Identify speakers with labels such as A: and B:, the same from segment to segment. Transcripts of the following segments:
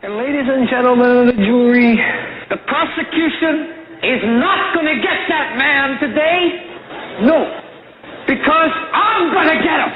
A: And ladies and gentlemen of the jury, the prosecution is not going to get that man today. No, because I'm going to get him.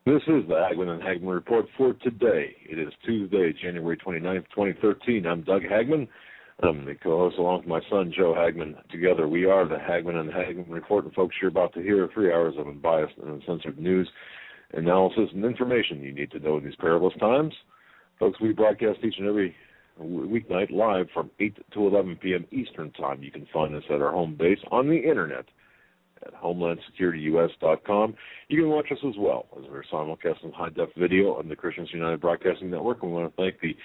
B: This is the Hagmann Report for today. It is Tuesday, January 29th, 2013. I'm Doug Hagmann. I'm the co-host along with my son, Joe Hagmann. Together we are the Hagmann Report, and folks, you're about to hear 3 hours of unbiased and uncensored news, analysis, and information you need to know in these perilous times. Folks, we broadcast each and every weeknight live from 8 to 11 p.m. Eastern Time. You can find us at our home base on the Internet at HomelandSecurityUS.com. You can watch us as well as we're simulcasting high-def video on the Christians United Broadcasting Network. We want to thank the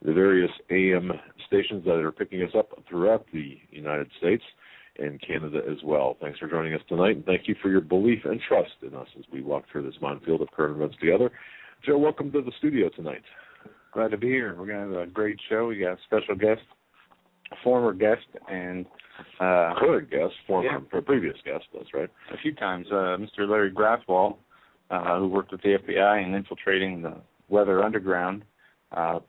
B: various AM stations that are picking us up throughout the United States and Canada as well. Thanks for joining us tonight, and thank you for your belief and trust in us as we walk through this minefield of current events together. Joe, welcome to the studio tonight.
C: Glad to be here. We're going to have a great show. We got a special guest, former guest, and
B: current guest, previous guest, that's right.
C: A few times. Mr. Larry Grathwohl, who worked with the FBI in infiltrating the Weather Underground, a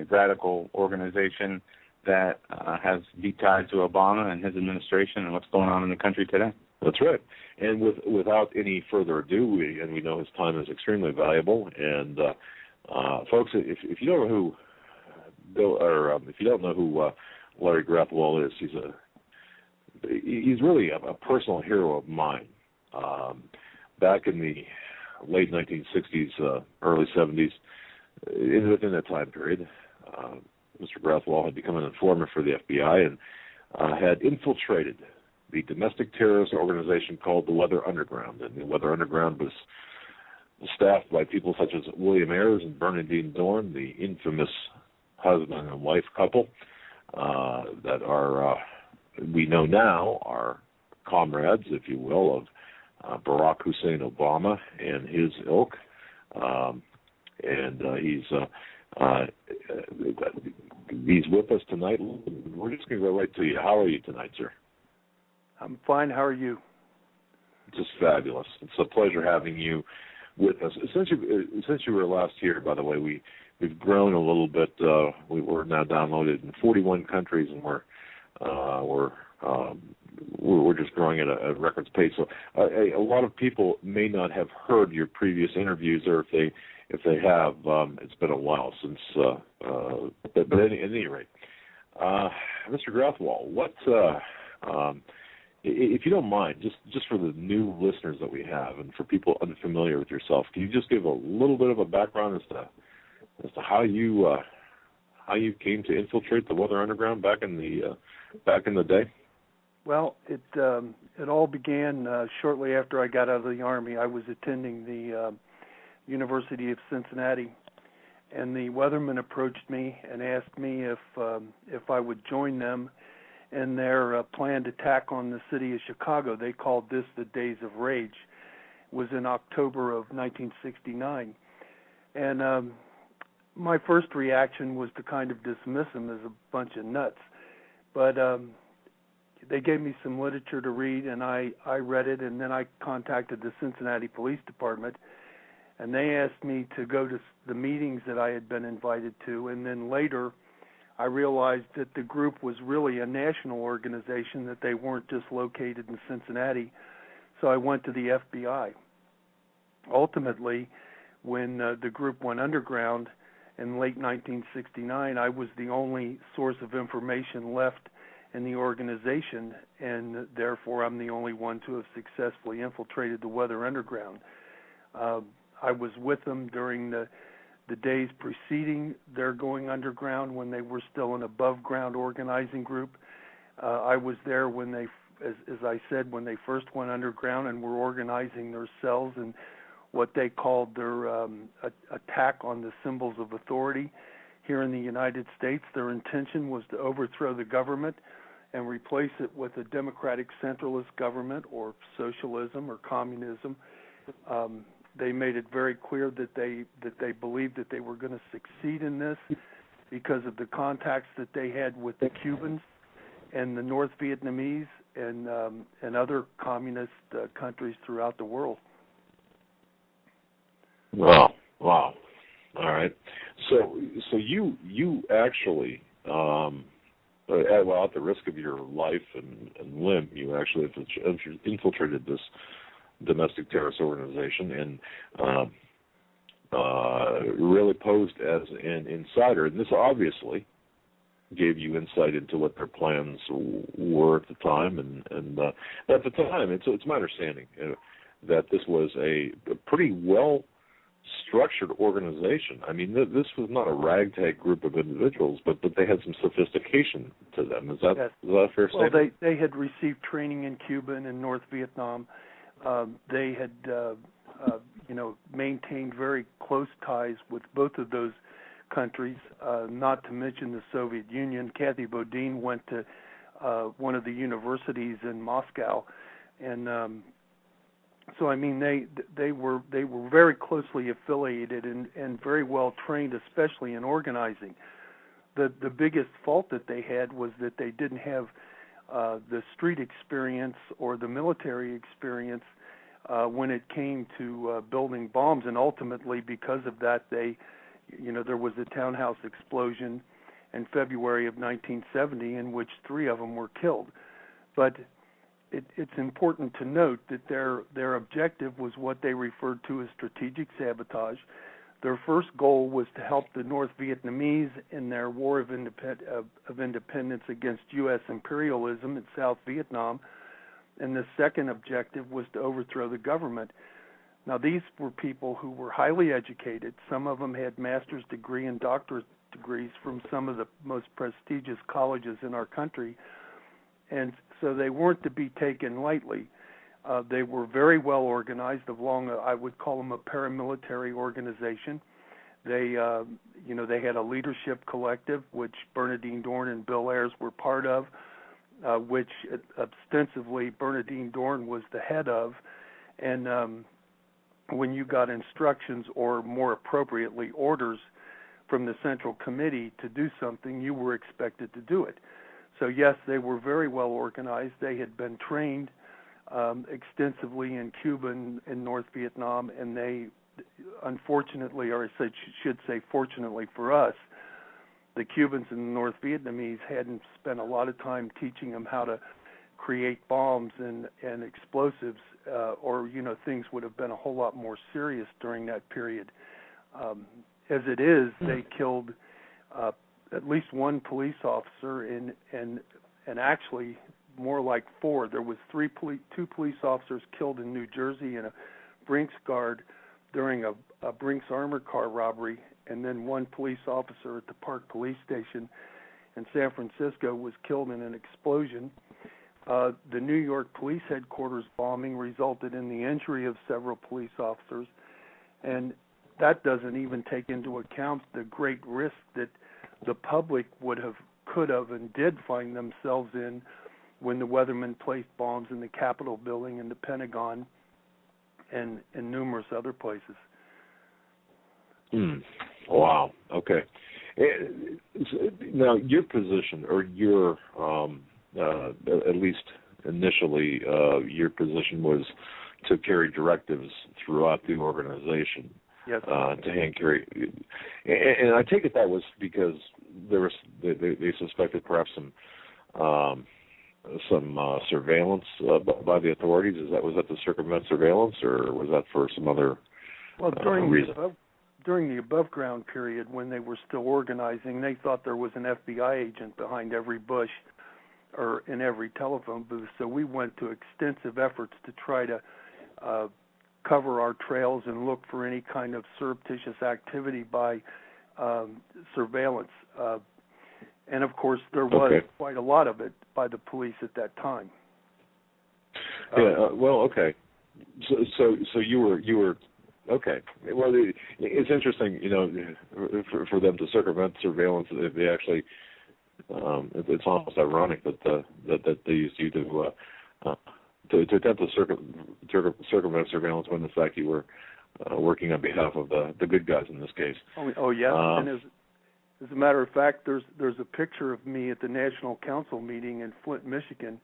C: radical organization that has deep ties to Obama and his administration and what's going on in the country today.
B: That's right. And without any further ado, we know his time is extremely valuable. And folks, if you don't know who Larry Grathwohl is, he's really a personal hero of mine. Back in the late 1960s, early 70s, within that time period, Mr. Grathwohl had become an informant for the FBI and had infiltrated the domestic terrorist organization called the Weather Underground. And the Weather Underground was staffed by people such as William Ayers and Bernadine Dorn, the infamous husband and wife couple that are... we know now are comrades, if you will, of Barack Hussein Obama and his ilk. He's with us tonight. We're just going to go right to you. How are you tonight, sir?
D: I'm fine. How are you?
B: Just fabulous. It's a pleasure having you with us. Since you were last here, by the way, we've grown a little bit. We're now downloaded in 41 countries, and we're just growing at a record pace. So a lot of people may not have heard your previous interviews, or if they have, it's been a while since. But at any rate, Mr. Grathwohl, what, if you don't mind, just for the new listeners that we have, and for people unfamiliar with yourself, can you just give a little bit of a background as to how you came to infiltrate the Weather Underground back in the day?
D: Well, it all began shortly after I got out of the Army. I was attending the University of Cincinnati, and the weathermen approached me and asked me if I would join them in their planned attack on the city of Chicago. They called this the Days of Rage. It was in October of 1969. And my first reaction was to kind of dismiss them as a bunch of nuts. But they gave me some literature to read, and I read it, and then I contacted the Cincinnati Police Department, and they asked me to go to the meetings that I had been invited to, and then later I realized that the group was really a national organization, that they weren't just located in Cincinnati, so I went to the FBI. Ultimately, when the group went underground in late 1969, I was the only source of information left in the organization, and therefore I'm the only one to have successfully infiltrated the Weather Underground. I was with them during the days preceding their going underground, when they were still an above-ground organizing group. I was there when they, as I said, when they first went underground and were organizing their cells and what they called their attack on the symbols of authority. here in the United States. Their intention was to overthrow the government and replace it with a democratic centralist government or socialism or communism. They made it very clear that they believed that they were going to succeed in this because of the contacts that they had with the Cubans and the North Vietnamese and other communist countries throughout the world.
B: Wow. All right. So you actually, at the risk of your life and limb, you actually infiltrated this domestic terrorist organization and really posed as an insider. And this obviously gave you insight into what their plans were at the time. And at the time, it's my understanding that this was a pretty well-structured organization. I mean, this was not a ragtag group of individuals, but they had some sophistication to them. Is that a fair statement?
D: Well, they had received training in Cuba and in North Vietnam. They had, maintained very close ties with both of those countries, not to mention the Soviet Union. Kathy Bodine went to one of the universities in Moscow, and so I mean they were very closely affiliated and very well trained, especially in organizing. The biggest fault that they had was that they didn't have the street experience or the military experience when it came to building bombs, and ultimately because of that there was a townhouse explosion in February of 1970 in which 3 of them were killed. But it's important to note that their objective was what they referred to as strategic sabotage. Their first goal was to help the North Vietnamese in their war of independence against U.S. imperialism in South Vietnam, and the second objective was to overthrow the government. Now, these were people who were highly educated. Some of them had master's degree and doctorate degrees from some of the most prestigious colleges in our country, and so they weren't to be taken lightly. They were very well organized, I would call them a paramilitary organization. They had a leadership collective, which Bernardine Dorn and Bill Ayers were part of, which ostensibly Bernardine Dorn was the head of. And when you got instructions, or more appropriately orders, from the Central Committee to do something, you were expected to do it. So yes, they were very well organized. They had been trained extensively in Cuba and in North Vietnam, and they, unfortunately, or I should say fortunately for us, the Cubans and the North Vietnamese hadn't spent a lot of time teaching them how to create bombs and explosives, or things would have been a whole lot more serious during that period. As it is, they killed at least 1 police officer and actually more like 4. There was 2 police officers killed in New Jersey and a Brinks guard during a Brinks armored car robbery, and then 1 police officer at the Park Police Station in San Francisco was killed in an explosion. The New York Police Headquarters bombing resulted in the injury of several police officers, and that doesn't even take into account the great risk that the public could have, and did find themselves in when the Weathermen placed bombs in the Capitol building and the Pentagon and numerous other places.
B: Wow. Okay. Now, your position, or your, at least initially, your position was to carry directives throughout the organization.
D: Yes.
B: To hand carry, and I take it that was because they suspected perhaps some surveillance by the authorities. Was that to circumvent surveillance, or was that for some other reason?
D: During the above ground period, when they were still organizing, they thought there was an FBI agent behind every bush or in every telephone booth. So we went to extensive efforts to try to cover our trails and look for any kind of surreptitious activity by surveillance. And of course, there was quite a lot of it by the police at that time.
B: Well, okay. So you were Okay. Well, it's interesting, for them to circumvent surveillance. They actually, it's almost ironic that they used you to attempt to circumvent surveillance when in fact you were working on behalf of the good guys in this case.
D: Oh yes, and as a matter of fact, there's a picture of me at the National Council meeting in Flint, Michigan,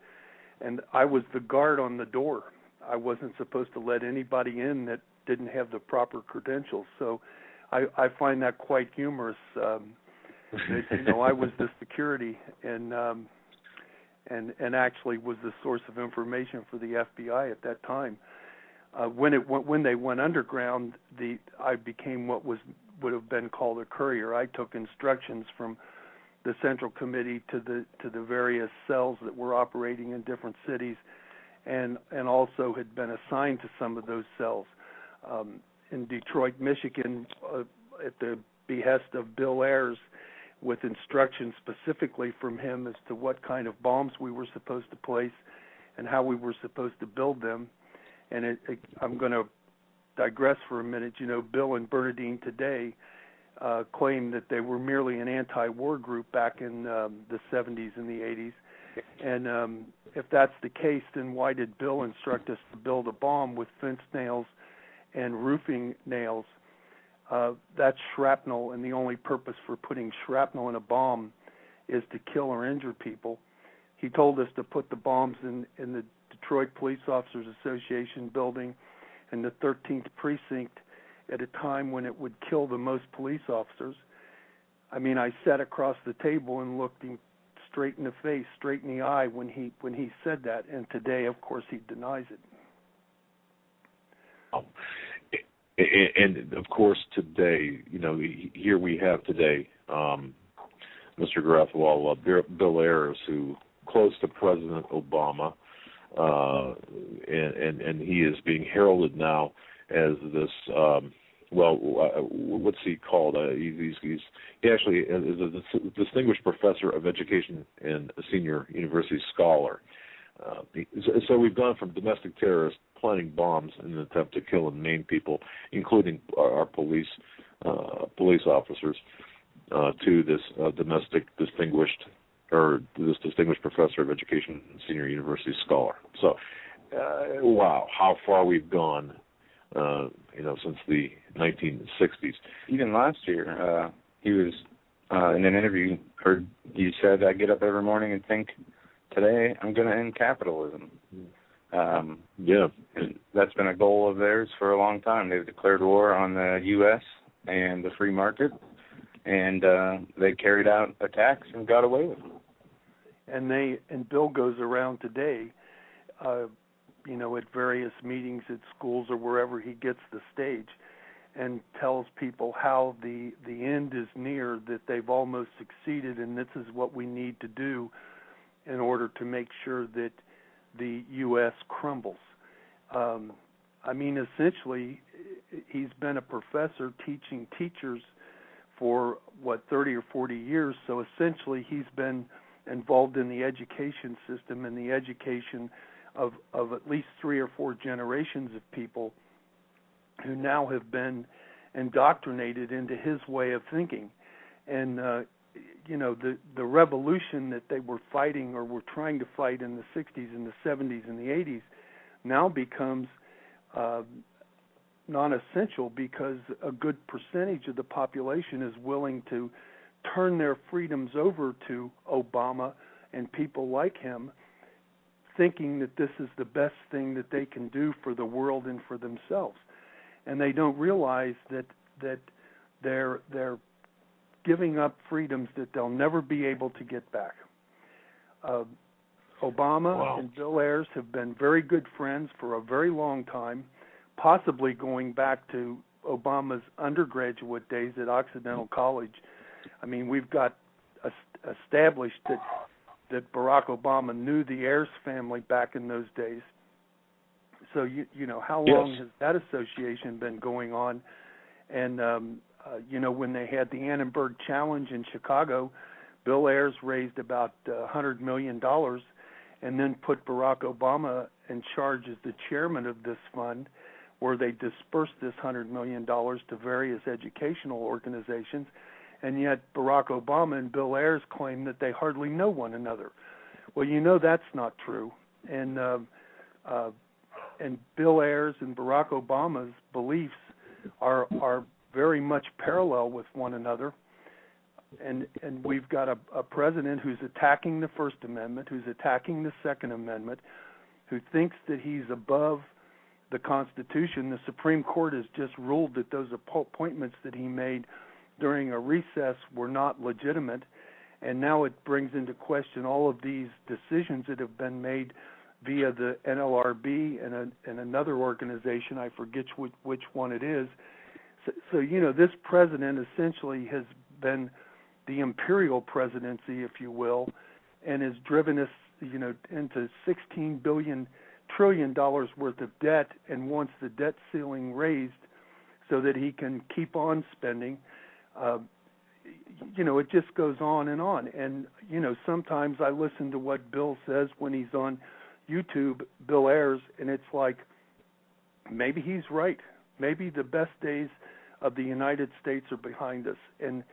D: and I was the guard on the door. I wasn't supposed to let anybody in that didn't have the proper credentials. So I find that quite humorous. That, I was the security and actually was the source of information for the FBI at that time. When they went underground, I became what would have been called a courier. I took instructions from the Central Committee to the various cells that were operating in different cities, and also had been assigned to some of those cells. In Detroit, Michigan, at the behest of Bill Ayers, with instructions specifically from him as to what kind of bombs we were supposed to place and how we were supposed to build them. And I'm going to digress for a minute. Bill and Bernadine today claim that they were merely an anti-war group back in the 70s and the 80s. And if that's the case, then why did Bill instruct us to build a bomb with fence nails and roofing nails? That's shrapnel, and the only purpose for putting shrapnel in a bomb is to kill or injure people. He told us to put the bombs in the Detroit Police Officers Association building in the 13th precinct at a time when it would kill the most police officers. I mean, I sat across the table and looked him straight in the face, straight in the eye when he said that, and today, of course, he denies it.
B: And of course, today, here we have today, Mr. Grathwell, Bill Ayers, who close to President Obama, and he is being heralded now as this. What's he called? He actually is a distinguished professor of education and a senior university scholar. So we've gone from domestic terrorists planting bombs in an attempt to kill and maim people, including our police officers, to this distinguished professor of education and senior university scholar. So, wow, how far we've gone, since the 1960s.
C: Even last year, he was in an interview. Heard you said, "I get up every morning and think, today I'm going to end capitalism."
B: Yeah,
C: and that's been a goal of theirs for a long time. They've declared war on the U.S. and the free market, and they carried out attacks and got away with it.
D: And Bill goes around today, at various meetings at schools or wherever he gets the stage, and tells people how the end is near, that they've almost succeeded, and this is what we need to do in order to make sure that the U.S. crumbles. Essentially, he's been a professor teaching teachers for, 30 or 40 years, so essentially he's been involved in the education system and the education of at least 3 or 4 generations of people who now have been indoctrinated into his way of thinking. And the revolution that they were fighting or were trying to fight in the 60s and the 70s and the 80s now becomes non-essential, because a good percentage of the population is willing to turn their freedoms over to Obama and people like him, thinking that this is the best thing that they can do for the world and for themselves. And they don't realize that they're giving up freedoms that they'll never be able to get back. Obama and Bill Ayers have been very good friends for a very long time, possibly going back to Obama's undergraduate days at Occidental College. I mean, we've got established that Barack Obama knew the Ayers family back in those days. So, how long has that association been going on? And, when they had the Annenberg Challenge in Chicago, Bill Ayers raised about $100 million and then put Barack Obama in charge as the chairman of this fund, where they dispersed this $100 million to various educational organizations, and yet Barack Obama and Bill Ayers claim that they hardly know one another. Well, that's not true, and Bill Ayers and Barack Obama's beliefs are very much parallel with one another. And we've got a president who's attacking the First Amendment, who's attacking the Second Amendment, who thinks that he's above the Constitution. The Supreme Court has just ruled that those appointments that he made during a recess were not legitimate, and now it brings into question all of these decisions that have been made via the NLRB and another organization. I forget which one it is. So this president essentially has been the imperial presidency, if you will, and has driven us, into $16 trillion worth of debt, and wants the debt ceiling raised so that he can keep on spending. It just goes on. And, sometimes I listen to what Bill says when he's on YouTube, Bill Ayers, and it's like, maybe he's right. Maybe the best days of the United States are behind us, and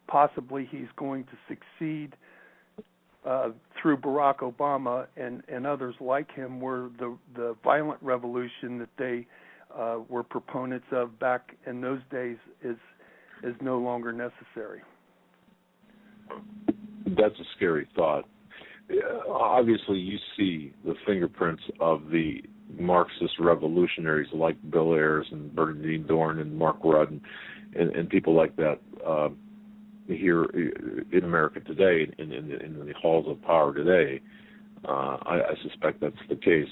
D: possibly he's going to succeed through Barack Obama and others like him, where the violent revolution that they were proponents of back in those days is no longer necessary.
B: That's a scary thought. Obviously, you see the fingerprints of the Marxist revolutionaries like Bill Ayers and Bernardine Dohrn and Mark Rudd and people like that here in America today, in the halls of power today. I suspect that's the case.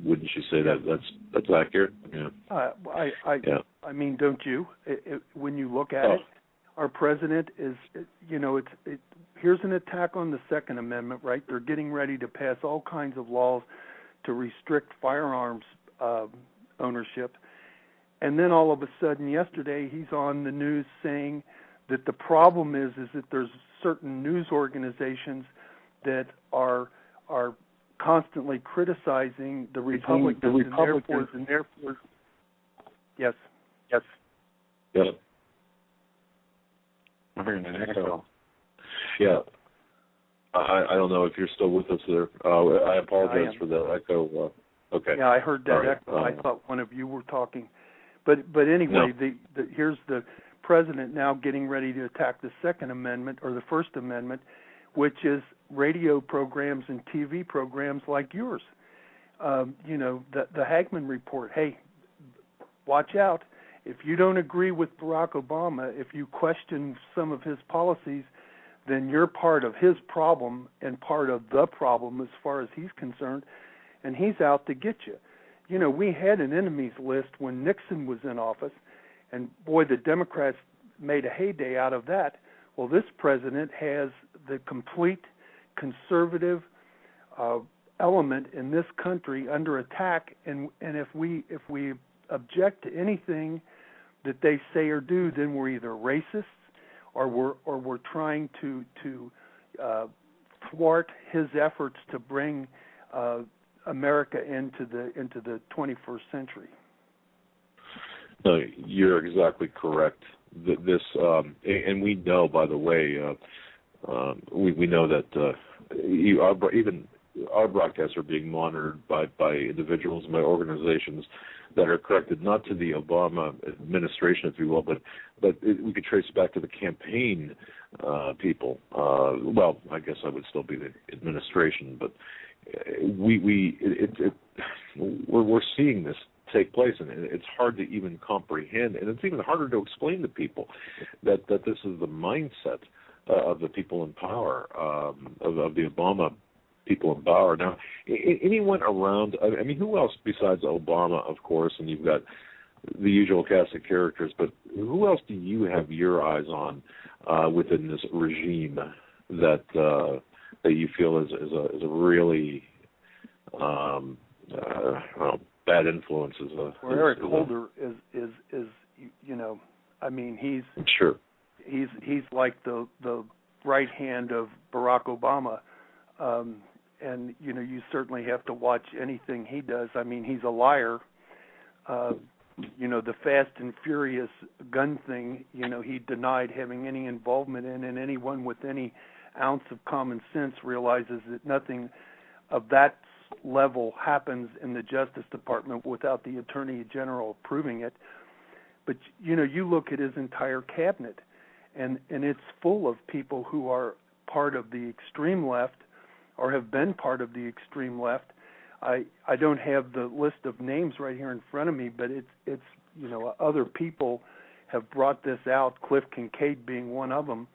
B: Wouldn't you say that's accurate? Yeah.
D: I mean, don't you? When you look at it, our president is, here's an attack on the Second Amendment, right? They're getting ready to pass all kinds of laws to restrict firearms ownership. And then all of a sudden yesterday he's on the news saying that the problem is that there's certain news organizations that are constantly criticizing the Republicans, and therefore yes.
B: Yeah.
C: I'm hearing an echo.
B: Yeah. I don't know if you're still with us there. I apologize for that echo. Okay.
D: Yeah, I heard that echo. I thought one of you were talking. But anyway, no. Here's the president now getting ready to attack the Second Amendment or the First Amendment, which is radio programs and TV programs like yours. The Hagmann report. Hey, watch out. If you don't agree with Barack Obama, if you question some of his policies, then you're part of his problem and part of the problem as far as he's concerned, and he's out to get you. We had an enemies list when Nixon was in office, and boy, the Democrats made a heyday out of that. Well, this president has the complete conservative element in this country under attack, and if we object to anything that they say or do, then we're either racists or we're trying to thwart his efforts to bring America into the 21st century.
B: No, you're exactly correct. This and we know, by the way, we know that even our broadcasts are being monitored by individuals and by organizations that are connected not to the Obama administration, if you will, but we could trace back to the campaign people. Well, I guess I would still be the administration, but we're seeing this take place, and it's hard to even comprehend, and it's even harder to explain to people that this is the mindset of the people in power, of the Obama people in power. Now, anyone around, I mean, who else besides Obama, of course, and you've got the usual cast of characters, but who else do you have your eyes on within this regime that you feel is a really bad influence?
D: Eric Holder is I mean, he's
B: sure
D: he's like the right hand of Barack Obama. And you certainly have to watch anything he does. I mean, he's a liar. the Fast and Furious gun thing, he denied having any involvement in, and anyone with any ounce of common sense realizes that nothing of that level happens in the Justice Department without the Attorney General approving it. But, you look at his entire cabinet, and it's full of people who are part of the extreme left or have been part of the extreme left. I don't have the list of names right here in front of me, but it's other people have brought this out, Cliff Kincaid being one of them,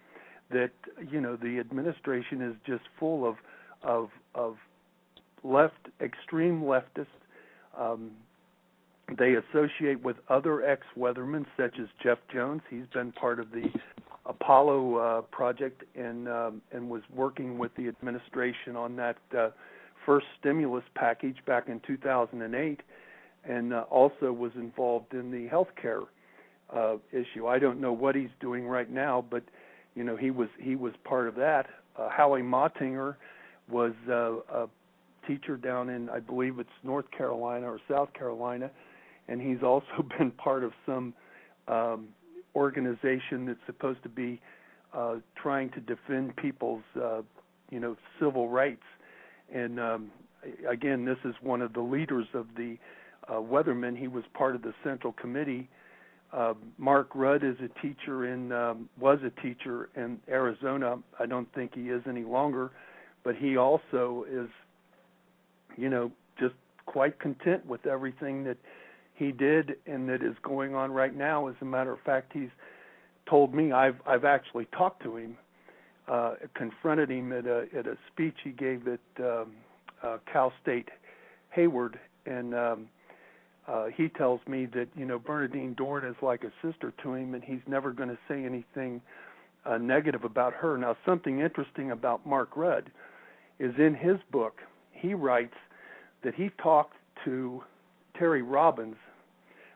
D: that the administration is just full of extreme leftists. They associate with other ex-weathermen such as Jeff Jones. He's been part of the Apollo project and was working with the administration on that first stimulus package back in 2008, and also was involved in the health care issue. I don't know what he's doing right now, but he was part of that. Howie Mottinger was a teacher down in, I believe it's North Carolina or South Carolina, and he's also been part of some organization that's supposed to be trying to defend people's civil rights. And again, this is one of the leaders of the Weathermen. He was part of the Central Committee. Mark Rudd is a teacher was a teacher in Arizona. I don't think he is any longer, but he also is, just quite content with everything that he did and that is going on right now. As a matter of fact, he's told me, I've actually talked to him, confronted him at a speech he gave at Cal State Hayward, and he tells me that Bernadine Dorn is like a sister to him, and he's never going to say anything negative about her. Now, something interesting about Mark Rudd is in his book, he writes that he talked to Terry Robbins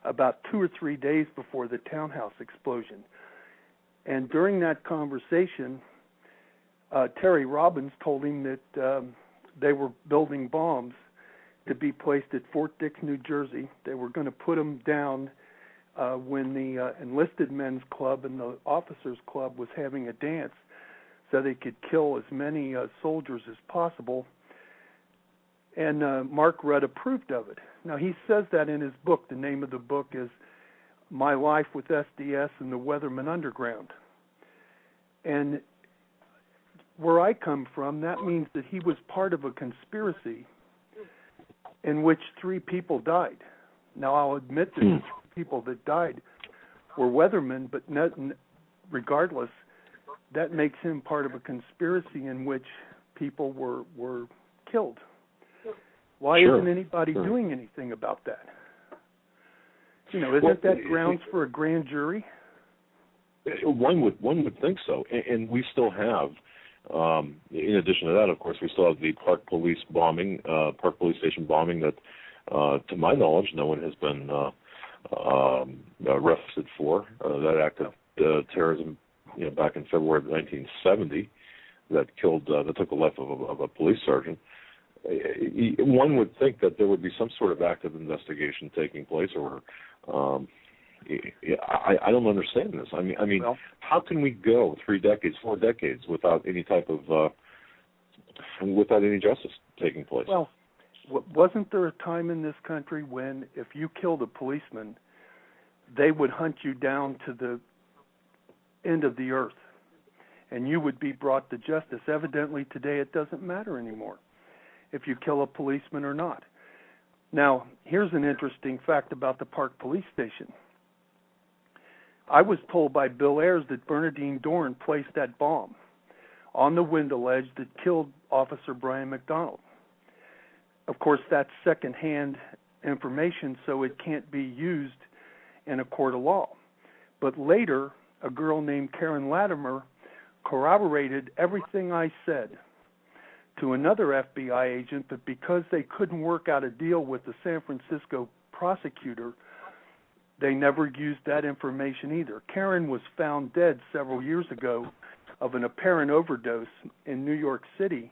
D: about 2 or 3 days before the townhouse explosion. And during that conversation, Terry Robbins told him that they were building bombs to be placed at Fort Dix, New Jersey. They were going to put them down when the enlisted men's club and the officers' club was having a dance so they could kill as many soldiers as possible. And Mark Rudd approved of it. Now, he says that in his book. The name of the book is My Life with SDS and the Weatherman Underground. And where I come from, that means that he was part of a conspiracy in which 3 people died. Now, I'll admit that the people that died were weathermen, but regardless, that makes him part of a conspiracy in which people were killed. Why isn't anybody doing anything about that? Isn't that grounds for a grand jury?
B: One would think so, and we still have. In addition to that, of course, we still have the Park Police Station bombing that, to my knowledge, no one has been arrested for. That act of terrorism, back in February of 1970, that took the life of a police sergeant. One would think that there would be some sort of active investigation taking place, or I don't understand this. I mean, how can we go 3 decades, 4 decades without any type of without any justice taking place?
D: Well, wasn't there a time in this country when if you killed a policeman, they would hunt you down to the end of the earth, and you would be brought to justice? Evidently, today it doesn't matter anymore if you kill a policeman or not. Now, here's an interesting fact about the Park Police Station. I was told by Bill Ayers that Bernadine Dorn placed that bomb on the window ledge that killed Officer Brian McDonald. Of course, that's secondhand information, so it can't be used in a court of law. But later, a girl named Karen Latimer corroborated everything I said to another FBI agent, but because they couldn't work out a deal with the San Francisco prosecutor, they never used that information either. Karen was found dead several years ago of an apparent overdose in New York City,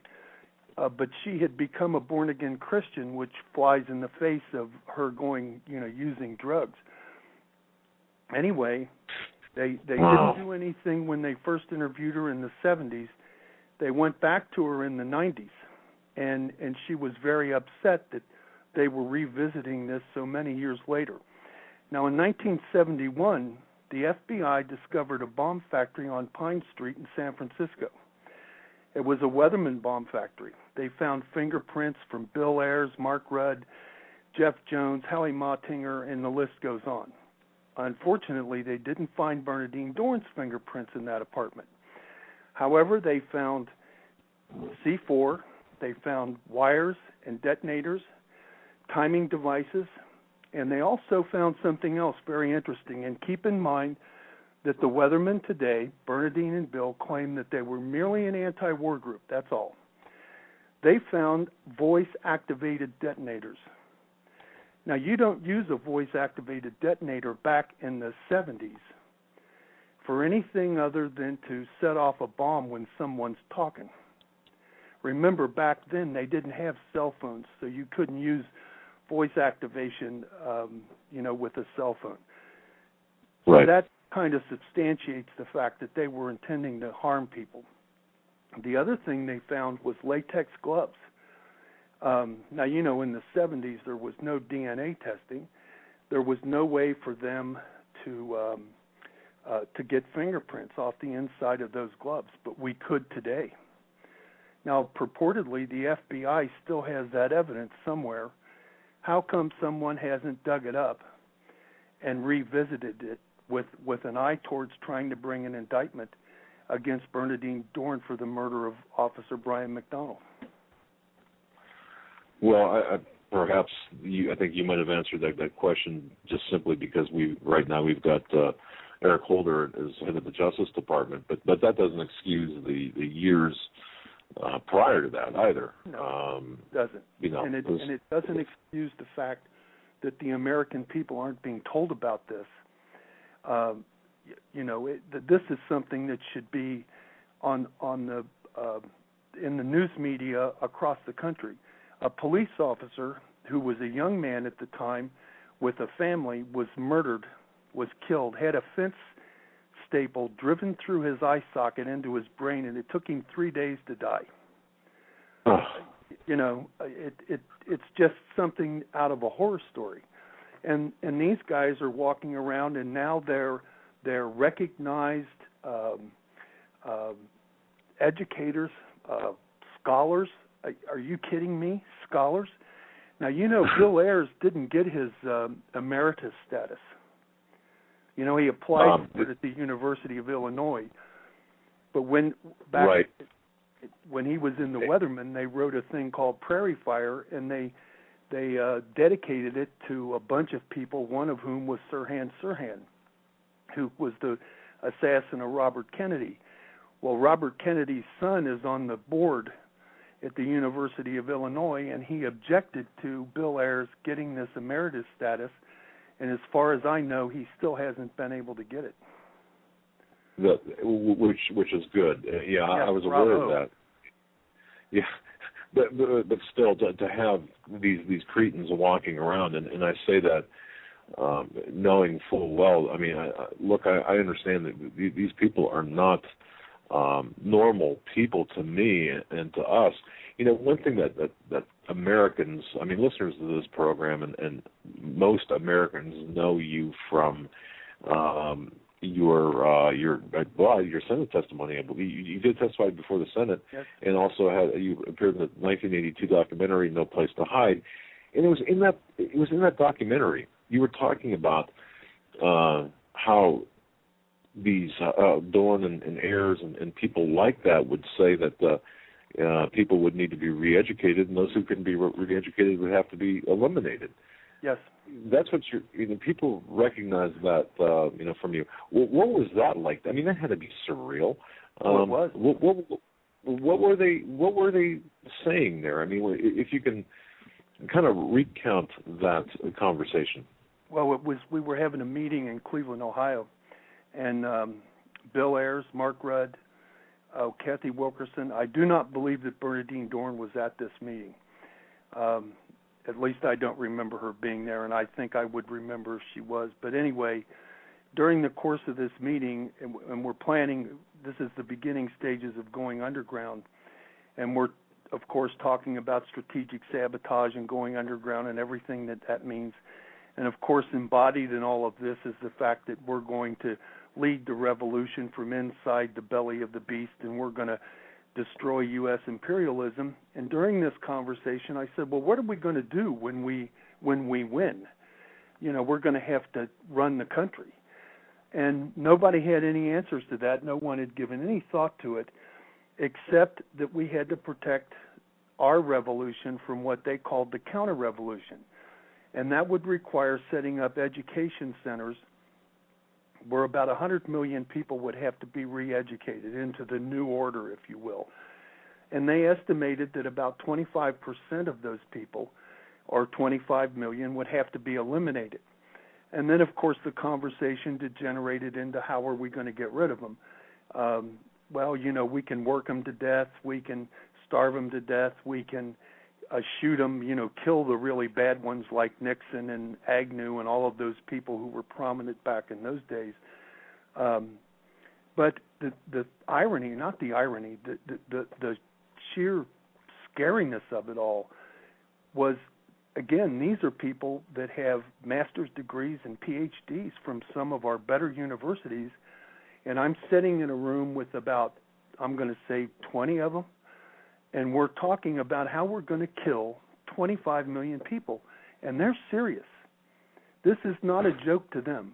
D: but she had become a born-again Christian, which flies in the face of her using drugs. Anyway, they didn't do anything when they first interviewed her in the 70s. They went back to her in the 90s, and she was very upset that they were revisiting this so many years later. Now, in 1971, the FBI discovered a bomb factory on Pine Street in San Francisco. It was a Weatherman bomb factory. They found fingerprints from Bill Ayers, Mark Rudd, Jeff Jones, Howie Mottinger, and the list goes on. Unfortunately, they didn't find Bernadine Dorn's fingerprints in that apartment. However, they found C4, they found wires and detonators, timing devices, and they also found something else very interesting. And keep in mind that the Weathermen today, Bernadine and Bill, claim that they were merely an anti-war group. That's all. They found voice-activated detonators. Now, you don't use a voice-activated detonator back in the 70s for anything other than to set off a bomb when someone's talking. Remember, back then they didn't have cell phones, so you couldn't use voice activation, with a cell phone.
B: Right.
D: So that kind of substantiates the fact that they were intending to harm people. The other thing they found was latex gloves. Now, in the 70s there was no DNA testing. There was no way for them to get fingerprints off the inside of those gloves, but we could today. Now, purportedly, the FBI still has that evidence somewhere. How come someone hasn't dug it up and revisited it with an eye towards trying to bring an indictment against Bernadine Dorn for the murder of Officer Brian McDonald?
B: Well, perhaps I think you might have answered that question just simply because right now we've got Eric Holder as head of the Justice Department, but that doesn't excuse the years prior to that either.
D: No, it doesn't. And it doesn't excuse the fact that the American people aren't being told about this. This is something that should be on the in the news media across the country. A police officer who was a young man at the time with a family was murdered, was killed, had a fence staple driven through his eye socket into his brain, and it took him 3 days to die. It's just something out of a horror story. And these guys are walking around, and now they're recognized educators, scholars. Are you kidding me? Scholars? Now, Bill Ayers didn't get his emeritus status. He applied for it at the University of Illinois. But when he was in the Weathermen, they wrote a thing called Prairie Fire, and they dedicated it to a bunch of people, one of whom was Sirhan Sirhan, who was the assassin of Robert Kennedy. Well, Robert Kennedy's son is on the board at the University of Illinois, and he objected to Bill Ayers getting this emeritus status, and as far as I know, he still hasn't been able to get it.
B: Which is good. I was aware of that. Yeah, but still, to have these cretins walking around, and I say that knowing full well. I mean, I understand that these people are not normal people to me and to us. One thing that Americans, listeners to this program and most Americans know you from your Senate testimony. I believe you did testify before the Senate,
D: yes. And
B: also you appeared in the 1982 documentary "No Place to Hide," and it was in that documentary you were talking about how these Dorn and Ayers and people like that would say that people would need to be re-educated, and those who couldn't be re-educated would have to be eliminated.
D: Yes.
B: That's what people recognize that, from you. What was that like? I mean, that had to be surreal.
D: It was.
B: What were they saying there? I mean, if you can kind of recount that conversation.
D: Well, we were having a meeting in Cleveland, Ohio, and Bill Ayers, Mark Rudd, Kathy Wilkerson. I do not believe that Bernadine Dorn was at this meeting. At least I don't remember her being there, and I think I would remember if she was. But anyway, during the course of this meeting, and we're planning, this is the beginning stages of going underground, and we're, of course, talking about strategic sabotage and going underground and everything that means. And, of course, embodied in all of this is the fact that we're going to lead the revolution from inside the belly of the beast, and we're going to destroy U.S. imperialism. And during this conversation, I said, well, what are we going to do when we win? You know, we're going to have to run the country. And nobody had any answers to that. No one had given any thought to it, except that we had to protect our revolution from what they called the counter-revolution. And that would require setting up education centers where about 100 million people would have to be re-educated into the new order, if you will. And they estimated that about 25% of those people, or 25 million, would have to be eliminated. And then, of course, the conversation degenerated into how are we going to get rid of them. Well, you know, we can work them to death, we can starve them to death, we can shoot them, you know, kill the really bad ones like Nixon and Agnew and all of those people who were prominent back in those days. But the irony, not the irony, the sheer scariness of it all was, again, these are people that have master's degrees and PhDs from some of our better universities, and I'm sitting in a room with about, I'm going to say 20 of them, and we're talking about how we're going to kill 25 million people. And they're serious. This is not a joke to them.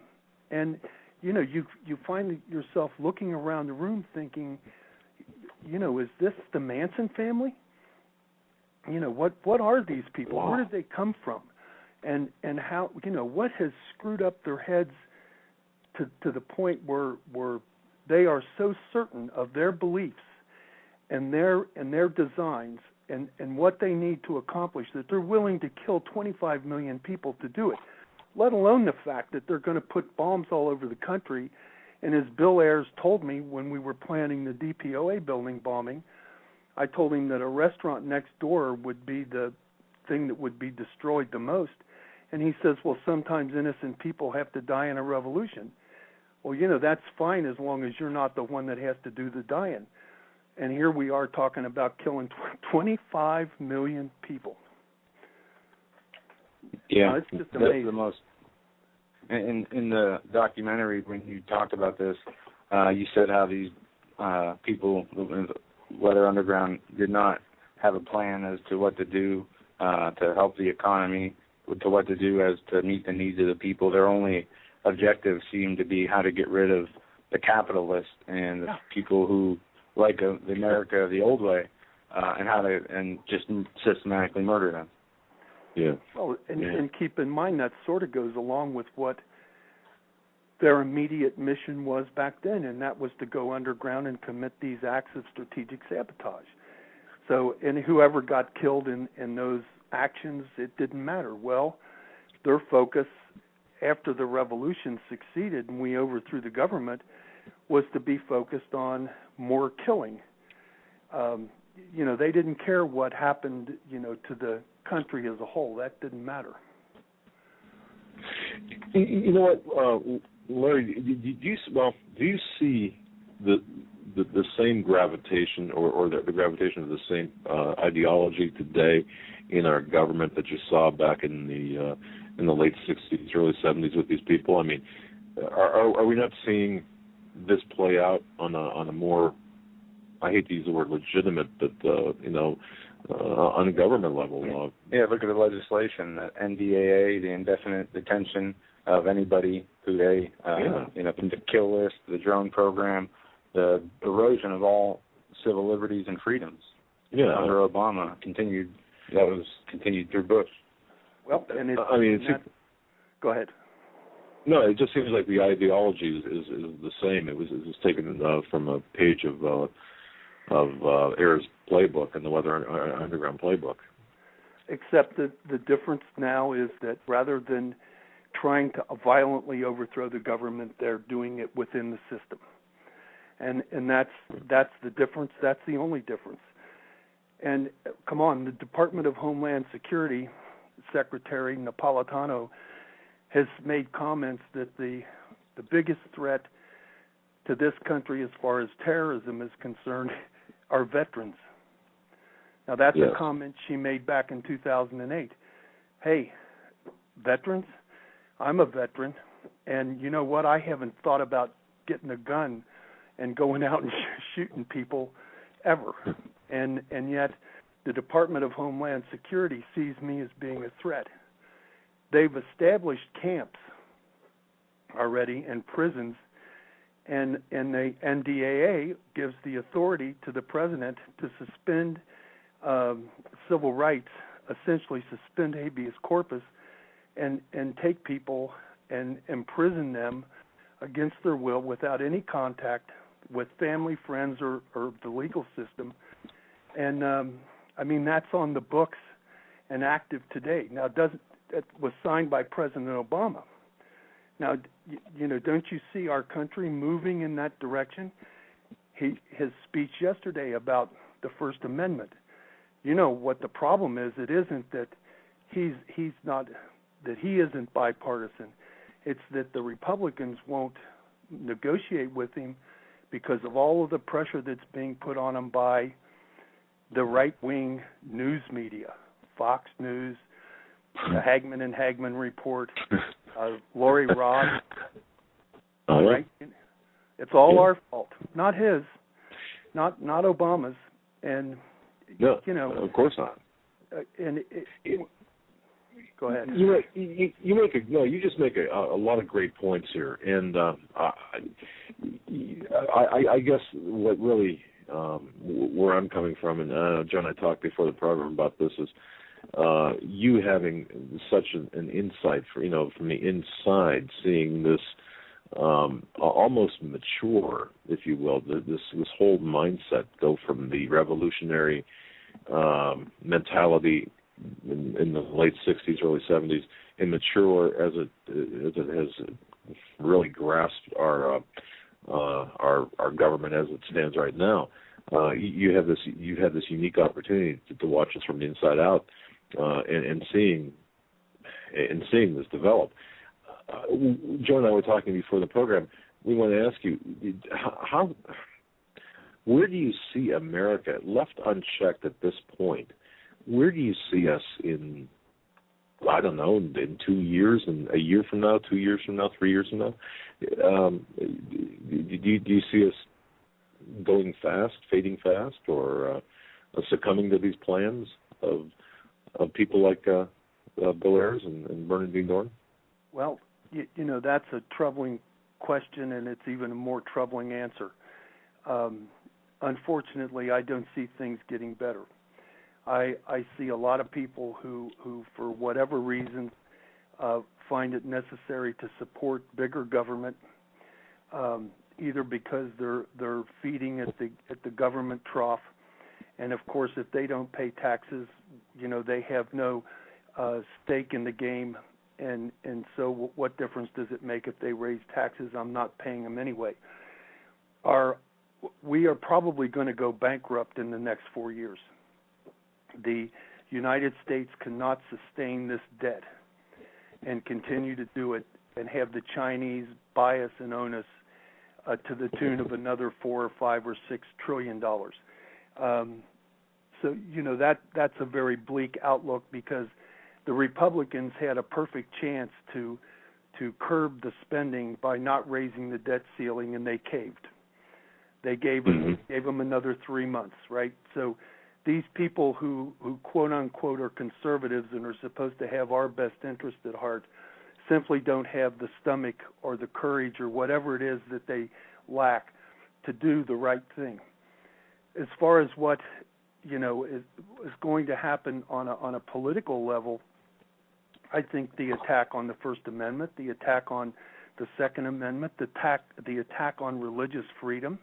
D: And, you know, you find yourself looking around the room thinking, you know, is this the Manson family? You know, what are these people? Wow. Where did they come from? And how, you know, what has screwed up their heads to the point where they are so certain of their beliefs and their designs and what they need to accomplish that they're willing to kill 25 million people to do it, let alone the fact that they're going to put bombs all over the country. And as Bill Ayers told me when we were planning the DPOA building bombing, I told him that a restaurant next door would be the thing that would be destroyed the most. And he says, well, sometimes innocent people have to die in a revolution. Well, you know, that's fine as long as you're not the one that has to do the dying. And here we are talking about killing 25 million people.
C: Yeah,
D: it's just amazing.
C: That's the most. In the documentary, when you talked about this, you said how these people, Weather Underground, did not have a plan as to what to do to help the economy, to what to do as to meet the needs of the people. Their only objective seemed to be how to get rid of the capitalists and the people who like the America the old way, and how to just systematically murder them.
B: Yeah.
D: Well, and keep in mind that sort of goes along with what their immediate mission was back then, and that was to go underground and commit these acts of strategic sabotage. So, and whoever got killed in those actions, it didn't matter. Well, their focus after the revolution succeeded and we overthrew the government was to be focused on more killing. You know, they didn't care what happened, you know, to the country as a whole. That didn't matter.
B: You know what, Larry? Do you see the same gravitation or the gravitation of the same ideology today in our government that you saw back in the late '60s, early '70s with these people? I mean, are we not seeing this play out on a more, I hate to use the word legitimate, but on a government level?
C: Yeah, look at the legislation, the NDAA, the indefinite detention of anybody who they, from the kill list, the drone program, the erosion of all civil liberties and freedoms.
B: Yeah,
C: under Obama continued. That was continued through Bush.
D: Well, and go ahead.
B: No, it just seems like the ideology is the same. It was taken from a page of Ayers' playbook and the Weather Underground playbook. Except
D: that the difference now is that rather than trying to violently overthrow the government, they're doing it within the system, and that's the difference. That's the only difference. And come on, the Department of Homeland Security Secretary Napolitano has made comments that the The biggest threat to this country as far as terrorism is concerned are veterans. Now, that's a comment she made back in 2008. Hey, veterans, I'm a veteran, and you know what? I haven't thought about getting a gun and going out and shooting people ever. And yet the Department of Homeland Security sees me as being a threat. They've established camps already and prisons, and the NDAA gives the authority to the president to suspend civil rights, essentially suspend habeas corpus, and take people and imprison them against their will without any contact with family, friends, or the legal system. And I mean, that's on the books and active today. Now, it was signed by President Obama. Now, you know, don't you see our country moving in that direction? His speech yesterday about the First Amendment. You know what the problem is? It isn't that he isn't bipartisan. It's that the Republicans won't negotiate with him because of all of the pressure that's being put on him by the right-wing news media, Fox News, the Hagmann and Hagmann report, Lori Rodd. Right? It's all our fault, not his, not Obama's, and
B: no,
D: you know,
B: of course not.
D: Go ahead.
B: You just make a lot of great points here, and I guess what really where I'm coming from, and John and I talked before the program about this, is you having such an insight, from the inside, seeing this almost mature, if you will, this whole mindset go from the revolutionary mentality in the late 60s, early 70s, and mature as it has really grasped our government as it stands right now. You have this unique opportunity to watch this from the inside out, and seeing this develop. Joe and I were talking before the program. We want to ask you, where do you see America left unchecked at this point? Where do you see us in, I don't know, in 2 years, and a year from now, 2 years from now, 3 years from now? Do you see us going fast, fading fast, or succumbing to these plans of people like Bill Ayers and Bernard B. Dorn? Well,
D: you know, that's a troubling question, and it's even a more troubling answer. Unfortunately, I don't see things getting better. I see a lot of people who for whatever reason, find it necessary to support bigger government, either because they're feeding at the government trough, and of course, if they don't pay taxes, you know, they have no stake in the game, and so what difference does it make if they raise taxes? I'm not paying them anyway. We are probably going to go bankrupt in the next 4 years. The United States cannot sustain this debt and continue to do it and have the Chinese buy us and own us to the tune of another $4 or $5 or $6 trillion. So, you know, that's a very bleak outlook, because the Republicans had a perfect chance to curb the spending by not raising the debt ceiling, and they caved. They gave them another 3 months, right? So these people who quote unquote are conservatives and are supposed to have our best interest at heart simply don't have the stomach or the courage or whatever it is that they lack to do the right thing. As far as what, you know, is going to happen on a political level, I think the attack on the First Amendment, the attack on the Second Amendment, the attack on religious freedom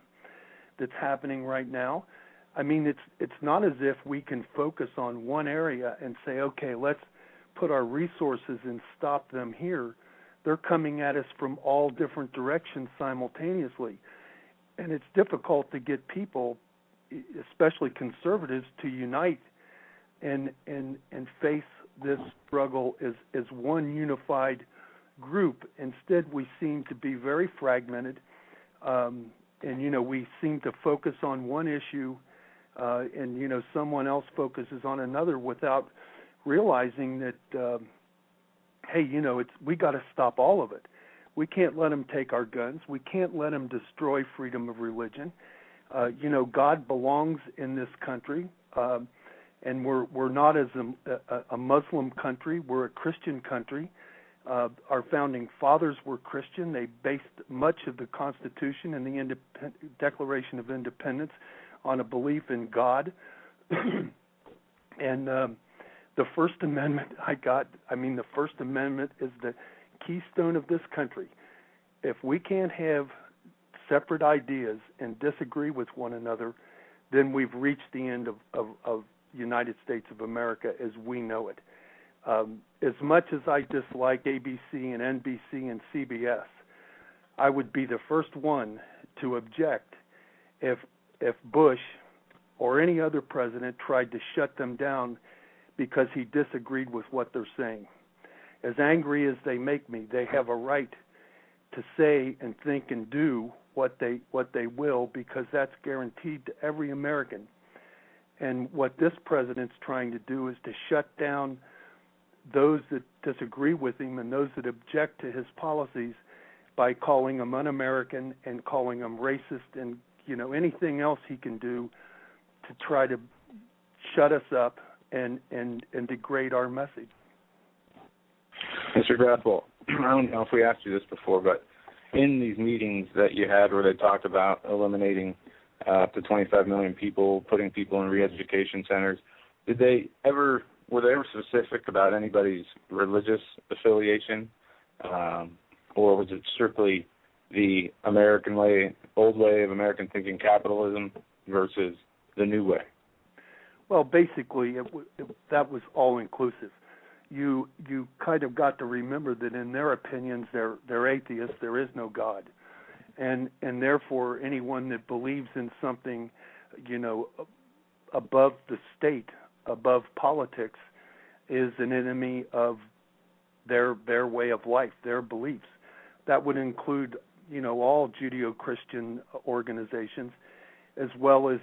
D: that's happening right now. I mean, it's not as if we can focus on one area and say, okay, let's put our resources and stop them here. They're coming at us from all different directions simultaneously. And it's difficult to get people, especially conservatives, to unite and face this struggle as one unified group. Instead, we seem to be very fragmented, and we seem to focus on one issue, and someone else focuses on another without realizing that, hey, we got to stop all of it. We can't let them take our guns. We can't let them destroy freedom of religion. God belongs in this country, and we're not as a Muslim country. We're a Christian country. Our founding fathers were Christian. They based much of the Constitution and the Declaration of Independence on a belief in God. And the First Amendment the First Amendment is the keystone of this country. If we can't have separate ideas and disagree with one another, then we've reached the end of United States of America as we know it. As much as I dislike ABC and NBC and CBS, I would be the first one to object if Bush or any other president tried to shut them down because he disagreed with what they're saying. As angry as they make me, they have a right to say and think and do what they will, because that's guaranteed to every American. And what this president's trying to do is to shut down those that disagree with him and those that object to his policies by calling them un-American and calling them racist and anything else he can do to try to shut us up and degrade our message.
C: Mr. Grathwell, I don't know if we asked you this before, but in these meetings that you had where they talked about eliminating up to 25 million people, putting people in re-education centers, were they ever specific about anybody's religious affiliation, or was it strictly the American way, old way of American thinking capitalism versus the new way?
D: Well, basically, that was all-inclusive. You kind of got to remember that in their opinions, they're atheists. There is no God, and therefore anyone that believes in something, above the state, above politics, is an enemy of their way of life, their beliefs. That would include all Judeo-Christian organizations, as well as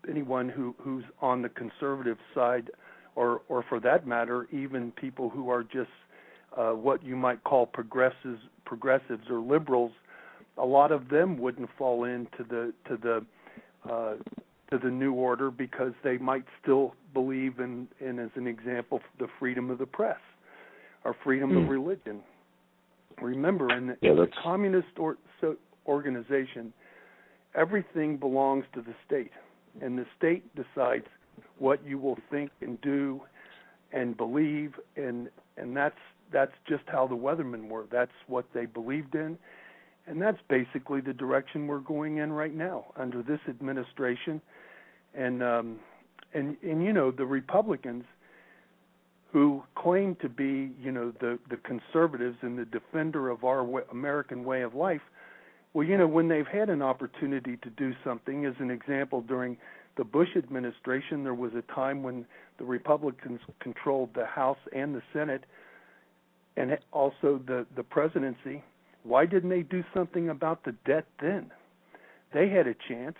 D: anyone who's on the conservative side. Or for that matter, even people who are just what you might call progressives or liberals. A lot of them wouldn't fall into the New Order because they might still believe in, as an example, the freedom of the press or freedom of religion. Remember, in the communist organization, everything belongs to the state, and the state decides what you will think and do and believe, and that's just how the Weathermen were. That's what they believed in, and that's basically the direction we're going in right now under this administration. And the Republicans, who claim to be the conservatives and the defender of our American way of life, well, when they've had an opportunity to do something, as an example, during the Bush administration, there was a time when the Republicans controlled the House and the Senate and also the presidency. Why didn't they do something about the debt then? They had a chance.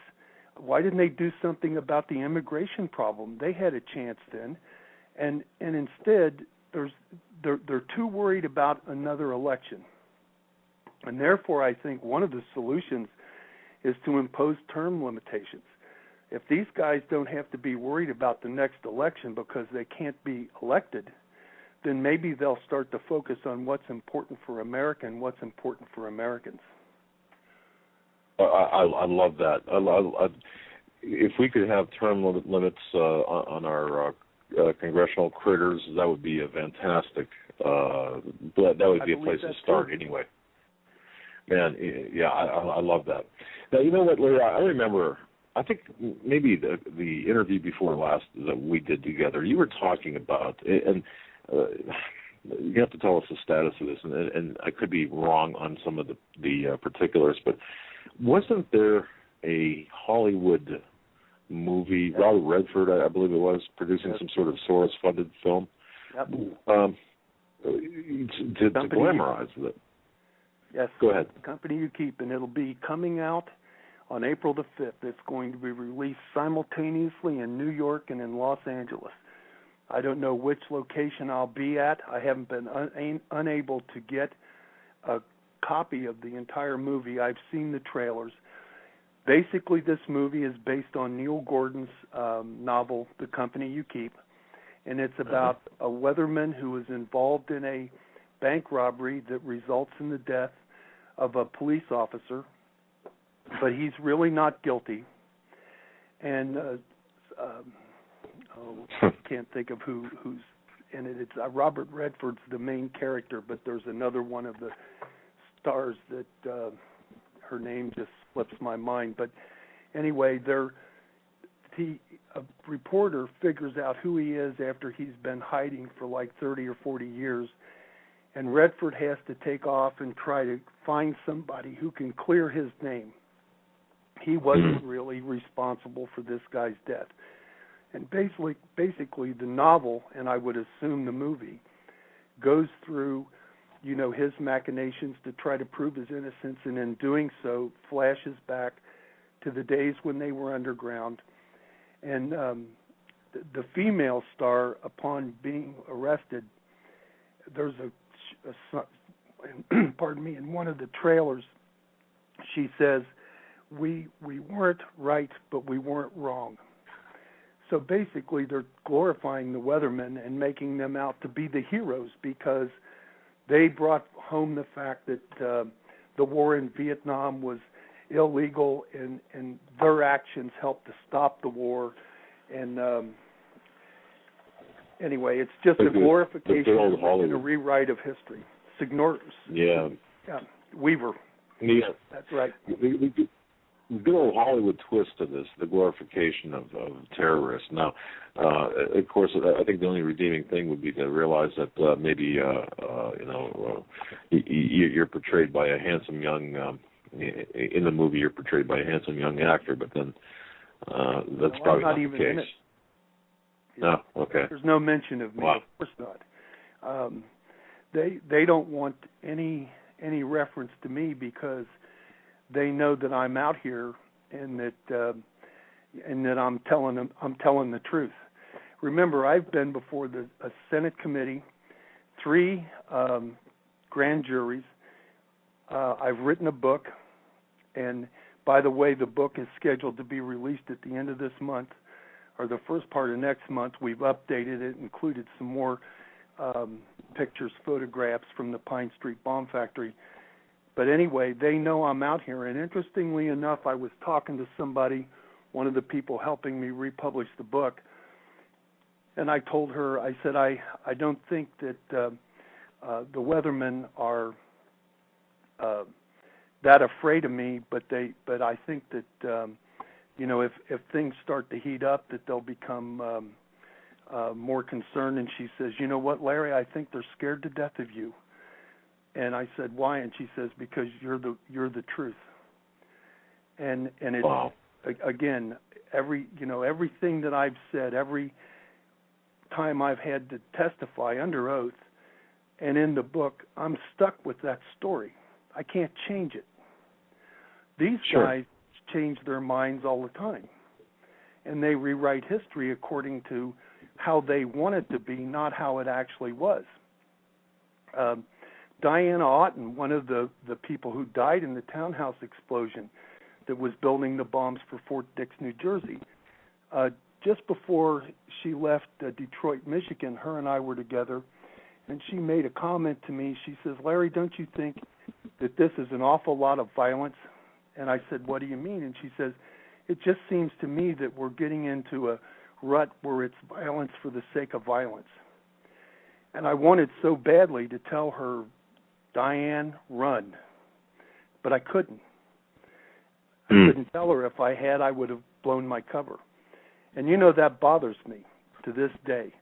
D: Why didn't they do something about the immigration problem? They had a chance then. And instead, they're too worried about another election. And therefore, I think one of the solutions is to impose term limitations. If these guys don't have to be worried about the next election because they can't be elected, then maybe they'll start to focus on what's important for America and what's important for Americans.
B: I love that. If we could have term limits on our congressional critters, that would be a fantastic. That would be a place to start anyway. Man, yeah, I love that. Now, you know what, Larry? I remember. I think maybe the interview before last that we did together, you were talking about, and you have to tell us the status of this, and I could be wrong on some of the particulars, but wasn't there a Hollywood movie, Robert Redford, I believe it was, producing some sort of Soros-funded film?
D: Yep.
B: to glamorize it.
D: Yes.
B: Go ahead.
D: The Company You Keep, and it'll be coming out on April the 5th. It's going to be released simultaneously in New York and in Los Angeles. I don't know which location I'll be at. I haven't been unable to get a copy of the entire movie. I've seen the trailers. Basically, this movie is based on Neil Gordon's novel, The Company You Keep, and it's about a weatherman who is involved in a bank robbery that results in the death of a police officer, but he's really not guilty. And can't think of who's in it. It's Robert Redford's the main character, but there's another one of the stars that her name just slips my mind. But anyway, a reporter figures out who he is after he's been hiding for like 30 or 40 years, and Redford has to take off and try to find somebody who can clear his name. He wasn't really responsible for this guy's death. And basically the novel, and I would assume the movie, goes through, his machinations to try to prove his innocence, and in doing so flashes back to the days when they were underground. And the female star, upon being arrested, there's pardon me, in one of the trailers, she says, we weren't right, but we weren't wrong. So basically, they're glorifying the weathermen and making them out to be the heroes because they brought home the fact that the war in Vietnam was illegal, and their actions helped to stop the war. And anyway, it's just a glorification and a rewrite of history.
B: Yeah,
D: Weaver.
B: Yeah,
D: that's right.
B: The good old Hollywood twist to this, the glorification of terrorists. Now, of course, I think the only redeeming thing would be to realize that maybe you're portrayed by a handsome young in the movie. You're portrayed by a handsome young actor, but then that's probably not the case. No, okay.
D: There's no mention of me. Wow. Of course not. They don't want any reference to me because they know that I'm out here and that I'm telling the truth. Remember, I've been before a Senate committee, 3 grand juries. I've written a book, and by the way, the book is scheduled to be released at the end of this month or the first part of next month. We've updated it, included some more pictures, photographs from the Pine Street bomb factory. But anyway, they know I'm out here. And interestingly enough, I was talking to somebody, one of the people helping me republish the book, and I told her, I said, I don't think that the weathermen are that afraid of me, but I think that if things start to heat up, that they'll become more concerned. And she says, you know what, Larry, I think they're scared to death of you. And I said, why? And she says, because you're the truth. And it's, wow. Again, everything that I've said, every time I've had to testify under oath and in the book, I'm stuck with that story. I can't change it. These guys change their minds all the time, and they rewrite history according to how they want it to be, not how it actually was. Diana Oughton, one of the people who died in the townhouse explosion that was building the bombs for Fort Dix, New Jersey, just before she left Detroit, Michigan, her and I were together, and she made a comment to me. She says, Larry, don't you think that this is an awful lot of violence? And I said, what do you mean? And she says, it just seems to me that we're getting into a rut where it's violence for the sake of violence. And I wanted so badly to tell her, Diane, run. But I couldn't. I couldn't tell her. If I had, I would have blown my cover. And that bothers me to this day.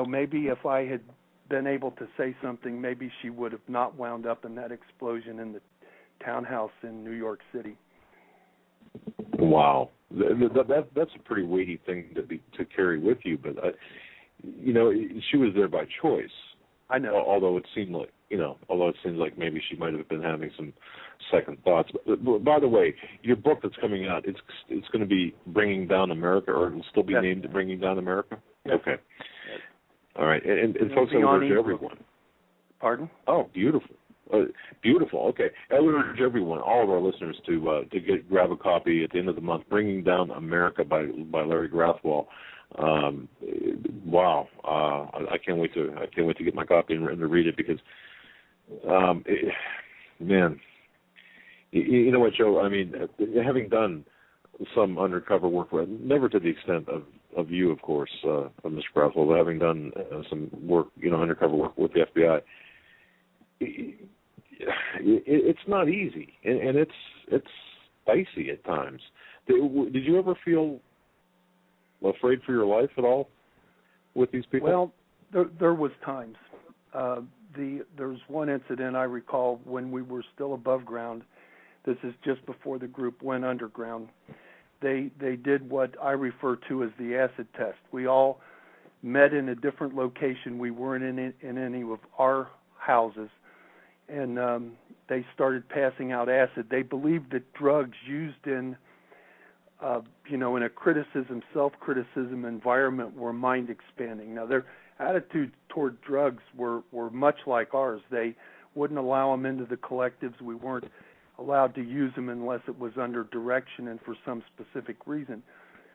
D: Maybe if I had been able to say something, maybe she would have not wound up in that explosion in the townhouse in New York City.
B: Wow. That's a pretty weighty thing to carry with you, but she was there by choice.
D: I know.
B: Although it seemed like maybe she might have been having some second thoughts. But by the way, your book that's coming out, it's going to be Bringing Down America, or it'll still be named Bringing Down America?
D: Yes.
B: Okay. Yes. All right. And folks, I would urge everyone.
D: Pardon?
B: Oh, beautiful. Beautiful. Okay. I would urge everyone, all of our listeners, to grab a copy at the end of the month, Bringing Down America by Larry Grathwohl. Wow. I can't wait to get my copy and to read it, because, man, you know what, Joe? I mean, having done some undercover work, never to the extent of you, of course, of Mr. Grathwohl, but having done some work, undercover work with the FBI, it's not easy, and it's dicey at times. Did you ever feel afraid for your life at all with these people?
D: Well, there was times. There's one incident I recall when we were still above ground. This is just before the group went underground. They did what I refer to as the acid test. We all met in a different location. We weren't in any of our houses, and they started passing out acid. They believed that drugs used in in a self-criticism environment were mind-expanding. Now, their attitudes toward drugs were much like ours. They wouldn't allow them into the collectives. We weren't allowed to use them unless it was under direction and for some specific reason.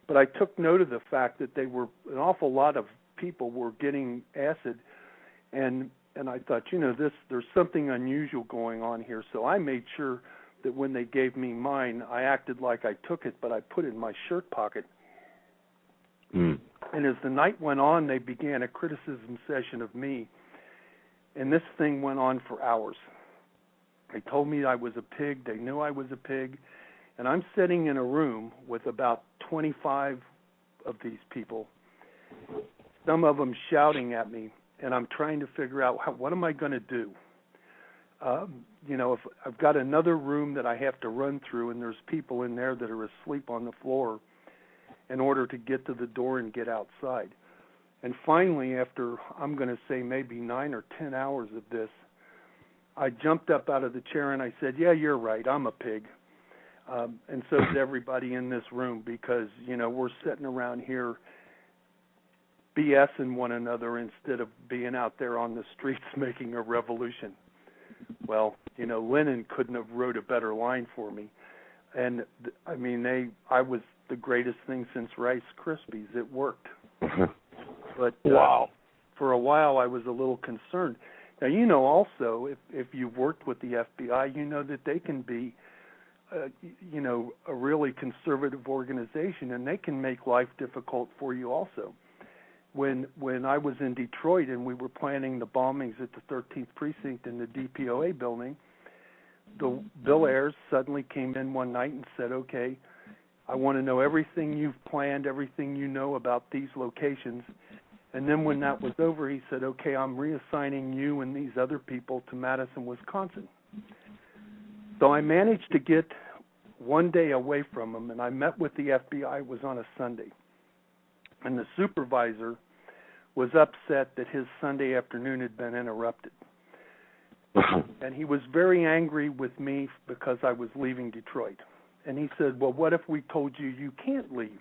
D: But I took note of the fact that an awful lot of people were getting acid, and I thought, there's something unusual going on here. So I made sure that when they gave me mine, I acted like I took it, but I put it in my shirt pocket. And as the night went on, they began a criticism session of me, and this thing went on for hours. They told me I was a pig. They knew I was a pig. And I'm sitting in a room with about 25 of these people, some of them shouting at me, and I'm trying to figure out what am I going to do? If I've got another room that I have to run through, and there's people in there that are asleep on the floor in order to get to the door and get outside. And finally, after, I'm going to say maybe 9 or 10 hours of this, I jumped up out of the chair and I said, yeah, you're right, I'm a pig. And so is everybody in this room, because, we're sitting around here BSing one another instead of being out there on the streets making a revolution. Well, Lenin couldn't have wrote a better line for me. And, I was the greatest thing since Rice Krispies. It worked. But
B: wow.
D: For a while I was a little concerned. Now, also, if you've worked with the FBI, you know that they can be, a really conservative organization, and they can make life difficult for you also. When I was in Detroit and we were planning the bombings at the 13th Precinct in the DPOA building, Bill Ayers suddenly came in one night and said, okay, I want to know everything you've planned, everything you know about these locations. And then when that was over, he said, okay, I'm reassigning you and these other people to Madison, Wisconsin. So I managed to get one day away from him, and I met with the FBI. It was on a Sunday. And the supervisor was upset that his Sunday afternoon had been interrupted. And he was very angry with me because I was leaving Detroit. And he said, well, what if we told you you can't leave?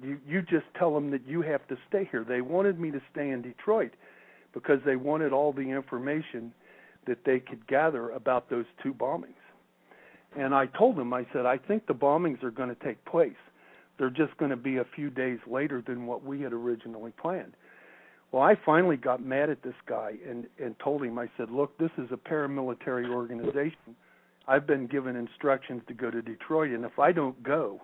D: You just tell them that you have to stay here. They wanted me to stay in Detroit because they wanted all the information that they could gather about those two bombings. And I told them, I said, I think the bombings are going to take place. They're just going to be a few days later than what we had originally planned. Well, I finally got mad at this guy and told him, I said, look, this is a paramilitary organization. I've been given instructions to go to Detroit, and if I don't go,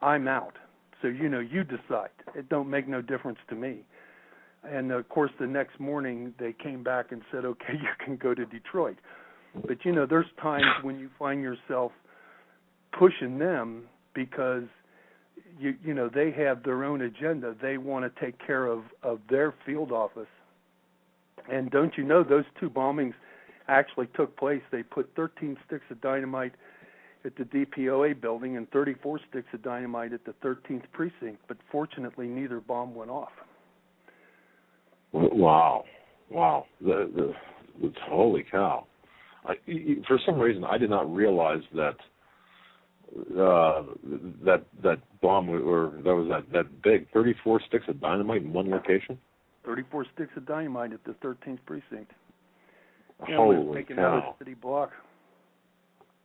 D: I'm out. So, you decide. It don't make no difference to me. And, of course, the next morning they came back and said, okay, you can go to Detroit. But, there's times when you find yourself pushing them because, they have their own agenda. They want to take care of their field office. And don't you know, those two bombings actually took place. They put 13 sticks of dynamite at the DPOA building and 34 sticks of dynamite at the 13th Precinct, but fortunately neither bomb went off.
B: Wow. Holy cow. For some reason, I did not realize that that bomb, or that was that big, 34 sticks of dynamite in one location?
D: 34 sticks of dynamite at the 13th precinct.
B: Holy cow.
D: Out a city block.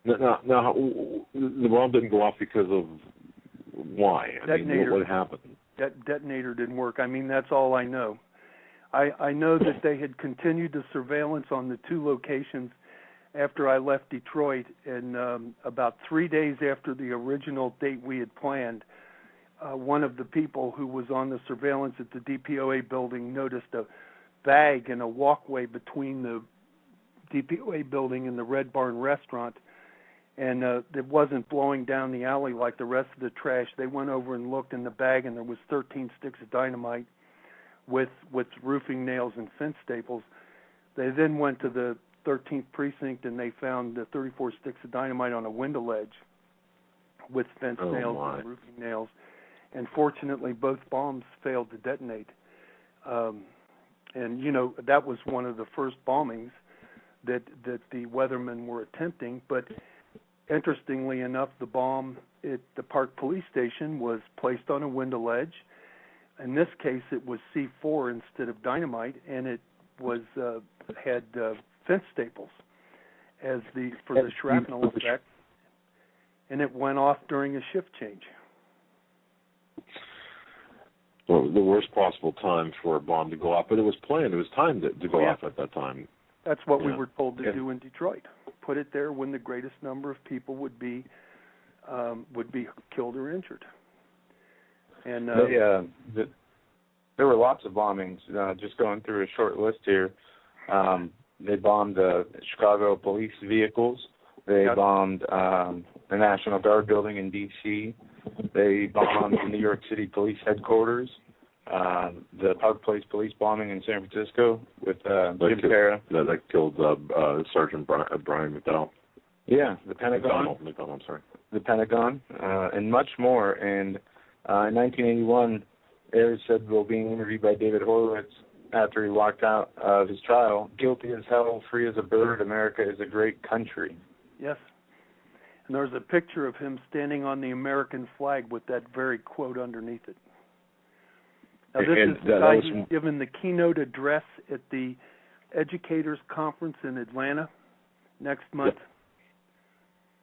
B: Now, the bomb didn't go off because of why? I mean, what happened?
D: Detonator didn't work. I mean, that's all I know. I know that they had continued the surveillance on the two locations after I left Detroit, and about 3 days after the original date we had planned, one of the people who was on the surveillance at the DPOA building noticed a bag in a walkway between the DPOA building and the Red Barn restaurant, and it wasn't blowing down the alley like the rest of the trash. They went over and looked in the bag, and there was 13 sticks of dynamite with roofing nails and fence staples. They then went to the 13th precinct, and they found the 34 sticks of dynamite on a window ledge with fence nails and roofing nails. And fortunately, both bombs failed to detonate. And, you know, that was one of the first bombings that the weathermen were attempting. But interestingly enough, the bomb at the Park Police Station was placed on a window ledge. In this case, it was C4 instead of dynamite, and it was had fence staples for the shrapnel effect, and it went off during a shift change.
B: Well, the worst possible time for a bomb to go off, but it was planned. It was timed to go off at that time.
D: That's what we were told to do in Detroit. Put it there when the greatest number of people would be killed or injured. And
C: there were lots of bombings. Just going through a short list here, they bombed Chicago police vehicles. They bombed the National Guard building in D.C. They bombed the New York City Police headquarters. The Park Place police bombing in San Francisco with Jim Pera.
B: That killed Sergeant Brian McDowell.
C: Yeah, the Pentagon.
B: McDonald, I'm sorry.
C: The Pentagon, and much more. And in 1981, Ayers said, while being interviewed by David Horowitz after he walked out of his trial, guilty as hell, free as a bird, America is a great country.
D: Yes. And there's a picture of him standing on the American flag with that very quote underneath it. Now, this is the guy who's given the keynote address at the Educators Conference in Atlanta next month.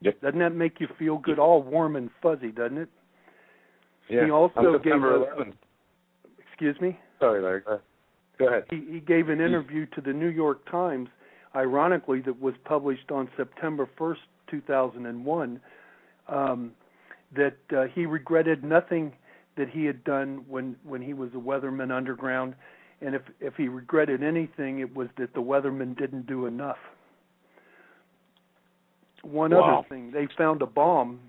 B: Yep.
D: Doesn't that make you feel good? All warm and fuzzy, doesn't it?
C: Yeah.
D: He also gave
C: September 11th.
D: Excuse me?
C: Sorry, Larry. Go ahead.
D: He gave an interview to the New York Times, ironically, that was published on September 1st, 2001, that he regretted nothing that he had done when he was a weatherman underground, and if he regretted anything, it was that the weathermen didn't do enough. One other thing, they found a bomb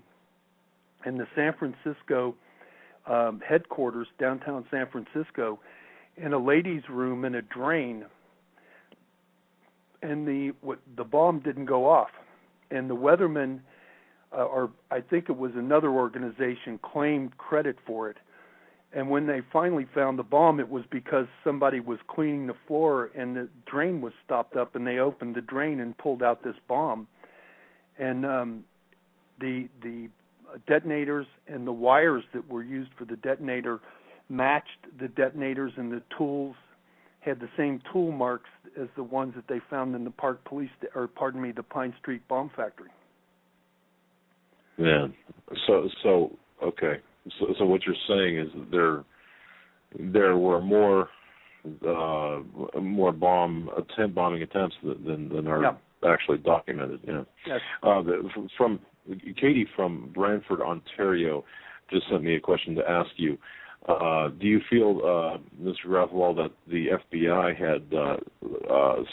D: in the San Francisco headquarters, downtown San Francisco, in a ladies' room in a drain, and the bomb didn't go off, and the weathermen, or I think it was another organization, claimed credit for it. And when they finally found the bomb, it was because somebody was cleaning the floor and the drain was stopped up, and they opened the drain and pulled out this bomb. And the detonators and the wires that were used for the detonator matched the detonators, and the tools had the same tool marks as the ones that they found in the the Pine Street bomb factory.
B: Yeah. So okay. So what you're saying is that there were more bombing attempts than are actually documented. Yeah.
D: Yes.
B: From Katie from Brantford, Ontario, just sent me a question to ask you. Do you feel, Mr. Grathwohl, that the FBI had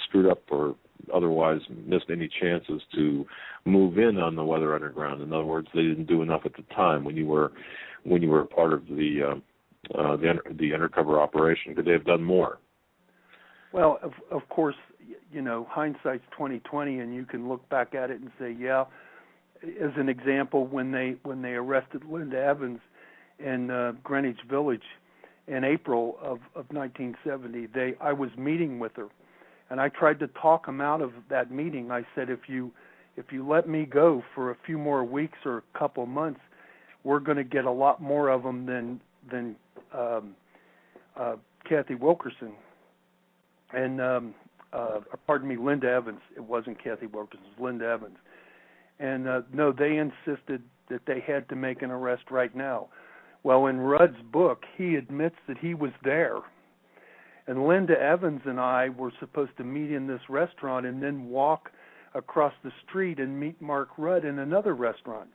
B: screwed up or otherwise missed any chances to move in on the Weather Underground? In other words, they didn't do enough at the time when you were part of the undercover operation. Could they have done more?
D: Well, of course, you know, hindsight's 20/20, and you can look back at it and say, yeah. As an example, when they arrested Linda Evans in Greenwich Village, in April of 1970. I was meeting with her, and I tried to talk them out of that meeting. I said, if you let me go for a few more weeks or a couple months, we're going to get a lot more of them than Kathy Wilkerson and Linda Evans. It wasn't Kathy Wilkerson, it was Linda Evans. And no, they insisted that they had to make an arrest right now. Well, in Rudd's book, he admits that he was there. And Linda Evans and I were supposed to meet in this restaurant and then walk across the street and meet Mark Rudd in another restaurant.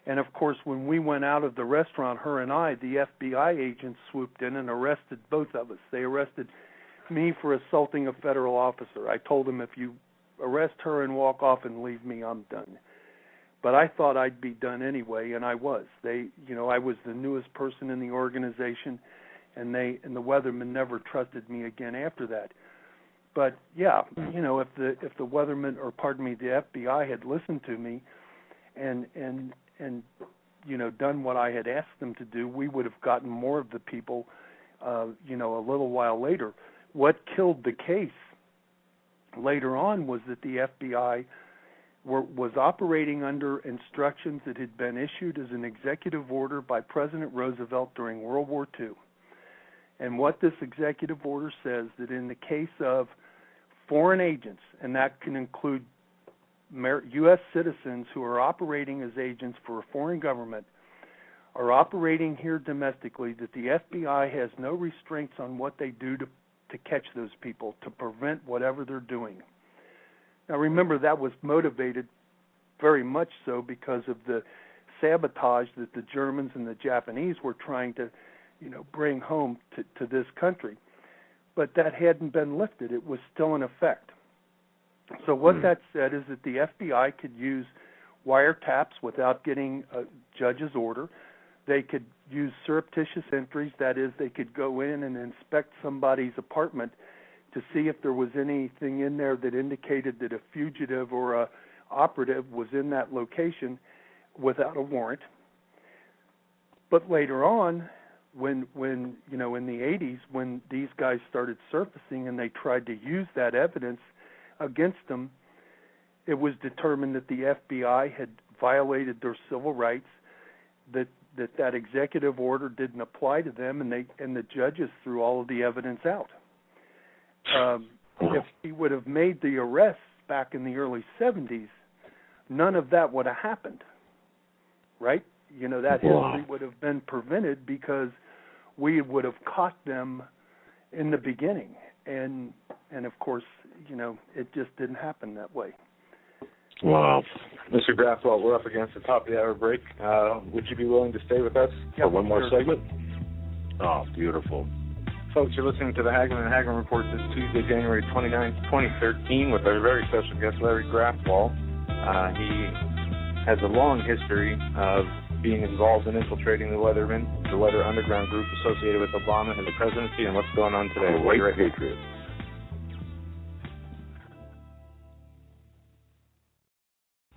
D: And, of course, when we went out of the restaurant, her and I, the FBI agents swooped in and arrested both of us. They arrested me for assaulting a federal officer. I told them, if you arrest her and walk off and leave me, I'm done. But I thought I'd be done anyway, and I was. I was the newest person in the organization, and the Weathermen never trusted me again after that. But yeah, if the Weathermen, the FBI had listened to me, and done what I had asked them to do, we would have gotten more of the people, a little while later. What killed the case later on was that the FBI was operating under instructions that had been issued as an executive order by President Roosevelt during World War II. And what this executive order says, that in the case of foreign agents, and that can include U.S. citizens who are operating as agents for a foreign government, are operating here domestically, that the FBI has no restraints on what they do to catch those people, to prevent whatever they're doing. Now remember, that was motivated very much so because of the sabotage that the Germans and the Japanese were trying to, bring home to this country. But that hadn't been lifted. It was still in effect. So what that said is that the FBI could use wiretaps without getting a judge's order. They could use surreptitious entries, that is, they could go in and inspect somebody's apartment to see if there was anything in there that indicated that a fugitive or a operative was in that location without a warrant. But later on, when in the 80s, when these guys started surfacing and they tried to use that evidence against them, it was determined that the FBI had violated their civil rights, that executive order didn't apply to them, and the judges threw all of the evidence out. If he would have made the arrests back in the early 70s, none of that would have happened, right? That history would have been prevented because we would have caught them in the beginning. And of course, it just didn't happen that way.
C: Wow. Mr. Grathwell, we're up against the top of the hour break. Would you be willing to stay with us for one more segment?
B: Oh, beautiful.
C: Folks, you're listening to the Hagmann and Hagmann Report this Tuesday, January 29th, 2013, with our very special guest, Larry Grathwell. He has a long history of being involved in infiltrating the Weathermen, the Weather Underground group associated with Obama and the presidency, and what's going on today.
B: White Patriot.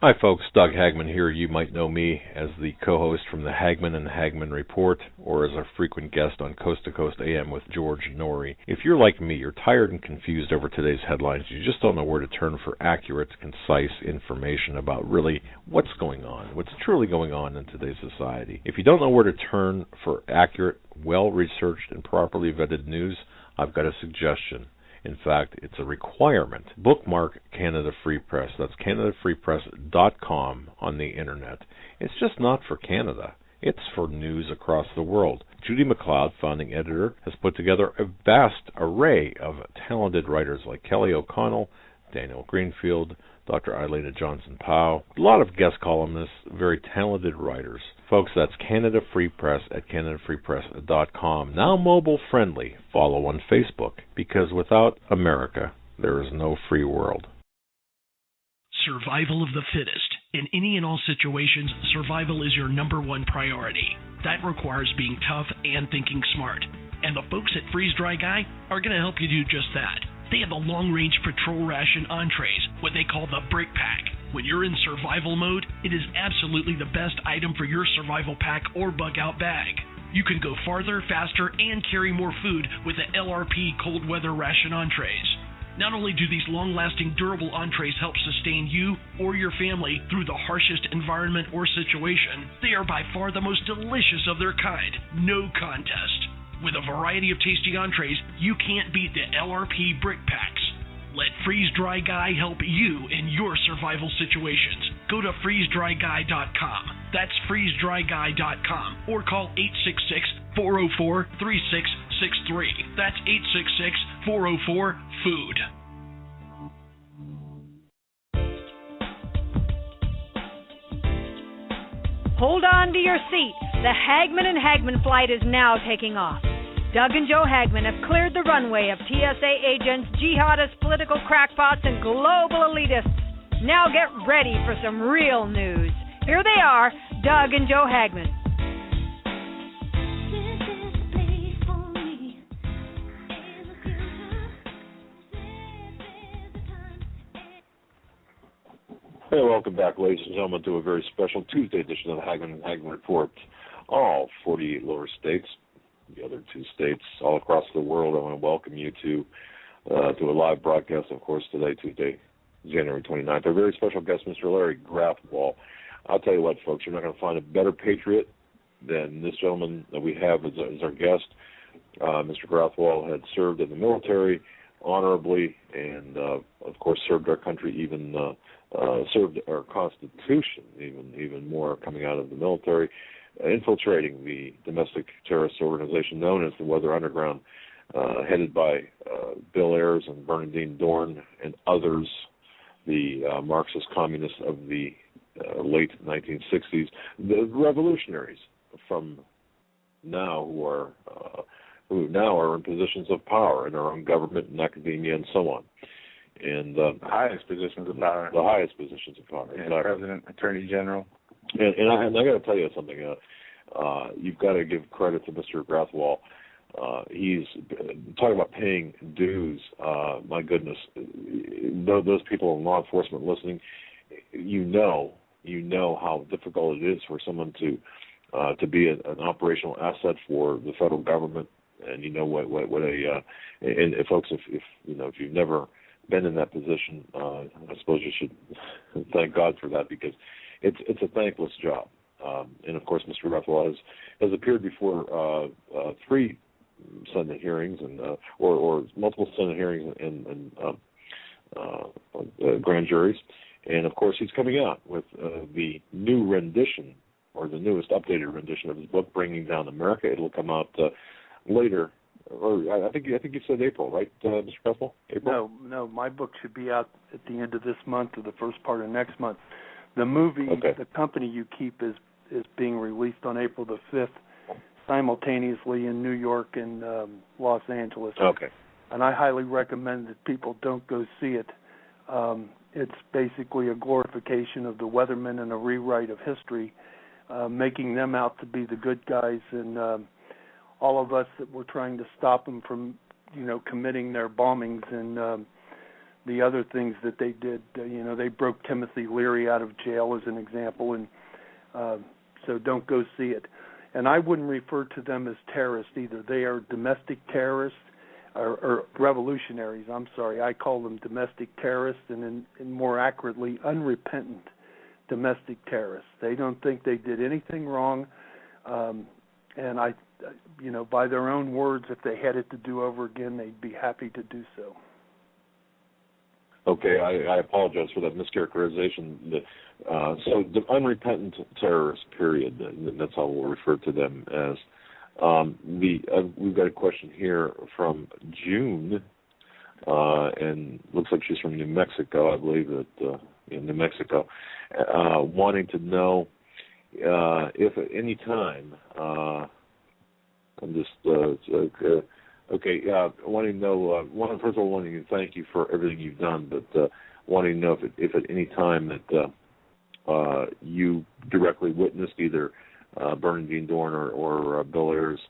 B: Hi folks, Doug Hagmann here. You might know me as the co-host from the Hagmann and Hagmann Report, or as a frequent guest on Coast to Coast AM with George Norrie. If you're like me, you're tired and confused over today's headlines. You just don't know where to turn for accurate, concise information about really what's going on, what's truly going on in today's society. If you don't know where to turn for accurate, well-researched, and properly vetted news, I've got a suggestion. In fact, it's a requirement. Bookmark Canada Free Press. That's CanadaFreePress.com on the Internet. It's just not for Canada. It's for news across the world. Judy McLeod, founding editor, has put together a vast array of talented writers like Kelly O'Connell, Daniel Greenfield, Dr. Eileen Johnson-Powell, a lot of guest columnists, very talented writers. Folks, that's Canada Free Press at CanadaFreePress.com. Now mobile friendly. Follow on Facebook, because without America, there is no free world.
E: Survival of the fittest. In any and all situations, survival is your number one priority. That requires being tough and thinking smart. And the folks at Freeze Dry Guy are going to help you do just that. They have the long-range patrol ration entrees, what they call the Brick Pack. When you're in survival mode, it is absolutely the best item for your survival pack or bug-out bag. You can go farther, faster, and carry more food with the LRP cold weather ration entrees. Not only do these long-lasting, durable entrees help sustain you or your family through the harshest environment or situation, they are by far the most delicious of their kind. No contest. With a variety of tasty entrees, you can't beat the LRP brick packs. Let Freeze Dry Guy help you in your survival situations. Go to freezedryguy.com. That's freezedryguy.com. Or call 866-404-3663. That's 866-404-FOOD.
F: Hold on to your seat. The Hagmann and Hagmann flight is now taking off. Doug and Joe Hagmann have cleared the runway of TSA agents, jihadists, political crackpots, and global elitists. Now get ready for some real news. Here they are, Doug and Joe Hagmann.
B: Hey, welcome back, ladies and gentlemen, to a very special Tuesday edition of the Hagmann and Hagmann Report. All 48 lower states, the other 2 states, all across the world. I want to welcome you to a live broadcast, of course, today, Tuesday, January 29th. Our very special guest, Mr. Larry Grathwohl. I'll tell you what, folks, you're not going to find a better patriot than this gentleman that we have as our guest. Mr. Grathwohl had served in the military honorably and, of course, served our country even served our Constitution even more coming out of the military, infiltrating the domestic terrorist organization known as the Weather Underground, headed by Bill Ayers and Bernardine Dorn and others, the Marxist communists of the late 1960s, the revolutionaries from now who now are in positions of power in our own government and academia and so on. And the
C: highest positions of power.
B: The highest positions of power.
C: Yeah, exactly. President, Attorney General.
B: And I got to tell you something. You've got to give credit to Mr. Grathwohl. He's talking about paying dues. My goodness, those people in law enforcement listening, you know how difficult it is for someone to be an operational asset for the federal government. And you know what and folks, if you've never been in that position, I suppose you should thank God for that, because it's a thankless job. And of course, Mr. Grathwohl has appeared before 3 Senate hearings and or multiple Senate hearings and grand juries, and of course he's coming out with the new rendition, or the newest updated rendition of his book, Bringing Down America. It'll come out later. Or I think you said April, right, Mr. Grathwohl? April?
D: No. My book should be out at the end of this month or the first part of next month. The movie, The Company You Keep, is being released on April the 5th, simultaneously in New York and Los Angeles.
B: Okay.
D: And I highly recommend that people don't go see it. It's basically a glorification of the Weathermen and a rewrite of history, making them out to be the good guys, and all of us that were trying to stop them from, committing their bombings and the other things that they did. They broke Timothy Leary out of jail as an example, and so don't go see it. And I wouldn't refer to them as terrorists either. They are domestic terrorists, or revolutionaries, I'm sorry. I call them domestic terrorists, and more accurately, unrepentant domestic terrorists. They don't think they did anything wrong, and by their own words, if they had it to do over again, they'd be happy to do so.
B: Okay, I apologize for that mischaracterization. So the unrepentant terrorists, period, that's how we'll refer to them as. We've got a question here from June, and looks like she's from New Mexico, I believe, in New Mexico, wanting to know if at any time, wanting to know, first of all, wanting to thank you for everything you've done, but wanting to know if at any time that you directly witnessed either Bernardine Dorn or Bill Ayers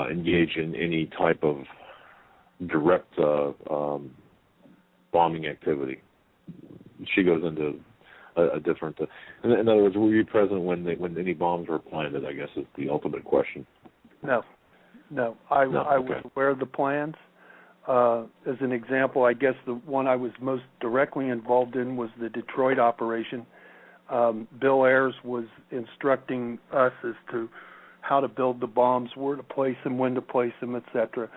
B: engage in any type of direct bombing activity. She goes into a different. In other words, were you present when any bombs were planted? I guess is the ultimate question.
D: No. I was aware of the plans. As an example, I guess the one I was most directly involved in was the Detroit operation. Bill Ayers was instructing us as to how to build the bombs, where to place them, when to place them, etc.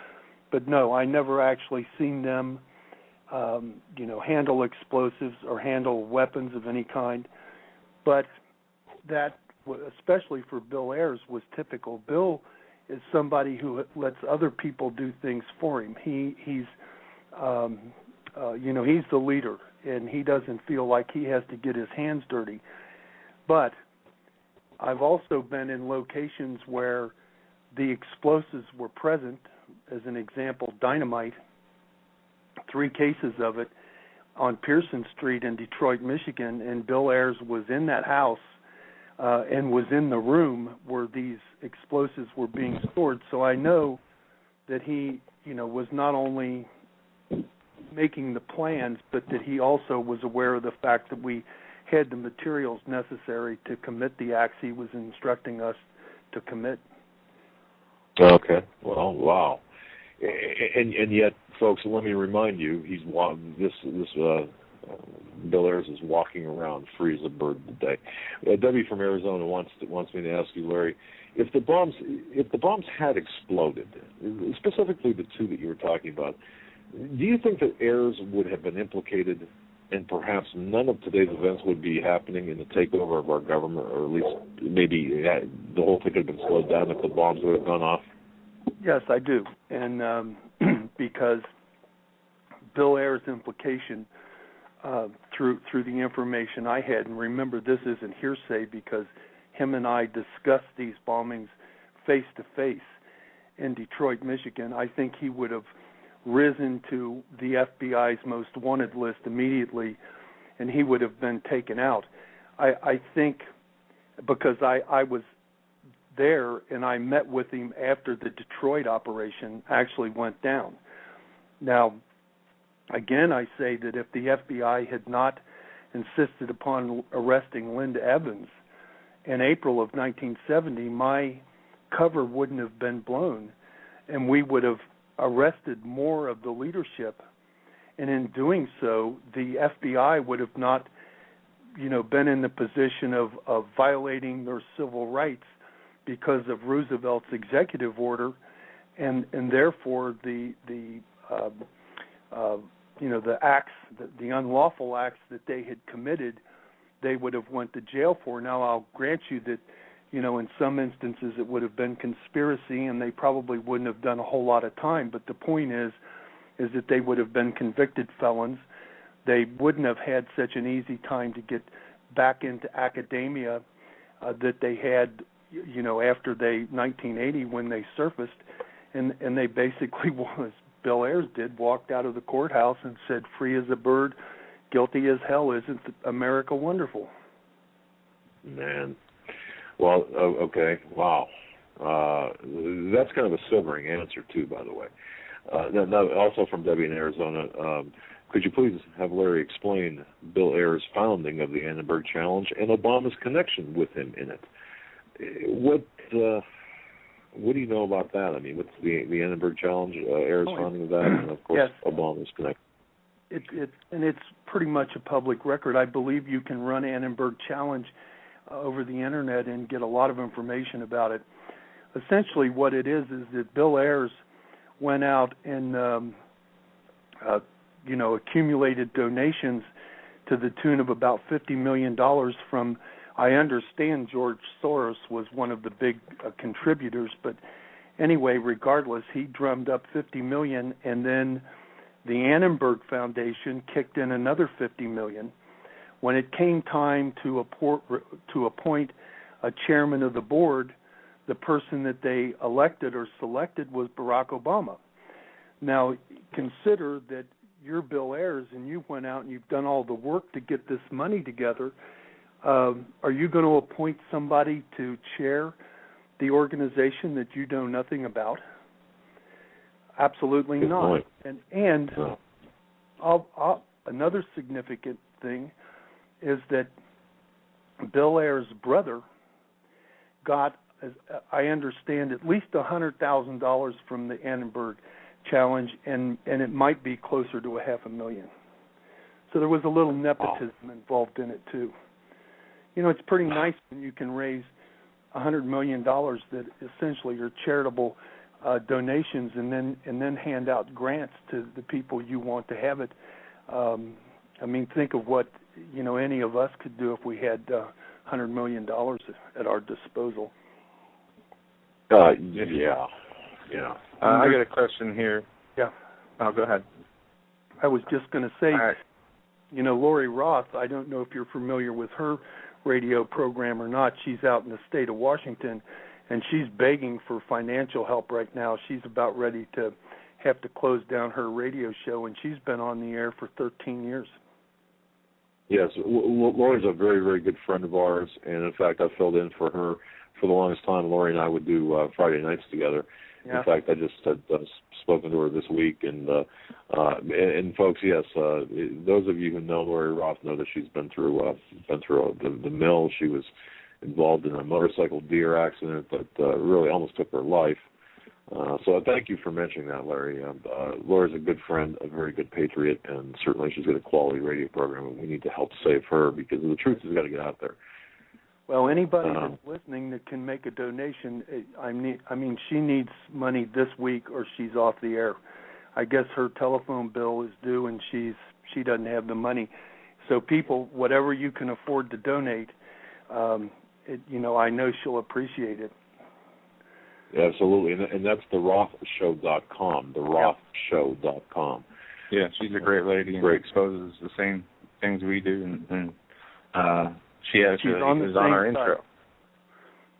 D: But no, I never actually seen them, handle explosives or handle weapons of any kind. But that, especially for Bill Ayers, was typical. Bill is somebody who lets other people do things for him. He's the leader, and he doesn't feel like he has to get his hands dirty. But I've also been in locations where the explosives were present. As an example, dynamite, 3 cases of it on Pearson Street in Detroit, Michigan, and Bill Ayers was in that house and was in the room where these explosives were being stored. So I know that he, was not only making the plans, but that he also was aware of the fact that we had the materials necessary to commit the acts he was instructing us to commit.
B: Okay. Well, wow. And yet, folks, let me remind you, Bill Ayers is walking around free as a bird today. Debbie from Arizona wants me to ask you, Larry, if the bombs had exploded, specifically the 2 that you were talking about, do you think that Ayers would have been implicated, and perhaps none of today's events would be happening in the takeover of our government, or at least maybe the whole thing could have been slowed down if the bombs would have gone off?
D: Yes, I do, and because Bill Ayers' implication through the information I had, and remember this isn't hearsay because him and I discussed these bombings face to face in Detroit, Michigan, I think he would have risen to the FBI's most wanted list immediately, and he would have been taken out. I think because I was there and I met with him after the Detroit operation actually went down. Now, again, I say that if the FBI had not insisted upon arresting Linda Evans in April of 1970, my cover wouldn't have been blown, and we would have arrested more of the leadership. And in doing so, the FBI would have not, been in the position of violating their civil rights because of Roosevelt's executive order, and therefore the acts, the unlawful acts that they had committed, they would have went to jail for. Now, I'll grant you that, in some instances it would have been conspiracy and they probably wouldn't have done a whole lot of time, but the point is that they would have been convicted felons. They wouldn't have had such an easy time to get back into academia that they had, after 1980 when they surfaced, and they basically, as Bill Ayers did, walked out of the courthouse and said, free as a bird, guilty as hell, isn't America wonderful?
B: Man. Well, okay, wow. That's kind of a sobering answer, too, by the way. Now, also from Debbie in Arizona, could you please have Larry explain Bill Ayers' founding of the Annenberg Challenge and Obama's connection with him in it? What do you know about that? I mean, what's the Annenberg Challenge, Ayers' founding of that, and, of course, yes. Obama's connection?
D: It's pretty much a public record. I believe you can run Annenberg Challenge over the Internet and get a lot of information about it. Essentially what it is that Bill Ayers went out and accumulated donations to the tune of about $50 million from, I understand George Soros was one of the big contributors, but anyway, regardless, he drummed up $50 million, and then the Annenberg Foundation kicked in another $50 million. When it came time to appoint a chairman of the board, the person that they elected or selected was Barack Obama. Now, consider that you're Bill Ayers and you went out and you've done all the work to get this money together. Are you going to appoint somebody to chair the organization that you know nothing about? Absolutely not. And another significant thing is that Bill Ayers' brother got as I understand, at least $100,000 from the Annenberg challenge, and it might be closer to $500,000. So there was a little nepotism involved in it too. You know, it's pretty nice when you can raise $100 million that essentially are charitable donations, and then hand out grants to the people you want to have it. I mean, think of what any of us could do if we had $100 million at our disposal.
B: Yeah.
C: I got a question here.
D: Yeah.
C: Oh, go ahead.
D: I was just going to say,
C: all right.
D: Lori Roth, I don't know if you're familiar with her radio program or not. She's out in the state of Washington, and she's begging for financial help right now. She's about ready to have to close down her radio show, and she's been on the air for 13 years.
B: Yes, Lori's a very, very good friend of ours, and in fact, I filled in for her for the longest time. Lori and I would do Friday nights together.
D: Yeah.
B: In fact, I just had spoken to her this week, and folks, yes, those of you who know Lori Roth know that she's been through the mill. She was involved in a motorcycle deer accident that really almost took her life. So I thank you for mentioning that, Larry. Lori's a good friend, a very good patriot, and certainly she's got a quality radio program, and we need to help save her because the truth has got to get out there.
D: Well, anybody that's listening that can make a donation, I mean, she needs money this week or she's off the air. I guess her telephone bill is due and she doesn't have the money. So people, whatever you can afford to donate, I know she'll appreciate it.
B: Yeah, absolutely, and that's therothshow.com, therothshow.com.
C: Yeah, she's a great lady and exposes the same things we do, and she actually was on our intro.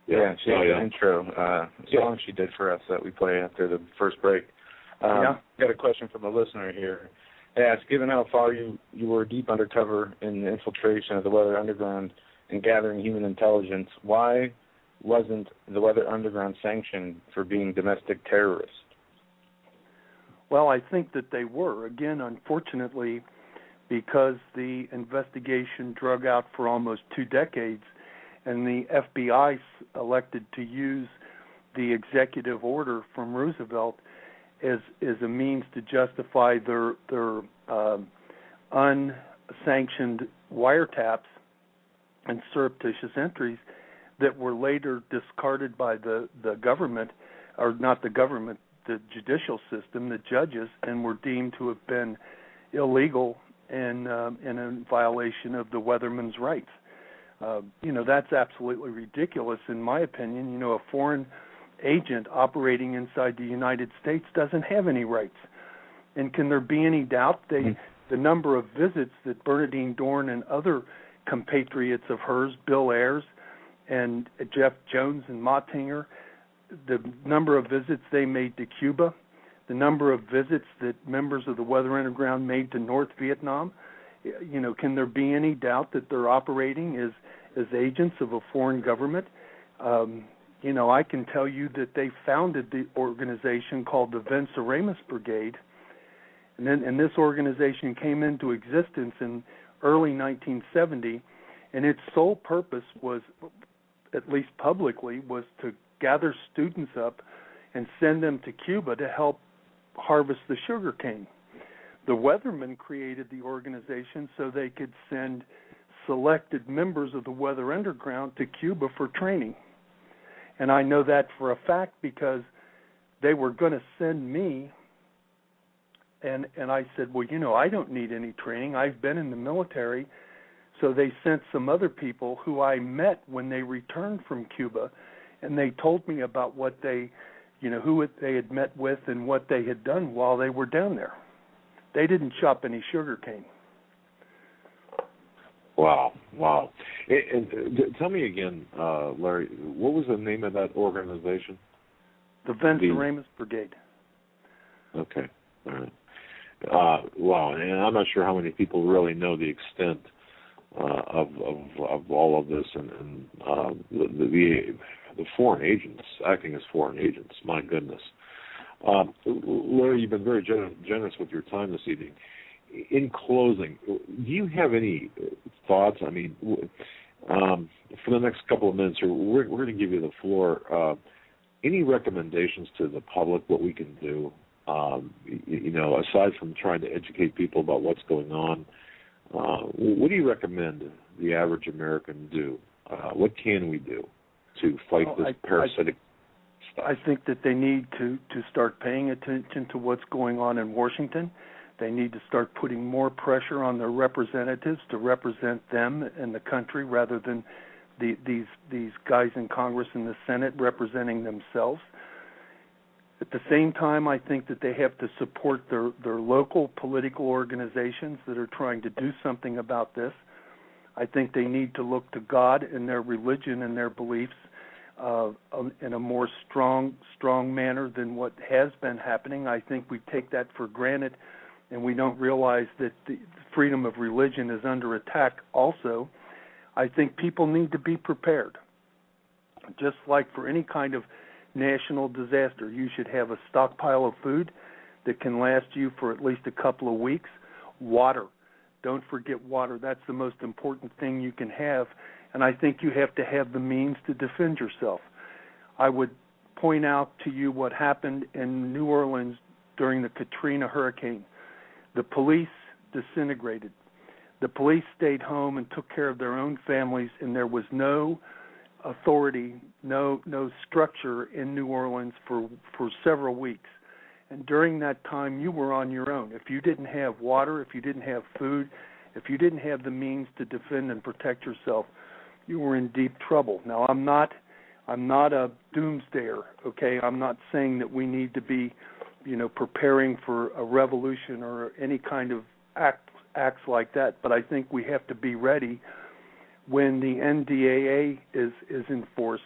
C: Yeah, she has an intro song she did for us that we play after the first break. Got a question from a listener here. They asked, given how far you were deep undercover in the infiltration of the Weather Underground and gathering human intelligence, why wasn't the Weather Underground sanctioned for being domestic terrorists?
D: Well, I think that they were. Again, unfortunately, because the investigation drug out for almost 2 decades, and the FBI elected to use the executive order from Roosevelt as a means to justify their unsanctioned wiretaps and surreptitious entries that were later discarded by the government, or not the government, the judicial system, the judges, and were deemed to have been illegal and in violation of the weatherman's rights. That's absolutely ridiculous in my opinion. A foreign agent operating inside the United States doesn't have any rights. And can there be any doubt the number of visits that Bernadine Dorn and other compatriots of hers, Bill Ayers and Jeff Jones and Mottinger, the number of visits they made to Cuba, the number of visits that members of the Weather Underground made to North Vietnam, can there be any doubt that they're operating as agents of a foreign government? I can tell you that they founded the organization called the Venceremos Brigade, and this organization came into existence in early 1970, and its sole purpose was, at least publicly, was to gather students up and send them to Cuba to help harvest the sugar cane. The Weathermen created the organization so they could send selected members of the Weather Underground to Cuba for training. And I know that for a fact because they were going to send me, and I said, well, I don't need any training. I've been in the military. So they sent some other people who I met when they returned from Cuba, and they told me about what they, who they had met with and what they had done while they were down there. They didn't chop any sugar cane.
B: Wow. And tell me again, Larry, what was the name of that organization?
D: The Venceremos Brigade.
B: Okay. All right. Wow, and I'm not sure how many people really know the extent of all of this, and the foreign agents, acting as foreign agents. My goodness. Larry, you've been very generous with your time this evening. In closing, do you have any thoughts? I mean, For the next couple of minutes here, we're going to give you the floor. Any recommendations to the public, what we can do, aside from trying to educate people about what's going on? What do you recommend the average American do? What can we do to fight this parasitic stuff?
D: I think that they need to start paying attention to what's going on in Washington. They need to start putting more pressure on their representatives to represent them and the country rather than these guys in Congress and the Senate representing themselves. At the same time, I think that they have to support their local political organizations that are trying to do something about this. I think they need to look to God and their religion and their beliefs in a more strong manner than what has been happening. I think we take that for granted, and we don't realize that the freedom of religion is under attack also. I think people need to be prepared. Just like for any kind of national disaster, you should have a stockpile of food that can last you for at least a couple of weeks. Water. Don't forget water. That's the most important thing you can have, and I think you have to have the means to defend yourself. I would point out to you what happened in New Orleans during the Katrina hurricane. The police disintegrated. The police stayed home and took care of their own families, and there was no authority, no structure in New Orleans for several weeks. And during that time, you were on your own. If you didn't have water, if you didn't have food, if you didn't have the means to defend and protect yourself, you were in deep trouble. Now, I'm not a doomsdayer, okay? I'm not saying that we need to be, preparing for a revolution or any kind of acts like that, but I think we have to be ready when the NDAA is enforced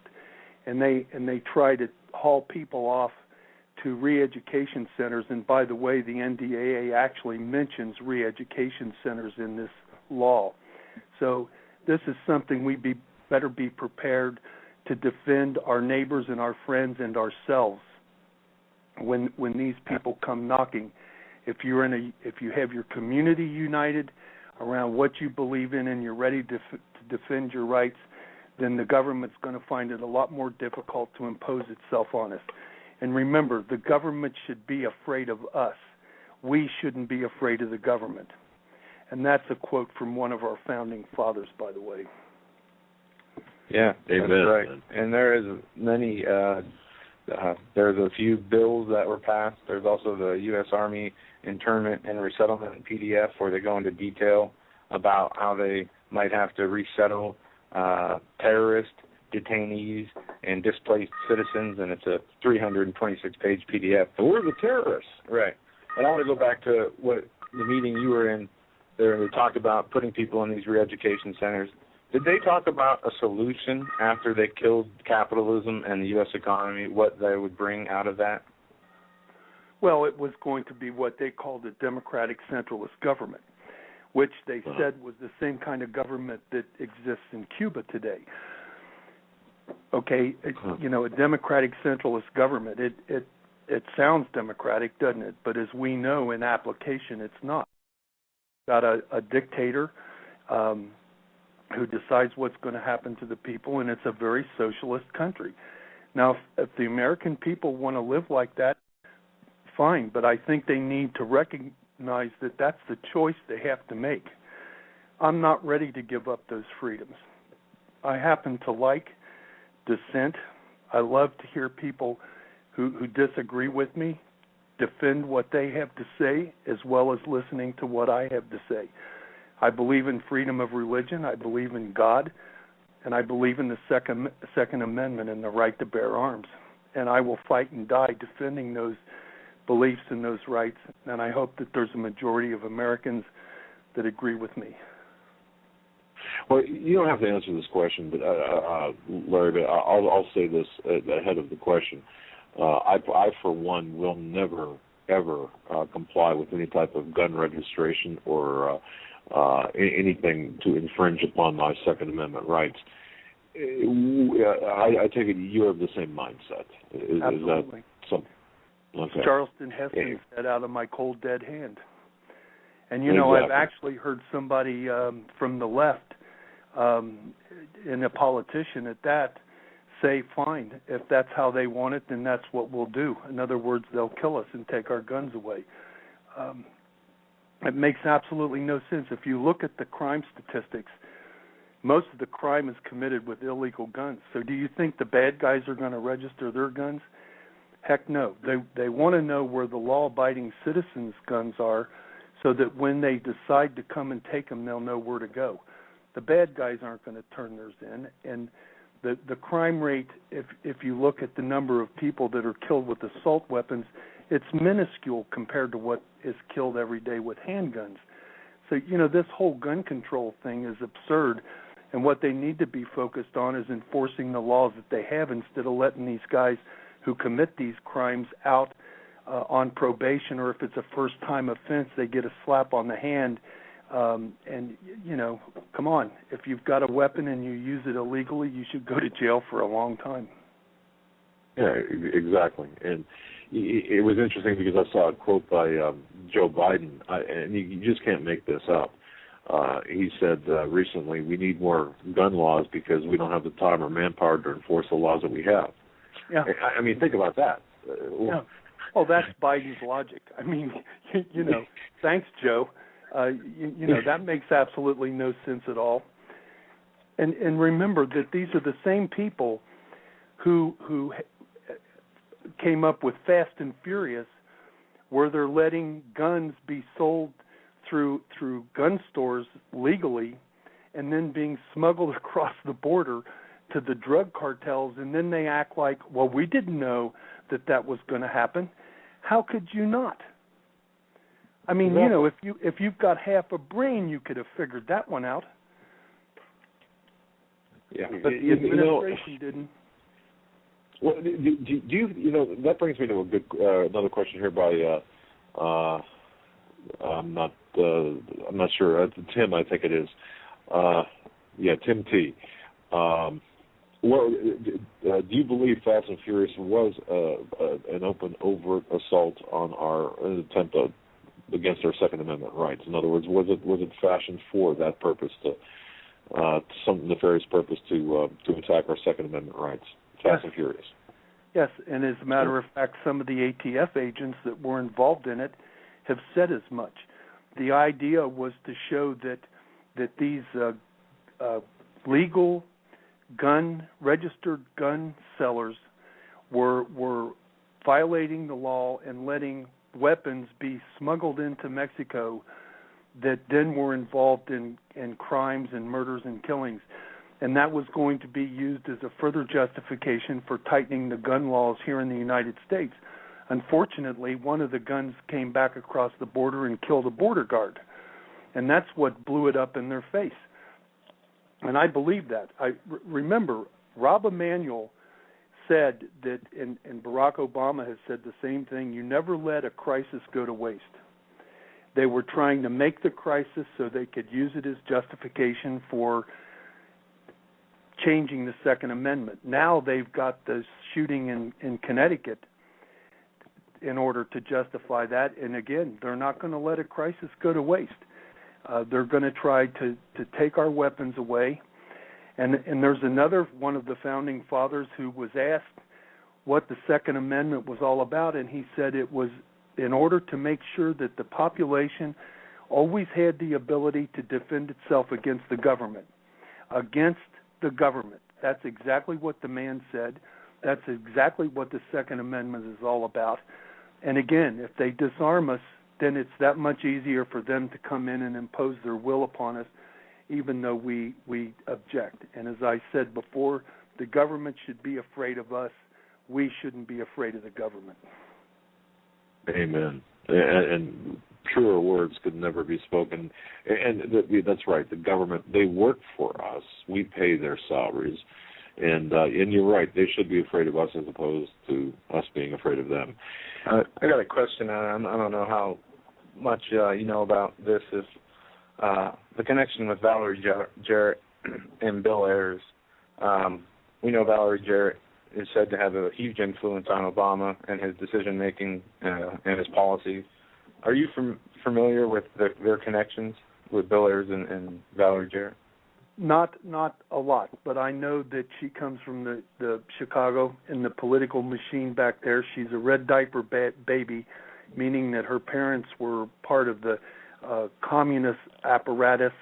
D: and they try to haul people off to re-education centers. And by the way, the NDAA actually mentions re-education centers in this law. So this is something we better be prepared to defend our neighbors and our friends and ourselves when these people come knocking. If you have your community united around what you believe in and you're ready to defend your rights, then the government's going to find it a lot more difficult to impose itself on us. And remember, the government should be afraid of us. We shouldn't be afraid of the government. And that's a quote from one of our founding fathers, by the way.
C: Yeah,
B: Amen.
C: That's right. And there is many. There's a few bills that were passed. There's also the U.S. Army Internment and Resettlement PDF, where they go into detail about how they might have to resettle terrorists, detainees, and displaced citizens, and it's a 326-page PDF.
B: So we're the terrorists.
C: Right. And I want to go back to what the meeting you were in there. They talked about putting people in these re-education centers. Did they talk about a solution after they killed capitalism and the U.S. economy, what they would bring out of that?
D: Well, it was going to be what they called a democratic centralist government, which they said was the same kind of government that exists in Cuba today. Okay, a democratic centralist government, it sounds democratic, doesn't it? But as we know, in application, it's not. Got a dictator who decides what's going to happen to the people, and it's a very socialist country. Now, if the American people want to live like that, fine, but I think they need to recognize that that's the choice they have to make. I'm not ready to give up those freedoms. I happen to like dissent. I love to hear people who disagree with me defend what they have to say, as well as listening to what I have to say. I believe in freedom of religion. I believe in God, and I believe in the Second Amendment and the right to bear arms. And I will fight and die defending those beliefs and those rights. And I hope that there's a majority of Americans that agree with me.
B: Well, you don't have to answer this question, but Larry, but I'll say this ahead of the question. I, for one, will never, ever comply with any type of gun registration or anything to infringe upon my Second Amendment rights. I take it you're of the same mindset.
D: Absolutely.
B: Is that something? Okay.
D: Charleston Heston said, out of my cold, dead hand. And,
B: exactly.
D: I've actually heard somebody from the left and a politician at that, say, fine, if that's how they want it, then that's what we'll do. In other words, they'll kill us and take our guns away. It makes absolutely no sense. If you look at the crime statistics, most of the crime is committed with illegal guns. So do you think the bad guys are going to register their guns? Heck no. They want to know where the law-abiding citizens' guns are so that when they decide to come and take them, they'll know where to go. The bad guys aren't going to turn theirs in. And the crime rate, if you look at the number of people that are killed with assault weapons, it's minuscule compared to what is killed every day with handguns. So, this whole gun control thing is absurd, and what they need to be focused on is enforcing the laws that they have instead of letting these guys who commit these crimes out on probation, or if it's a first-time offense, they get a slap on the hand. And, come on, if you've got a weapon and you use it illegally, you should go to jail for a long time.
B: Yeah, exactly. And it was interesting because I saw a quote by Joe Biden, and you just can't make this up. He said recently, we need more gun laws because we don't have the time or manpower to enforce the laws that we have.
D: Yeah.
B: I mean, think about that.
D: Yeah. Oh, that's Biden's logic. I mean, thanks, Joe. That makes absolutely no sense at all. And remember that these are the same people who came up with Fast and Furious, where they're letting guns be sold through gun stores legally and then being smuggled across the border to the drug cartels, and then they act like, well, we didn't know that was going to happen. How could you not? I mean, if you've got half a brain, you could have figured that one out.
B: Yeah,
D: but the administration didn't.
B: Well, do you that brings me to a good another question here by I'm not sure, Tim, I think it is. Tim T. Do you believe Fast and Furious was an open, overt assault on our attempt against our Second Amendment rights? In other words, was it fashioned for that purpose, some nefarious purpose to attack our Second Amendment rights? Fast and Furious.
D: Yes, and as a matter of fact, some of the ATF agents that were involved in it have said as much. The idea was to show that these legal registered gun sellers were violating the law and letting weapons be smuggled into Mexico that then were involved in crimes and murders and killings. And that was going to be used as a further justification for tightening the gun laws here in the United States. Unfortunately, one of the guns came back across the border and killed a border guard. And that's what blew it up in their face. And I believe that. Remember, Rob Emanuel said that, and Barack Obama has said the same thing, you never let a crisis go to waste. They were trying to make the crisis so they could use it as justification for changing the Second Amendment. Now they've got the shooting in Connecticut in order to justify that. And again, they're not going to let a crisis go to waste. They're going to try to take our weapons away. And there's another one of the founding fathers who was asked what the Second Amendment was all about, and he said it was in order to make sure that the population always had the ability to defend itself against the government. Against the government. That's exactly what the man said. That's exactly what the Second Amendment is all about. And again, if they disarm us, then it's that much easier for them to come in and impose their will upon us, even though we object. And as I said before, the government should be afraid of us. We shouldn't be afraid of the government.
B: Amen. And truer words could never be spoken. And that's right. The government, they work for us. We pay their salaries. And you're right. They should be afraid of us as opposed to us being afraid of them.
C: I got a question. I don't know how much you know about this. Is the connection with Valerie Jarrett and Bill Ayers. We know Valerie Jarrett is said to have a huge influence on Obama and his decision-making and his policies. Are you familiar with their connections with Bill Ayers and Valerie Jarrett?
D: Not a lot, but I know that she comes from the Chicago and the political machine back there. She's a red diaper baby, meaning that her parents were part of the communist apparatus,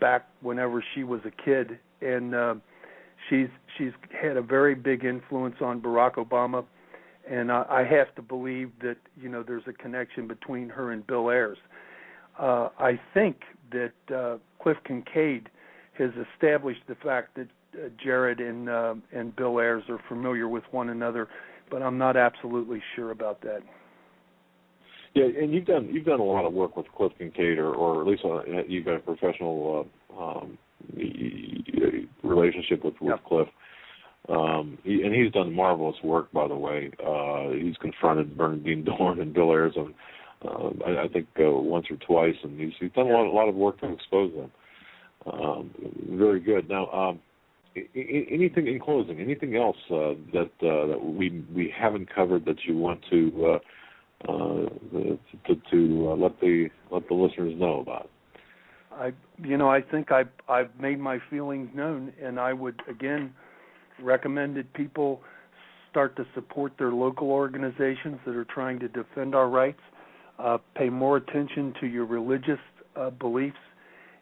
D: back whenever she was a kid. And she's had a very big influence on Barack Obama, and I have to believe that there's a connection between her and Bill Ayers. I think that Cliff Kincaid has established the fact that Jared and Bill Ayers are familiar with one another, but I'm not absolutely sure about that.
B: Yeah, and you've done a lot of work with Cliff Kincaid, or at least you've got a professional relationship with Cliff. And he's done marvelous work, by the way. He's confronted Bernardine Dorn and Bill Ayers on, I think once or twice, and he's done a lot of work to expose them. Very good. Now, anything in closing? Anything else that we haven't covered that you want to let the listeners know about?
D: I think I've made my feelings known, and I would again recommend that people start to support their local organizations that are trying to defend our rights. Pay more attention to your religious beliefs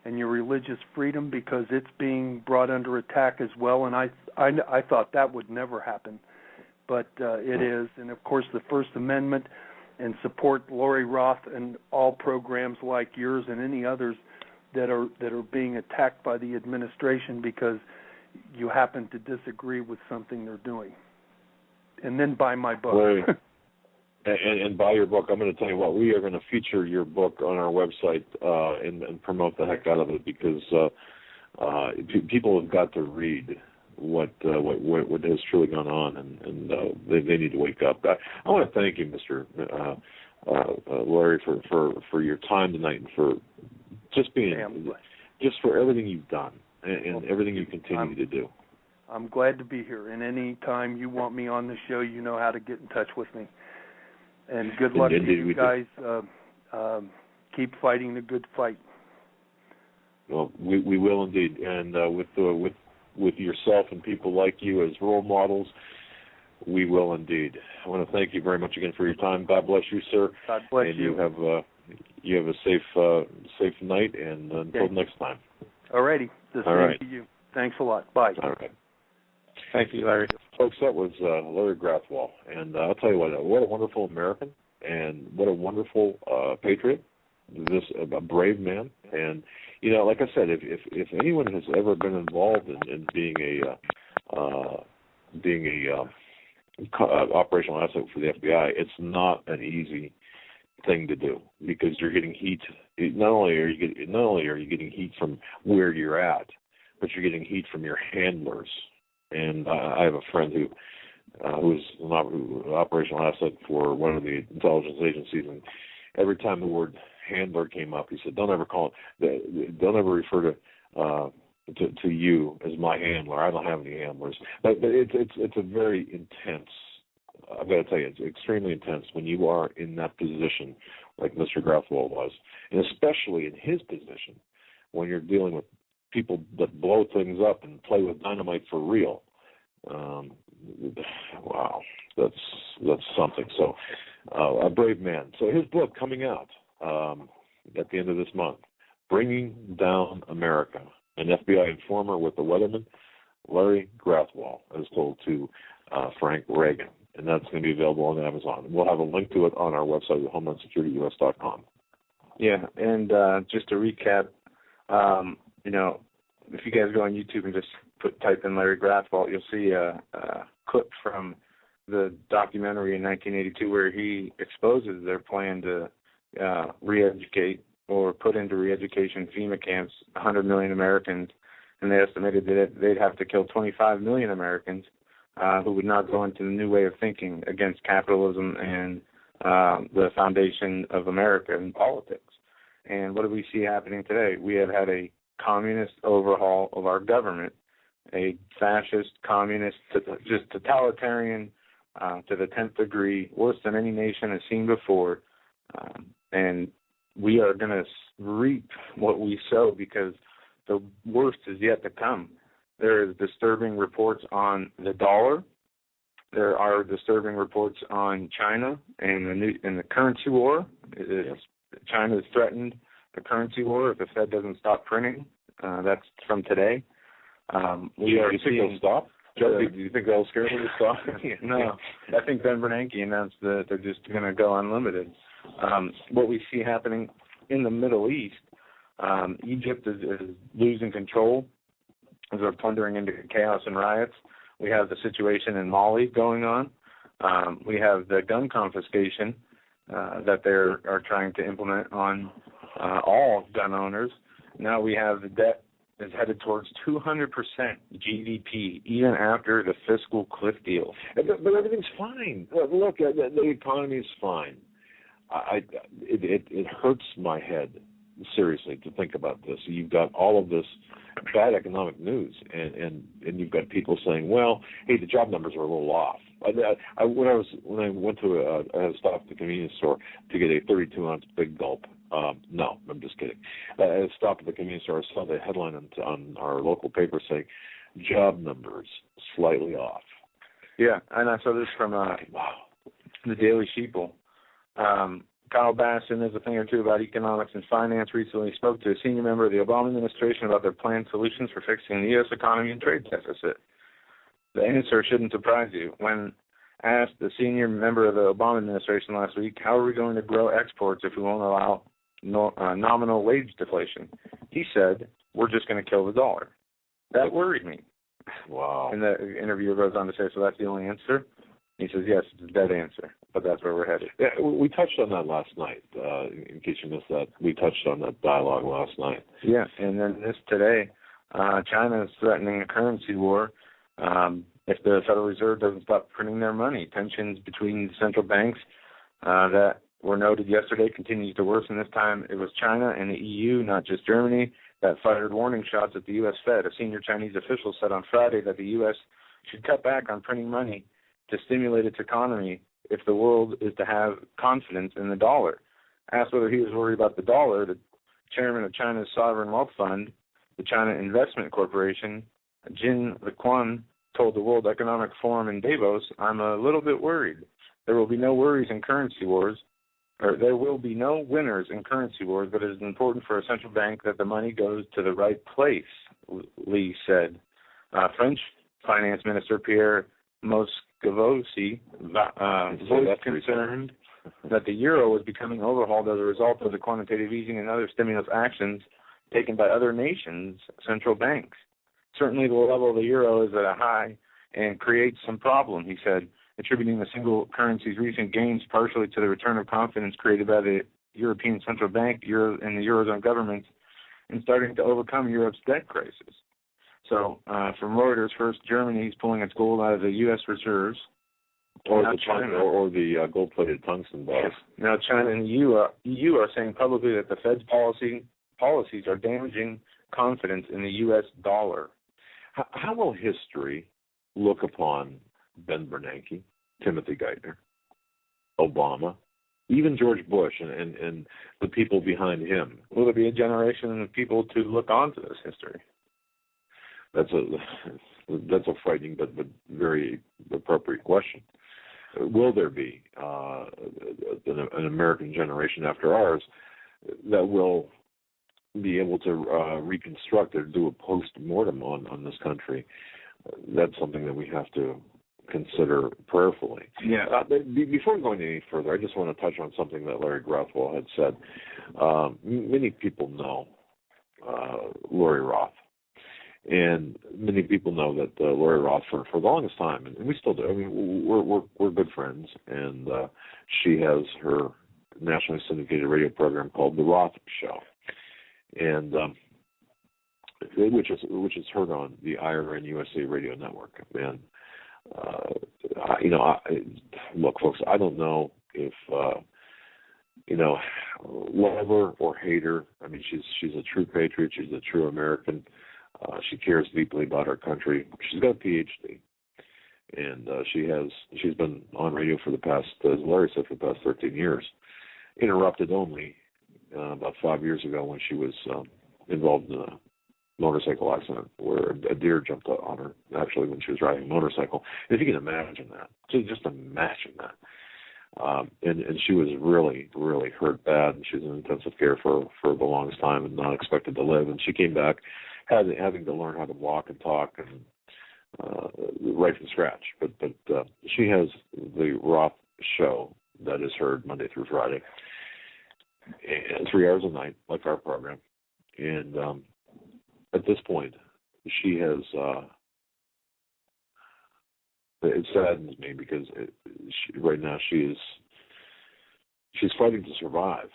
D: and your religious freedom, because it's being brought under attack as well. And I thought that would never happen, but it is. And of course, the First Amendment, and support Lori Roth and all programs like yours and any others that are being attacked by the administration because you happen to disagree with something they're doing. And then buy my book.
B: Right. And buy your book. I'm going to tell you what, we are going to feature your book on our website and promote the heck out of it, because people have got to read what has truly gone on, and they need to wake up. I want to thank you, Mr. Larry, for your time tonight, and for just for everything you've done and everything you continue to do.
D: I'm glad to be here, and any time you want me on the show, you know how to get in touch with me. And good luck to you guys. Keep fighting the good fight.
B: Well, we will indeed, and with yourself and people like you as role models, we will indeed. I want to thank you very much again for your time. God bless you, sir.
D: God bless you.
B: And you have a safe night, and until next time.
D: All righty. The same to you. Thanks a lot. Bye.
B: All right.
C: Thank you, Larry.
B: Folks, that was Larry Grathwohl, and I'll tell you what a wonderful American, and what a wonderful patriot. A brave man, and like I said, if anyone has ever been involved in being a operational asset for the FBI, it's not an easy thing to do, because you're getting heat. Not only are you getting heat from where you're at, but you're getting heat from your handlers. And I have a friend who's an operational asset for one of the intelligence agencies, and every time the word handler came up, he said, "Don't ever refer to you as my handler. I don't have any handlers." But it's a very intense. I've got to tell you, it's extremely intense when you are in that position, like Mr. Grathwohl was, and especially in his position when you're dealing with people that blow things up and play with dynamite for real. Wow, that's something. So, a brave man. So his book coming out at the end of this month, Bringing Down America, an FBI informer with the Weatherman, Larry Grathwohl, as told to Frank Reagan, and that's going to be available on Amazon. We'll have a link to it on our website at HomelandSecurityUS.com.
C: Yeah, and just to recap, if you guys go on YouTube and just type in Larry Grathwohl, you'll see a clip from the documentary in 1982 where he exposes their plan to re-educate or put into re-education FEMA camps 100 million Americans, and they estimated that they'd have to kill 25 million Americans who would not go into the new way of thinking against capitalism and the foundation of America and politics. And what do we see happening today? We have had a communist overhaul of our government, a fascist, communist, just totalitarian to the 10th degree, worse than any nation has seen before. And we are going to reap what we sow, because the worst is yet to come. There is disturbing reports on the dollar. There are disturbing reports on China and the currency war. China has threatened the currency war if the Fed doesn't stop printing. That's from today.
B: You think they'll stop? Do you think that'll scare them to stop?
C: No. I think Ben Bernanke announced that they're just going to go unlimited. What we see happening in the Middle East, Egypt is losing control as they're plundering into chaos and riots. We have the situation in Mali going on. We have the gun confiscation that they are trying to implement on all gun owners. Now we have the debt is headed towards 200% GDP, even after the fiscal cliff deal.
B: But everything's fine. Look, the economy is fine. It hurts my head, seriously, to think about this. You've got all of this bad economic news, and you've got people saying, well, hey, the job numbers are a little off. When I went to I had to stop at the convenience store to get a 32-ounce Big Gulp. No, I'm just kidding. I stopped at the convenience store. I saw the headline on our local paper saying, job numbers slightly off.
C: Yeah, and I saw this from the Daily Sheeple. Kyle Bastion has a thing or two about economics and finance. Recently spoke to a senior member of the Obama administration about their planned solutions for fixing the U.S. economy and trade deficit. The answer shouldn't surprise you. When asked the senior member of the Obama administration last week, how are we going to grow exports if we won't allow nominal wage deflation? He said, we're just going to kill the dollar. That worried me.
B: Wow.
C: And the interviewer goes on to say, so that's the only answer? He says, yes, it's a dead answer, but that's where we're headed.
B: Yeah, we touched on that last night. In case you missed that, we touched on that dialogue last night.
C: Yeah, and then this today, China is threatening a currency war if the Federal Reserve doesn't stop printing their money. Tensions between central banks that were noted yesterday continues to worsen. This time it was China and the EU, not just Germany, that fired warning shots at the U.S. Fed. A senior Chinese official said on Friday that the U.S. should cut back on printing money to stimulate its economy if the world is to have confidence in the dollar. Asked whether he was worried about the dollar, the chairman of China's Sovereign Wealth Fund, the China Investment Corporation, Jin Liquan, told the World Economic Forum in Davos, I'm a little bit worried. There will be no worries in currency wars, or there will be no winners in currency wars, but it is important for a central bank that the money goes to the right place, Li said. French Finance Minister Pierre Moscovici voiced concern that the euro was becoming overhauled as a result of the quantitative easing and other stimulus actions taken by other nations' central banks. Certainly the level of the euro is at a high and creates some problem, he said, attributing the single currency's recent gains partially to the return of confidence created by the European Central Bank and the Eurozone governments in starting to overcome Europe's debt crisis. So, from Reuters, first, Germany is pulling its gold out of the U.S. reserves.
B: Or the gold-plated tungsten bars.
C: Now, China and the EU are saying publicly that the Fed's policies are damaging confidence in the U.S. dollar.
B: How will history look upon Ben Bernanke, Timothy Geithner, Obama, even George Bush and the people behind him?
C: Will there be a generation of people to look onto this history?
B: That's a frightening but very appropriate question. Will there be an American generation after ours that will be able to reconstruct or do a post-mortem on this country? That's something that we have to consider prayerfully.
C: Yeah.
B: Before going any further, I just want to touch on something that Larry Grathwell had said. Many people know Lori Roth. And many people know that Lori Roth for the longest time, and we still do. I mean, we're good friends, and she has her nationally syndicated radio program called The Roth Show, and which is heard on the IRN USA Radio Network. And look, folks, I don't know if lover or hater. I mean, she's a true patriot. She's a true American. She cares deeply about our country. She's got a PhD, and she's been on radio for the past, as Larry said, for the past 13 years. Interrupted only about 5 years ago when she was involved in motorcycle accident where a deer jumped on her, actually, when she was riding a motorcycle. And if you can imagine that, just imagine that. And she was really, really hurt bad, and she was in intensive care for the longest time and not expected to live. And she came back having to learn how to walk and talk and right from scratch. But she has the Roth show that is heard Monday through Friday, and 3 hours a night, like our program. And at this point, she has. It saddens me because right now she's fighting to survive,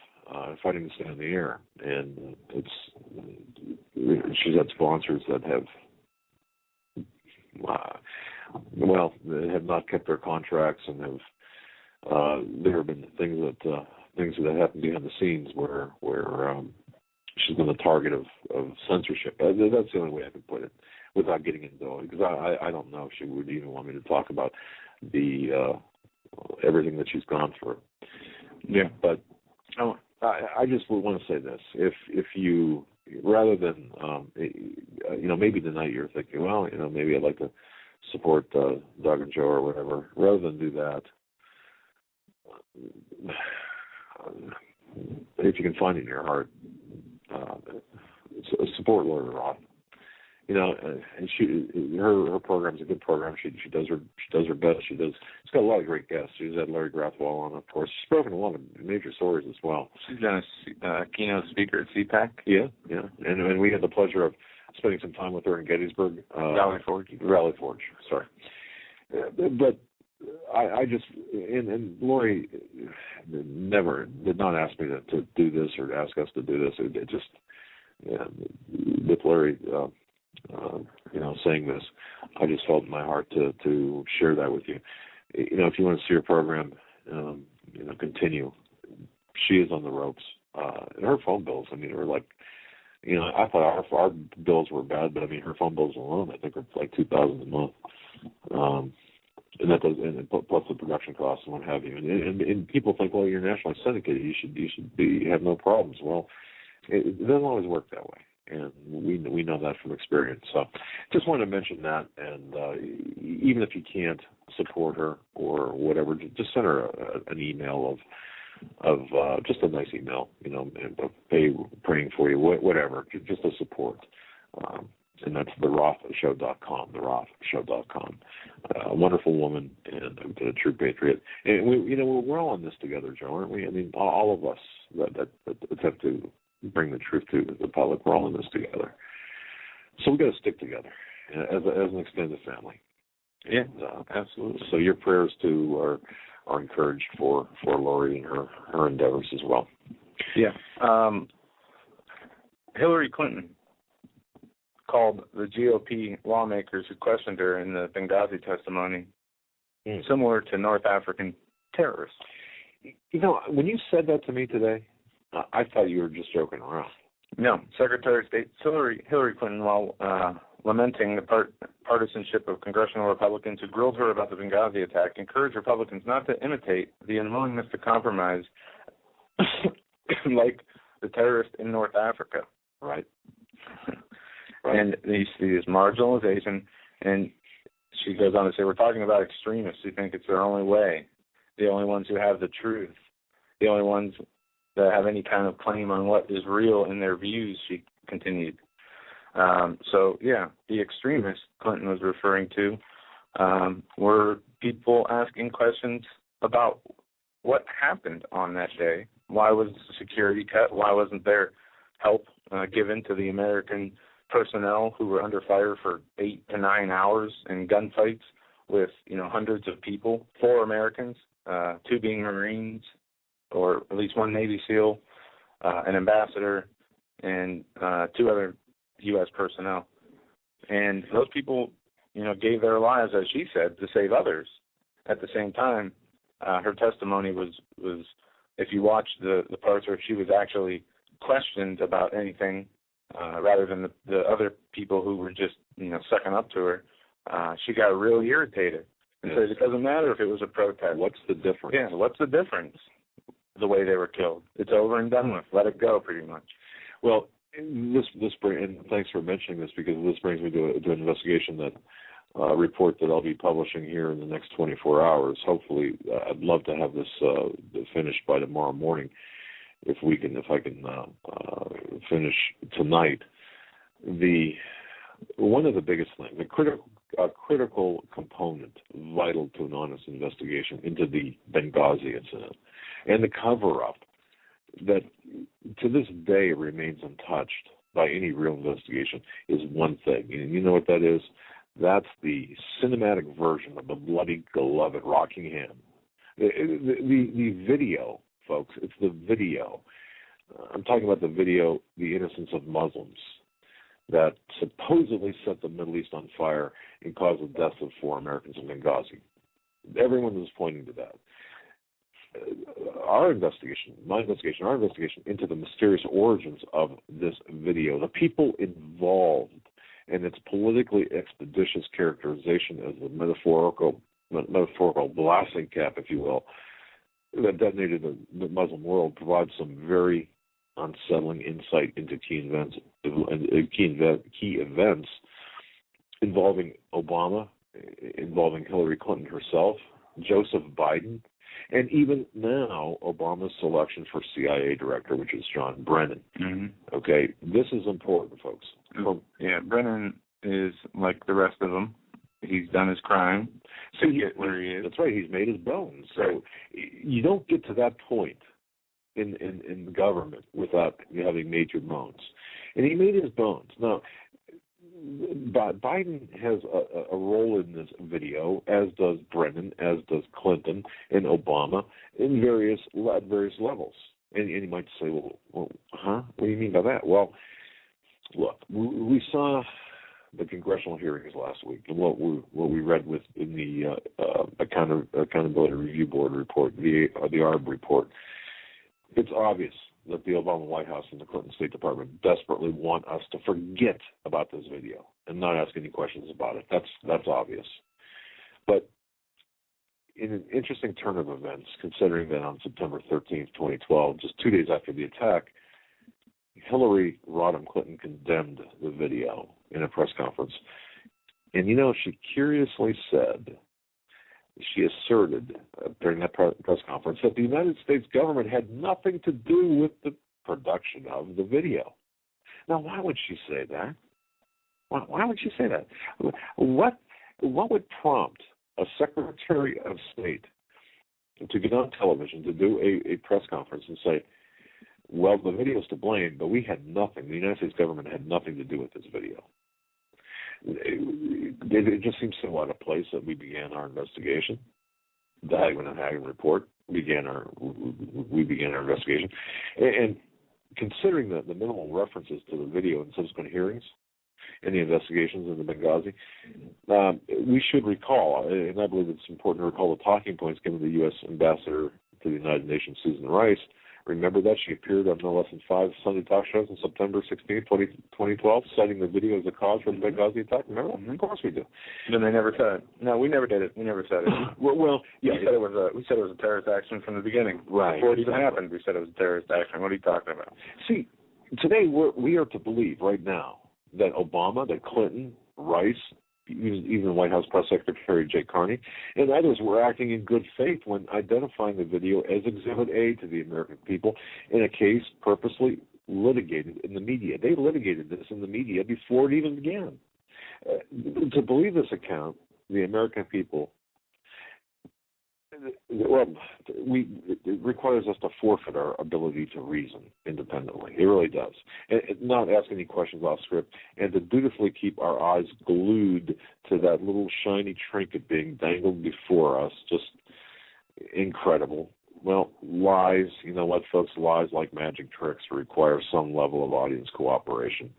B: fighting to stay in the air, and she's had sponsors that have not kept their contracts, and there have been things that happen behind the scenes where she's been the target of censorship. That's the only way I can put it, without getting into it, because I don't know if she would even want me to talk about the everything that she's gone through.
C: Yeah.
B: But I just want to say this: if you, rather than maybe tonight you're thinking, well, maybe I'd like to support Doug and Joe or whatever, rather than do that, if you can find it in your heart, support Lori Roth. And her program's a good program. She does her best. She's got a lot of great guests. She's had Larry Grathwell on, of course. She's spoken a lot of major stories as well.
C: She's been a keynote speaker at CPAC.
B: Yeah. And we had the pleasure of spending some time with her in Gettysburg. Valley Forge, sorry. But I just, and Lori never did not ask me to do this or to ask us to do this. It just, with Larry, saying this, I just felt in my heart to share that with you. If you want to see her program, continue. She is on the ropes. And her phone bills, are like, I thought our bills were bad, but her phone bills alone, I think, are like $2,000 a month. And that does, and plus the production costs and what have you. And people think, well, you're nationally syndicated, you should have no problems. Well, it doesn't always work that way. And we know that from experience. So just wanted to mention that. And even if you can't support her or whatever, just send her an email of just a nice email, praying for you, whatever, just a support. And that's therothshow.com, therothshow.com. A wonderful woman and a true patriot. And we're all in this together, Joe, aren't we? All of us that attempt to bring the truth to the public, we're all in this together. So we've got to stick together as an extended family.
C: Yeah,
B: and,
C: absolutely.
B: So your prayers too are encouraged for Lori and her endeavors as well.
C: Yeah. Hillary Clinton called the GOP lawmakers who questioned her in the Benghazi testimony similar to North African terrorists.
B: When you said that to me today, I thought you were just joking around.
C: No. Secretary of State Hillary Clinton, while lamenting the partisanship of congressional Republicans who grilled her about the Benghazi attack, encouraged Republicans not to imitate the unwillingness to compromise like the terrorists in North Africa.
B: Right.
C: And you see this marginalization, and she goes on to say, we're talking about extremists who think it's their only way, the only ones who have the truth, the only ones that have any kind of claim on what is real in their views, she continued. The extremists Clinton was referring to were people asking questions about what happened on that day. Why was the security cut? Why wasn't there help given to the American personnel who were under fire for 8 to 9 hours in gunfights with hundreds of people, 4 Americans, 2 being Marines, or at least 1 Navy SEAL, an ambassador, and 2 other U.S. personnel. And those people, gave their lives, as she said, to save others. At the same time, her testimony was if you watch the parts where she was actually questioned about anything, rather than the other people who were just, sucking up to her, she got really irritated and said it doesn't matter if it was a protest.
B: What's the difference?
C: Yeah, what's the difference? The way they were killed. It's over and done with. Let it go, pretty much.
B: Well, And thanks for mentioning this, because this brings me to an investigation that report that I'll be publishing here in the next 24 hours. Hopefully, I'd love to have this finished by tomorrow morning, if I can finish tonight. One of the biggest things, a critical component vital to an honest investigation into the Benghazi incident and the cover-up that to this day remains untouched by any real investigation, is one thing. And you know what that is? That's the cinematic version of the bloody glove at Rockingham. The video, folks, it's the video. I'm talking about the video, The Innocence of Muslims, that supposedly set the Middle East on fire and caused the deaths of 4 Americans in Benghazi. Everyone is pointing to that. Our investigation into the mysterious origins of this video, the people involved, and its politically expeditious characterization as a metaphorical blasting cap, if you will, that detonated the Muslim world, provides some very unsettling insight into key events involving Obama, involving Hillary Clinton herself, Joseph Biden, and even now Obama's selection for CIA director, which is John Brennan. Mm-hmm. Okay, this is important, folks.
C: Yeah, Brennan is like the rest of them. He's done his crime to get where he is.
B: That's right. He's made his bones. So you don't get to that point in the government without having made your bones. And he made his bones. Now, Biden has a role in this video, as does Brennan, as does Clinton and Obama, at various levels. And you might say, well, what do you mean by that? Well, look, we saw the congressional hearings last week, and what we read in the Accountability Review Board report, the ARB report. It's obvious that the Obama White House and the Clinton State Department desperately want us to forget about this video and not ask any questions about it. That's obvious. But in an interesting turn of events, considering that on September 13th, 2012, just 2 days after the attack, Hillary Rodham Clinton condemned the video in a press conference. And, she curiously said, she asserted during that press conference that the United States government had nothing to do with the production of the video. Now, why would she say that? Why would she say that? What would prompt a Secretary of State to get on television to do a press conference and say, well, the video's to blame, but we had nothing. The United States government had nothing to do with this video. It just seems so out of place that we began our investigation. The Hagmann and Hagmann report we began our investigation, and considering the minimal references to the video in subsequent hearings and the investigations in the Benghazi, we should recall, and I believe it's important to recall, the talking points given to the U.S. Ambassador to the United Nations, Susan Rice. Remember that? She appeared on no less than 5 Sunday talk shows on September 16, 2012, citing the video as a cause for the Benghazi attack. Remember that? Mm-hmm. Of course we do.
C: And they never said it. No, we never did it. We never said it.
B: Yeah.
C: We said it was a terrorist action from the beginning.
B: Right.
C: Before it even happened, we said it was a terrorist action. What are you talking about?
B: See, today we are to believe right now that Obama, that Clinton, Rice, even White House Press Secretary Jay Carney, and others were acting in good faith when identifying the video as Exhibit A to the American people in a case purposely litigated in the media. They litigated this in the media before it even began. To believe this account, the American people, it requires us to forfeit our ability to reason independently. It really does. And not ask any questions off script, and to dutifully keep our eyes glued to that little shiny trinket being dangled before us. Just incredible. Well, lies, you know what, folks, lies like magic tricks require some level of audience cooperation.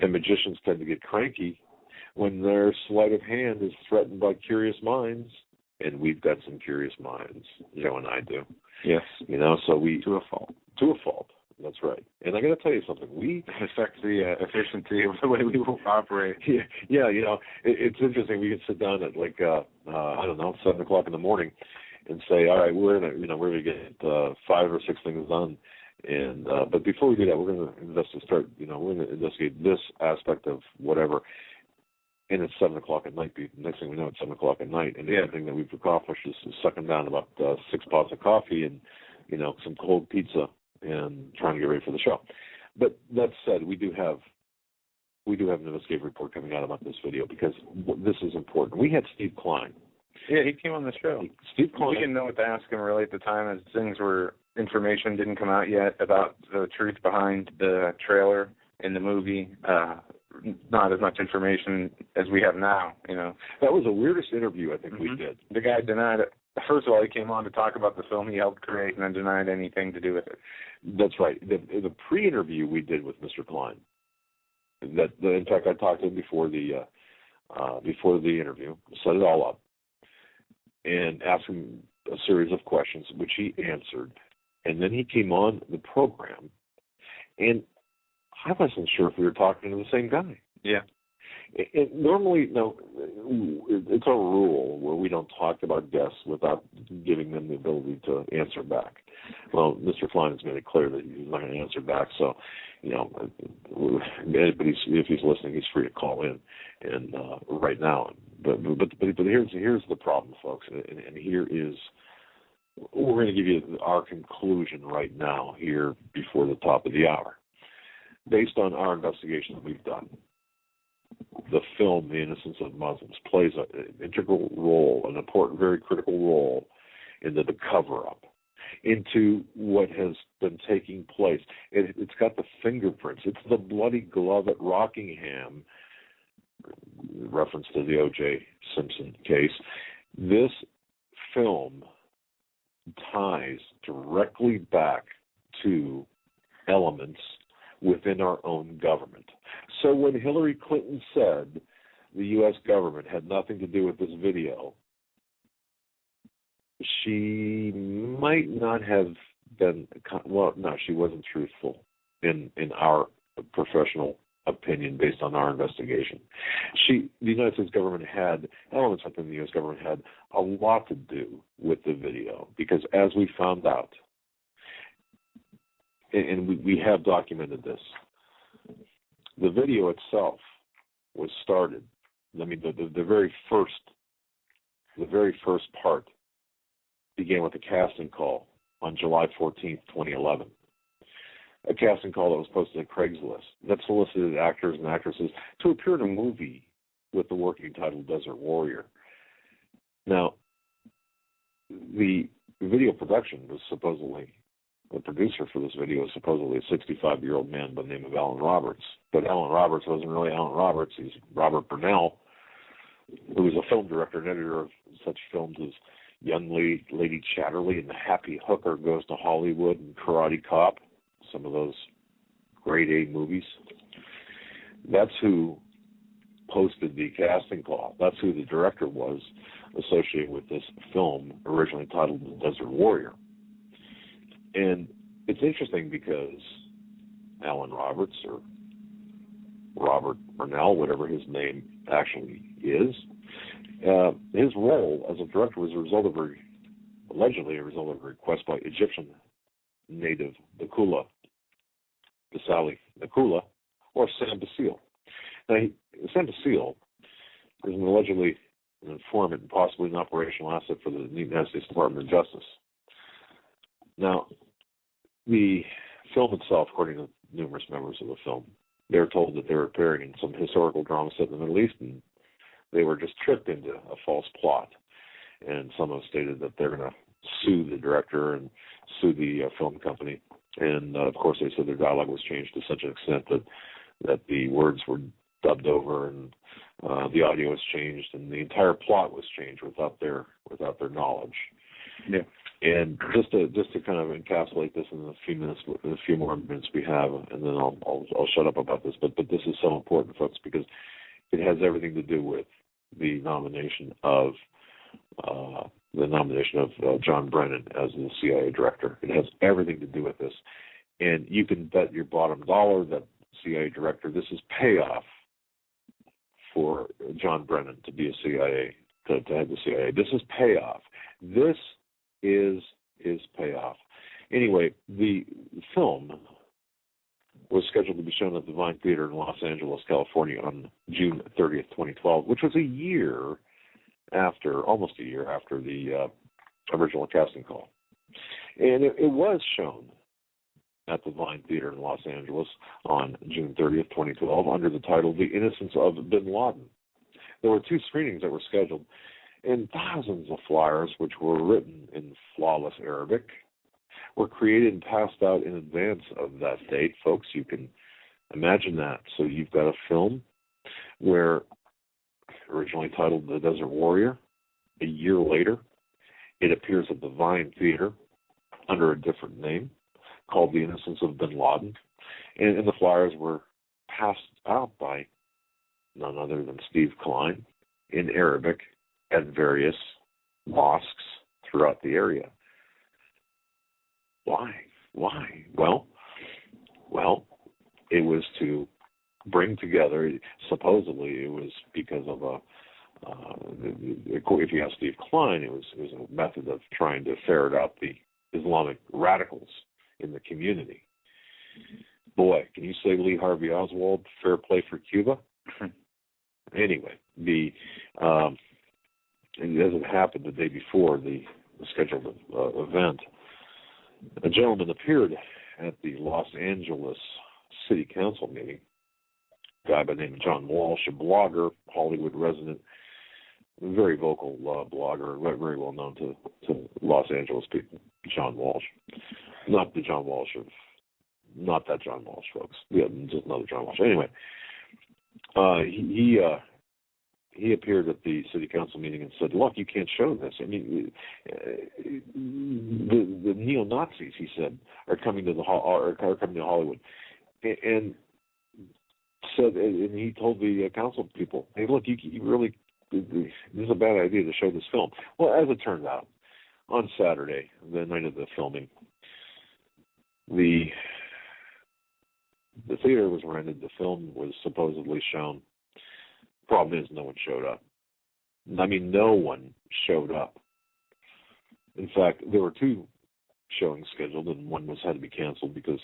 B: And magicians tend to get cranky when their sleight of hand is threatened by curious minds. And we've got some curious minds, Joe and I do.
C: Yes.
B: So we...
C: To a fault.
B: To a fault. That's right. And I got to tell you something. We
C: affect the efficiency of the way we will operate.
B: Yeah, it's interesting. We can sit down at 7 o'clock in the morning and say, all right, we're gonna get 5 or 6 things done. And but before we do that, we're going to investigate this aspect of whatever. And it's 7 o'clock at night. Next thing we know, it's 7 o'clock at night. And the other thing that we've accomplished is sucking down about 6 pots of coffee and, some cold pizza and trying to get ready for the show. But that said, we do have an investigative report coming out about this video because this is important. We had Steve Klein.
C: Yeah, he came on the show.
B: Steve Klein.
C: We didn't know what to ask him really at the time, as information didn't come out yet about the truth behind the trailer in the movie. Not as much information as we have now,
B: That was the weirdest interview I think we did.
C: The guy denied it. First of all, he came on to talk about the film he helped create and then denied anything to do with it.
B: That's right. The pre-interview we did with Mr. Klein, in fact, I talked to him before the interview, set it all up, and asked him a series of questions, which he answered. And then he came on the program, and I wasn't sure if we were talking to the same guy.
C: Yeah.
B: Normally, no, it's a rule where we don't talk about guests without giving them the ability to answer back. Well, Mr. Klein has made it clear that he's not going to answer back, so, but if he's listening, he's free to call in and right now. But here's the problem, folks, and here is, we're going to give you our conclusion right now here before the top of the hour. Based on our investigation that we've done, the film The Innocence of Muslims plays an integral role, an important, very critical role into the cover-up, into what has been taking place. It's got the fingerprints. It's the bloody glove at Rockingham, reference to the O.J. Simpson case. This film ties directly back to elements within our own government. So when Hillary Clinton said the U.S. government had nothing to do with this video, she might not have been, she wasn't truthful in our professional opinion based on our investigation. The United States government had, elements within the U.S. government had a lot to do with the video because as we found out, and we have documented this, the video itself was started. I mean, the very first part began with a casting call on July 14th, 2011. A casting call that was posted at Craigslist that solicited actors and actresses to appear in a movie with the working title Desert Warrior. Now, the video production was supposedly, the producer for this video was supposedly a 65-year-old man by the name of Alan Roberts. But Alan Roberts wasn't really Alan Roberts. He's Robert Burnell, who was a film director and editor of such films as Young Lady Chatterley and The Happy Hooker Goes to Hollywood and Karate Cop, some of those grade A movies. That's who posted the casting call. That's who the director was associated with this film, originally titled The Desert Warrior. And it's interesting because Alan Roberts, or Robert Burnell, whatever his name actually is, his role as a director was allegedly a result of a request by Egyptian native Nakula Nasali, or Sam Basile. Now, Sam Basile is allegedly an informant and possibly an operational asset for the United States Department of Justice. Now, the film itself, according to numerous members of the film, they were told that they were appearing in some historical drama set in the Middle East, and they were just tricked into a false plot. And some have stated that they're going to sue the director and sue the film company. And, of course, they said their dialogue was changed to such an extent that the words were dubbed over and the audio was changed and the entire plot was changed without their knowledge.
C: Yeah.
B: And just to kind of encapsulate this in a few more minutes we have, and then I'll shut up about this. But this is so important, folks, because it has everything to do with the nomination of John Brennan as the CIA director. It has everything to do with this, and you can bet your bottom dollar that CIA director, this is payoff for John Brennan to be a CIA to head the CIA. This is payoff. This is his payoff. Anyway, the film was scheduled to be shown at the Vine Theater in Los Angeles, California on June 30th, 2012, which was almost a year after the original casting call. And it was shown at the Vine Theater in Los Angeles on June 30th, 2012, under the title The Innocence of Bin Laden. There were 2 screenings that were scheduled, and thousands of flyers, which were written in flawless Arabic, were created and passed out in advance of that date. Folks, you can imagine that. So you've got a film where, originally titled The Desert Warrior, a year later, it appears at the Vine Theater under a different name called The Innocence of Bin Laden. And the flyers were passed out by none other than Steve Klein in Arabic at various mosques throughout the area. Why? Well, it was to bring together, supposedly it was because of if you ask Steve Klein, it was a method of trying to ferret out the Islamic radicals in the community. Boy, can you say Lee Harvey Oswald, fair play for Cuba? Anyway, as it happened the day before the scheduled event, a gentleman appeared at the Los Angeles City Council meeting, a guy by the name of John Walsh, a blogger, Hollywood resident, very vocal blogger, very well known to Los Angeles people, John Walsh. Not the John Walsh not that John Walsh, folks. Yeah, just another John Walsh. Anyway, he appeared at the city council meeting and said, "Look, you can't show this. I mean, the neo-Nazis," he said, are coming to Hollywood," and said, and he told the council people, "Hey, look, you really, this is a bad idea to show this film." Well, as it turned out, on Saturday, the night of the filming, the theater was rented. The film was supposedly shown. Problem is, no one showed up. I mean, no one showed up. In fact, there were 2 showings scheduled, and one had to be canceled because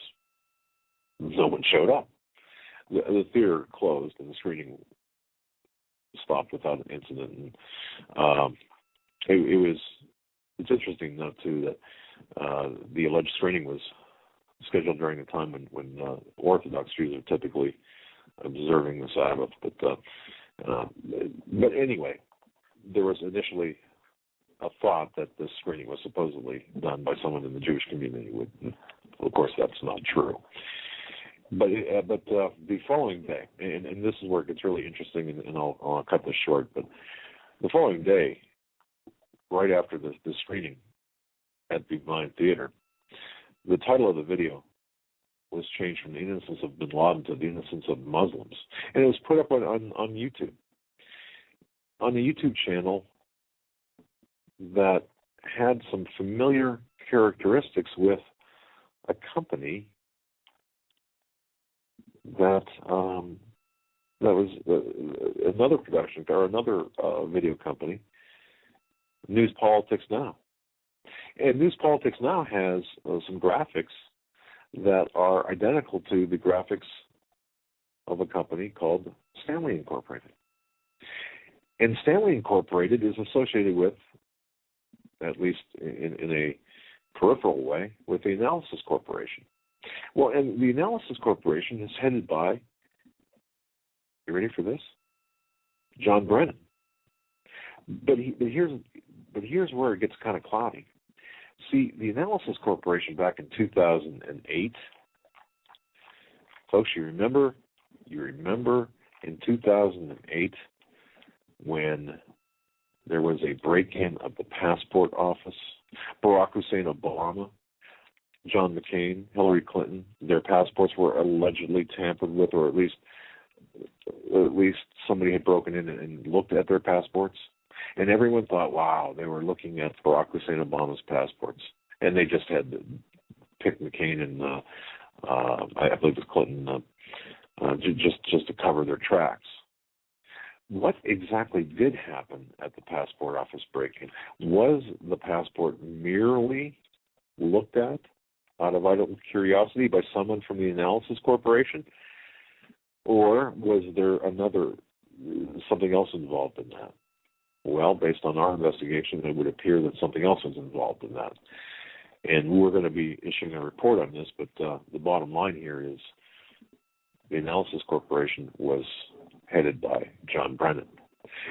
B: no one showed up. The theater closed, and the screening stopped without an incident. And it's interesting, though, too, that the alleged screening was scheduled during a time when Orthodox Jews are typically observing the Sabbath. But anyway, there was initially a thought that this screening was supposedly done by someone in the Jewish community. Of course, that's not true. But the following day, and this is where it gets really interesting, and I'll cut this short, but the following day, right after the screening at the Vine Theater, the title of the video was changed from The Innocence of Bin Laden to The Innocence of Muslims. And it was put up on YouTube. On the YouTube channel that had some familiar characteristics with a company that was another production, or another video company, News Politics Now. And News Politics Now has some graphics that are identical to the graphics of a company called Stanley Incorporated. And Stanley Incorporated is associated with, at least in a peripheral way, with the Analysis Corporation. Well, and the Analysis Corporation is headed by, you ready for this? John Brennan. But here's where it gets kind of cloudy. See, the Analysis Corporation back in 2008, folks, you remember in 2008 when there was a break-in of the passport office, Barack Hussein Obama, John McCain, Hillary Clinton, their passports were allegedly tampered with, or at least somebody had broken in and looked at their passports. And everyone thought, wow, they were looking at Barack Hussein Obama's passports. And they just had to pick McCain and I believe it was Clinton just to cover their tracks. What exactly did happen at the passport office break-in? Was the passport merely looked at out of idle curiosity by someone from the Analysis Corporation? Or was there something else involved in that? Well, based on our investigation, it would appear that something else was involved in that. And we're going to be issuing a report on this, but the bottom line here is the Analysis Corporation was headed by John Brennan.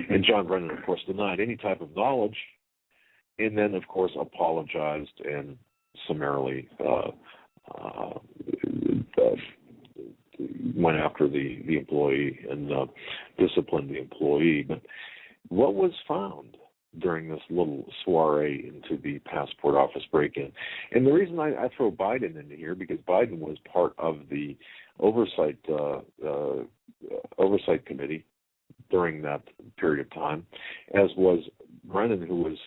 B: And John Brennan, of course, denied any type of knowledge, and then, of course, apologized and summarily went after the employee and disciplined the employee. But what was found during this little soiree into the passport office break-in? And the reason I throw Biden into here, because Biden was part of the oversight committee during that period of time, as was Brennan, who was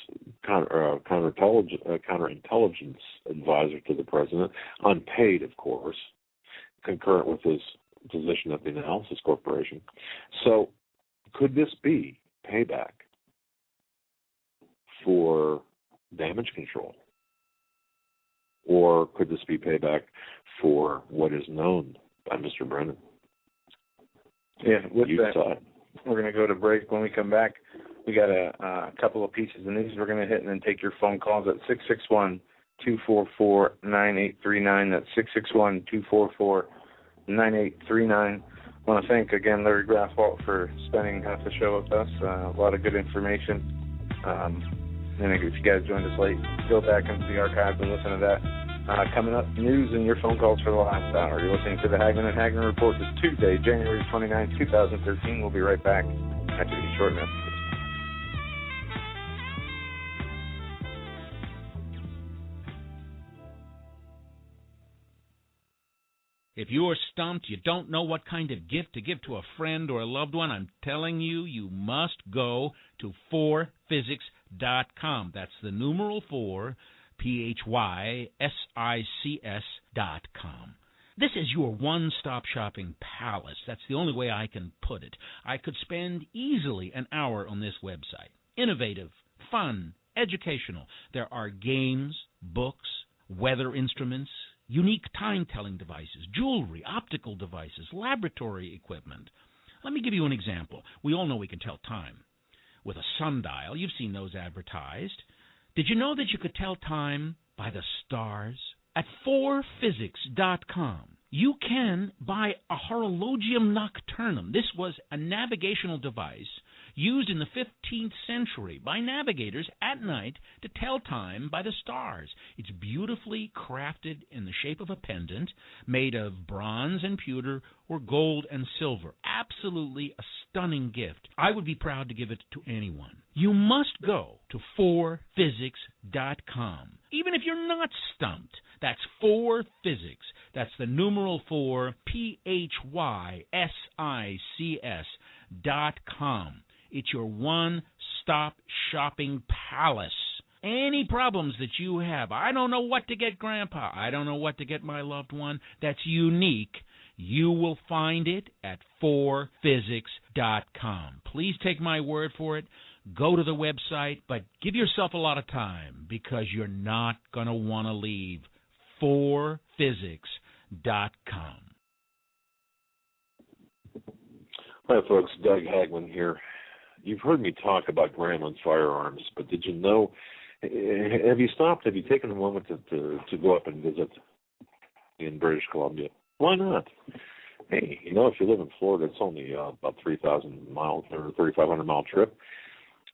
B: counterintelligence advisor to the president, unpaid, of course, concurrent with his position at the Analysis Corporation. So could this be payback for damage control? Or could this be payback for what is known by Mr. Brennan?
C: Yeah, with that, we're going to go to break. When we come back, we got a couple of pieces of news we're going to hit and then take your phone calls at 661-244-9839. That's 661-244-9839. I want to thank again Larry Graffwalt for spending half the show with us. A lot of good information. And if you guys joined us late, go back into the archives and listen to that. Coming up, news and your phone calls for the last hour. You're listening to the Hagmann and Hagmann Report. This Tuesday, January 29, 2013. We'll be right back after these short messages.
G: If you're stumped, you don't know what kind of gift to give to a friend or a loved one, I'm telling you, you must go to 4physics.com. That's the numeral 4, PHYSICS.com. This is your one-stop shopping palace. That's the only way I can put it. I could spend easily an hour on this website. Innovative, fun, educational. There are games, books, weather instruments, unique time-telling devices, jewelry, optical devices, laboratory equipment. Let me give you an example. We all know we can tell time with a sundial. You've seen those advertised. Did you know that you could tell time by the stars? At 4physics.com, you can buy a horologium nocturnum. This was a navigational device used in the 15th century by navigators at night to tell time by the stars. It's beautifully crafted in the shape of a pendant made of bronze and pewter or gold and silver. Absolutely a stunning gift. I would be proud to give it to anyone. You must go to 4physics.com. Even if you're not stumped, that's 4physics. That's the numeral 4, PHYSICS.com. It's your one-stop shopping palace. Any problems that you have, I don't know what to get Grandpa, I don't know what to get my loved one, that's unique, you will find it at 4physics.com. Please take my word for it. Go to the website, but give yourself a lot of time because you're not going to want to leave. 4physics.com.
B: Hi, folks. Doug Hagmann here. You've heard me talk about Gremlin firearms, but did you know, have you taken a moment to go up and visit in British Columbia? Why not? Hey, if you live in Florida, it's only about 3,000 miles or 3,500 mile trip.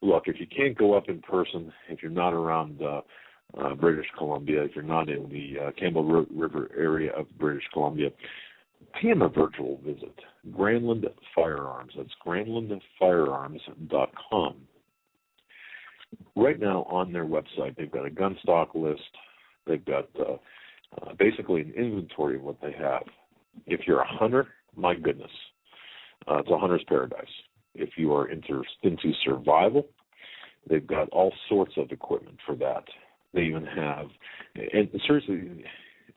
B: Look, if you can't go up in person, if you're not around British Columbia, if you're not in the Campbell River area of British Columbia, pay him a virtual visit. Granland Firearms. That's GranlandFirearms.com. Right now on their website, they've got a gun stock list. They've got basically an inventory of what they have. If you're a hunter, my goodness, it's a hunter's paradise. If you are into survival, they've got all sorts of equipment for that. They even have, and seriously,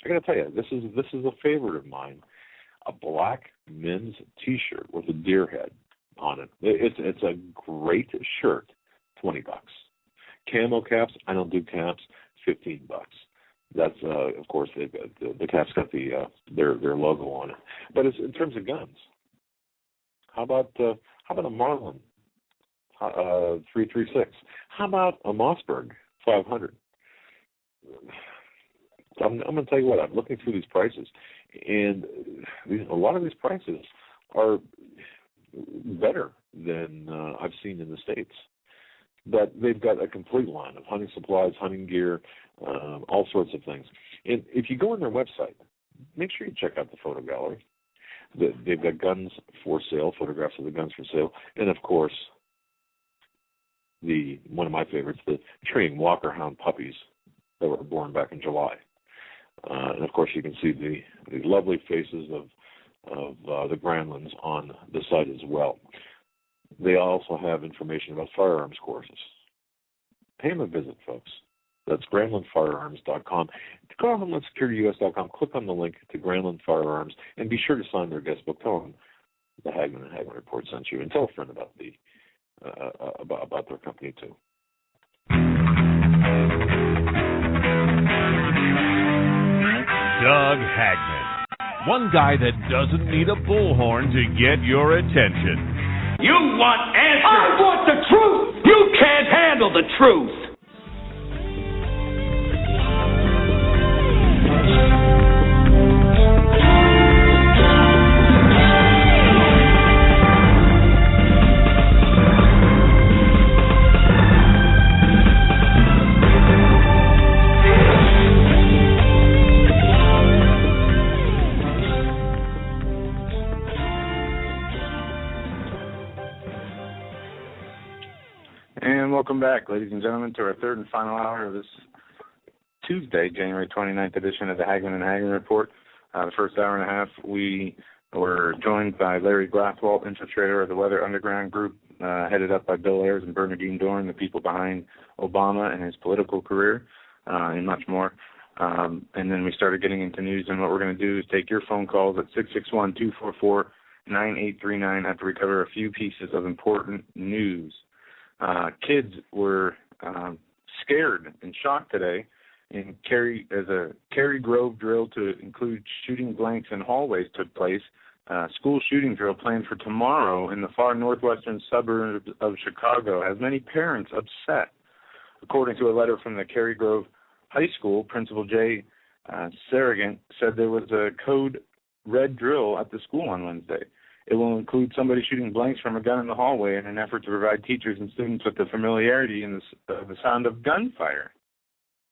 B: I got to tell you, this is a favorite of mine. A black men's T-shirt with a deer head on it. It's a great shirt. $20. Camo caps. I don't do caps. $15. That's of course they've got the cap's got their logo on it. But it's in terms of guns. How about a Marlin 336? How about a Mossberg 500? I'm going to tell you what. I'm looking through these prices, and a lot of these prices are better than I've seen in the States. But they've got a complete line of hunting supplies, hunting gear, all sorts of things. And if you go on their website, make sure you check out the photo gallery. They've got guns for sale, photographs of the guns for sale, and of course, one of my favorites, the trained Walker Hound puppies that were born back in July. And of course, you can see the lovely faces of the Granlins on the site as well. They also have information about firearms courses. Pay them a visit, folks. That's GranlandFirearms.com. Go on HomelandSecurityUS.com, click on the link to Granland Firearms, and be sure to sign their guest book. Tell them the Hagmann and Hagmann Report sent you, and tell a friend about their company too.
H: Doug Hagmann, one guy that doesn't need a bullhorn to get your attention.
A: You want answers! I want the truth! You can't handle the truth!
C: Welcome back, ladies and gentlemen, to our third and final hour of this Tuesday, January 29th edition of the Hagmann and Hagmann Report. The first hour and a half, we were joined by Larry Grathwohl, infiltrator of the Weather Underground Group, headed up by Bill Ayers and Bernardine Dohrn, the people behind Obama and his political career, and much more. And then we started getting into news, and what we're going to do is take your phone calls at 661-244-9839 after we cover a few pieces of important news. Kids were scared and shocked today as a Cary Grove drill to include shooting blanks in hallways took place. School shooting drill planned for tomorrow in the far northwestern suburbs of Chicago has many parents upset. According to a letter from the Cary Grove High School, Principal Jay Sargent said there was a code red drill at the school on Wednesday. It will include somebody shooting blanks from a gun in the hallway in an effort to provide teachers and students with the familiarity and the sound of gunfire.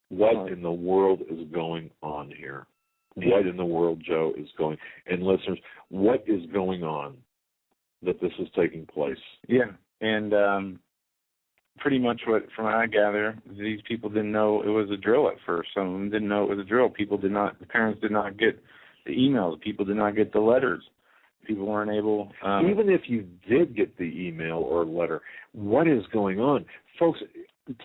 B: What in the world is going on here? What in the world, Joe, is going? And listeners, what is going on that this is taking place?
C: Yeah, and pretty much from what I gather, these people didn't know it was a drill at first. Some of them didn't know it was a drill. The parents did not get the emails. People did not get the letters. People weren't able...
B: Even if you did get the email or letter, what is going on? Folks,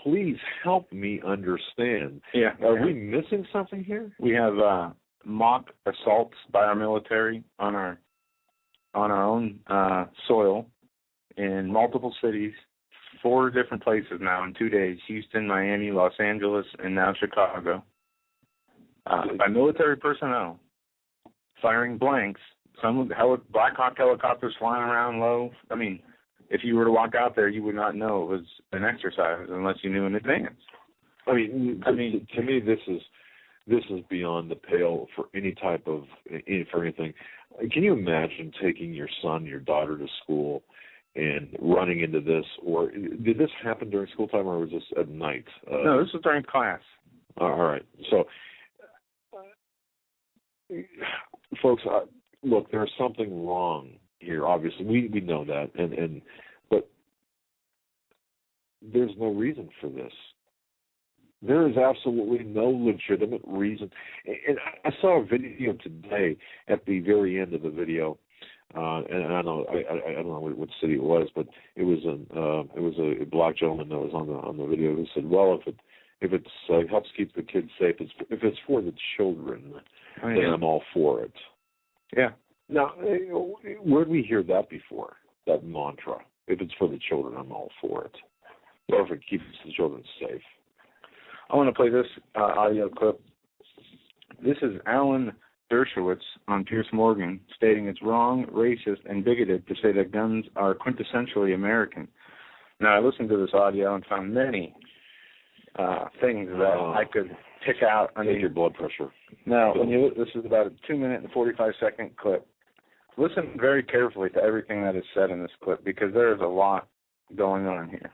B: please help me understand.
C: Yeah.
B: Are we missing something here?
C: We have mock assaults by our military on our own soil in multiple cities, 4 different places now in 2 days: Houston, Miami, Los Angeles, and now Chicago. By military personnel firing blanks. Some Black Hawk helicopters flying around low. I mean, if you were to walk out there, you would not know it was an exercise unless you knew in advance.
B: I mean, to me, this is beyond the pale for any type of for anything. Can you imagine taking your son, your daughter to school and running into this? Or did this happen during school time, or was this at night?
C: No, this was during class.
B: All right. So, folks. Look, there's something wrong here. Obviously, we know that, but there's no reason for this. There is absolutely no legitimate reason. And I saw a video today. At the very end of the video, and I don't know what city it was, but it was a black gentleman that was on the video who said, "Well, if it helps keep the kids safe, if it's for the children, then I'm all for it."
C: Yeah.
B: Now, where did we hear that before, that mantra? If it's for the children, I'm all for it. Or if it keeps the children safe.
C: I want to play this audio clip This is Alan Dershowitz on Piers Morgan stating it's wrong, racist, and bigoted to say that guns are quintessentially American. Now, I listened to this audio and found many things that I could pick out.
B: Take your blood pressure.
C: Now, this is about a 2-minute and 45-second clip. Listen very carefully to everything that is said in this clip because there is a lot going on here.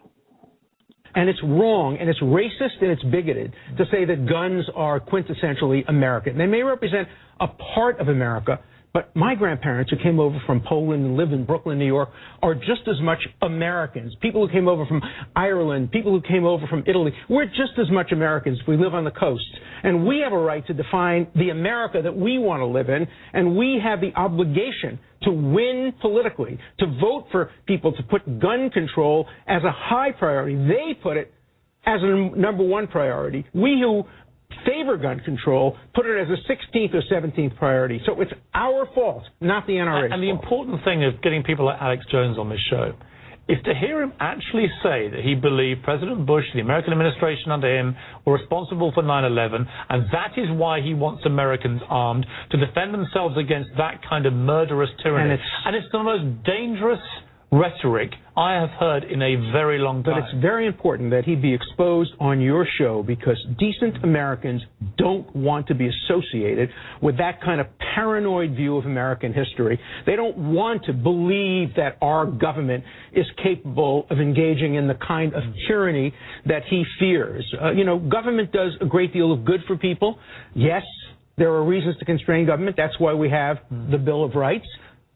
I: And it's wrong, and it's racist, and it's bigoted to say that guns are quintessentially American. They may represent a part of America, but my grandparents who came over from Poland and lived in Brooklyn, New York, are just as much Americans. People who came over from Ireland, people who came over from Italy, we're just as much Americans if we live on the coast. And we have a right to define the America that we want to live in, and we have the obligation to win politically, to vote for people to put gun control as a high priority. They put it as a number one priority. We who favor gun control put it as a 16th or 17th priority. So it's our fault, not the NRA's fault.
J: And the important thing of getting people like Alex Jones on this show is to hear him actually say that he believed President Bush, the American administration under him, were responsible for 9/11, and that is why he wants Americans armed to defend themselves against that kind of murderous tyranny. And it's the most dangerous rhetoric I have heard in a very long time.
I: But it's very important that he be exposed on your show because decent Americans don't want to be associated with that kind of paranoid view of American history. They don't want to believe that our government is capable of engaging in the kind of tyranny that he fears. Government does a great deal of good for people. Yes, there are reasons to constrain government. That's why we have the Bill of Rights.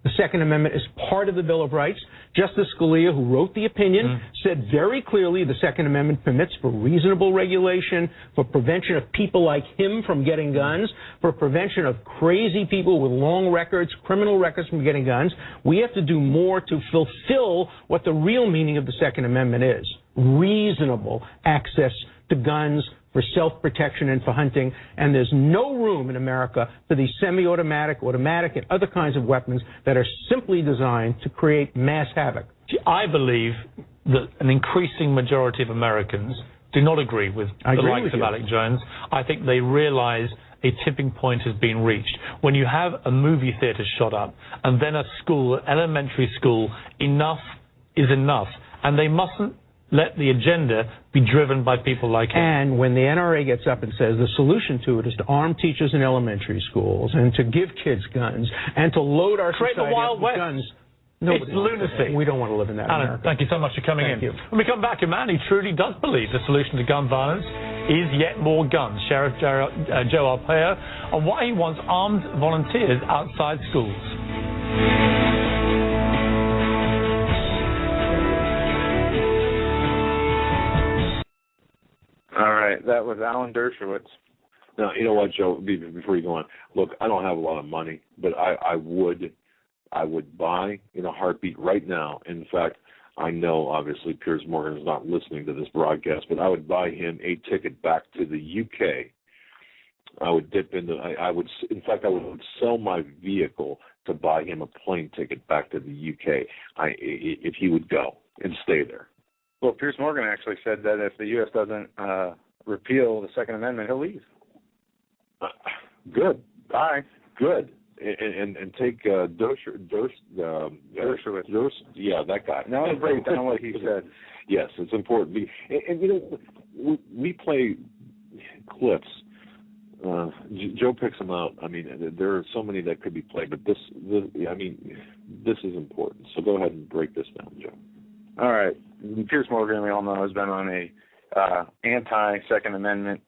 I: The Second Amendment is part of the Bill of Rights. Justice Scalia, who wrote the opinion, said very clearly the Second Amendment permits for reasonable regulation, for prevention of people like him from getting guns, for prevention of crazy people with long records, criminal records from getting guns. We have to do more to fulfill what the real meaning of the Second Amendment is. Reasonable access to guns for self-protection and for hunting, and there's no room in America for these semi-automatic, automatic, and other kinds of weapons that are simply designed to create mass havoc.
J: I believe that an increasing majority of Americans do not agree with the likes of Alex Jones. I think they realize a tipping point has been reached. When you have a movie theater shot up and then a school, elementary school, enough is enough, and they mustn't let the agenda be driven by people like him.
I: And when the NRA gets up and says the solution to it is to arm teachers in elementary schools and to give kids guns and to load our
J: society
I: up with guns,
J: it's lunacy.
I: We don't want to live in that
J: Alan,
I: America.
J: thank you so much for coming in.
I: Thank you.
J: When we come back, a man who truly does believe the solution to gun violence is yet more guns. Sheriff Joe Arpaio on why he wants armed volunteers outside schools.
C: All right, that was Alan Dershowitz.
B: Now, you know what, Joe, before you go on, look, I don't have a lot of money, but I would buy in a heartbeat right now. In fact, I know, obviously, Piers Morgan is not listening to this broadcast, but I would buy him a ticket back to the UK. I would dip into, I would sell my vehicle to buy him a plane ticket back to the UK if he would go and stay there.
C: Well, Piers Morgan actually said that if the U.S. doesn't repeal the Second Amendment, he'll leave.
B: Good.
C: Bye.
B: Good. And take Dershowitz. Yeah, that guy.
C: Now let's break down what he said.
B: Yes, it's important. And, we play clips. Joe picks them out. I mean, there are so many that could be played, but this is important. So go ahead and break this down, Joe.
C: All right. Piers Morgan, we all know, has been on a anti-Second Amendment,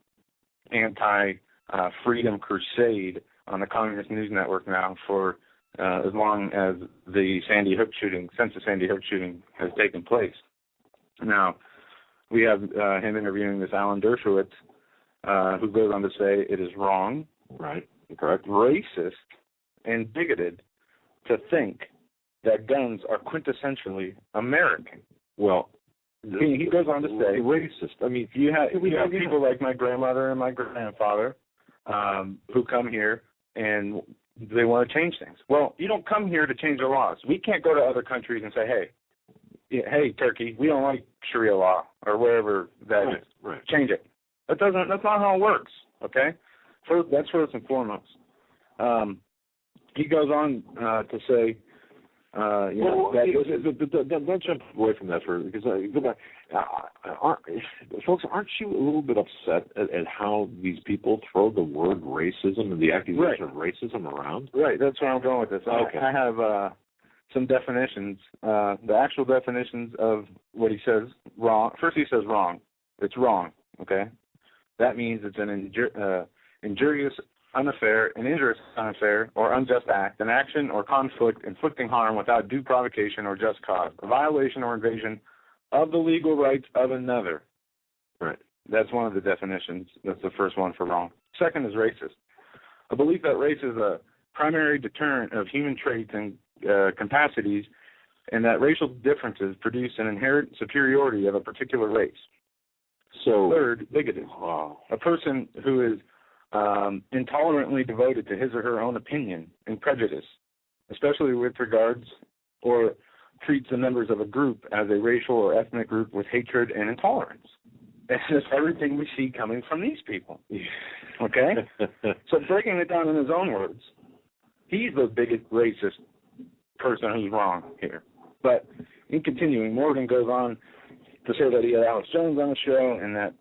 C: anti-freedom crusade on the Communist News Network now for as long as the Sandy Hook shooting, since the Sandy Hook shooting has taken place. Now, we have him interviewing this Alan Dershowitz, who goes on to say it is wrong,
B: right, correct,
C: racist, and bigoted to think that guns are quintessentially American.
B: Well,
C: he goes on to say
B: racist. I mean,
C: you have people like my grandmother and my grandfather who come here and they want to change things. Well, you don't come here to change the laws. We can't go to other countries and say, hey, Turkey, we don't like Sharia law or wherever that is.
B: Right.
C: Change it. That's not how it works. Okay. that's first and foremost. He goes on to say,
B: don't jump away from that because go back. Folks, aren't you a little bit upset at how these people throw the word racism and the accusation of racism around?
C: Right, that's where I'm going with this.
B: Okay.
C: I have some definitions, the actual definitions of what he says wrong. First he says wrong. It's wrong, okay? That means it's an injurious, unfair, or unjust act, an action or conflict inflicting harm without due provocation or just cause, a violation or invasion of the legal rights of another.
B: Right.
C: That's one of the definitions. That's the first one for wrong. Second is racist. A belief that race is a primary deterrent of human traits and capacities, and that racial differences produce an inherent superiority of a particular race.
B: So,
C: third, bigoted.
B: Wow.
C: A person who is intolerantly devoted to his or her own opinion and prejudice, especially with regards or treats the members of a group as a racial or ethnic group with hatred and intolerance. It's just everything we see coming from these people. Okay? So breaking it down in his own words, he's the biggest racist person who's wrong here. But in continuing, Morgan goes on to say that he had Alex Jones on the show and that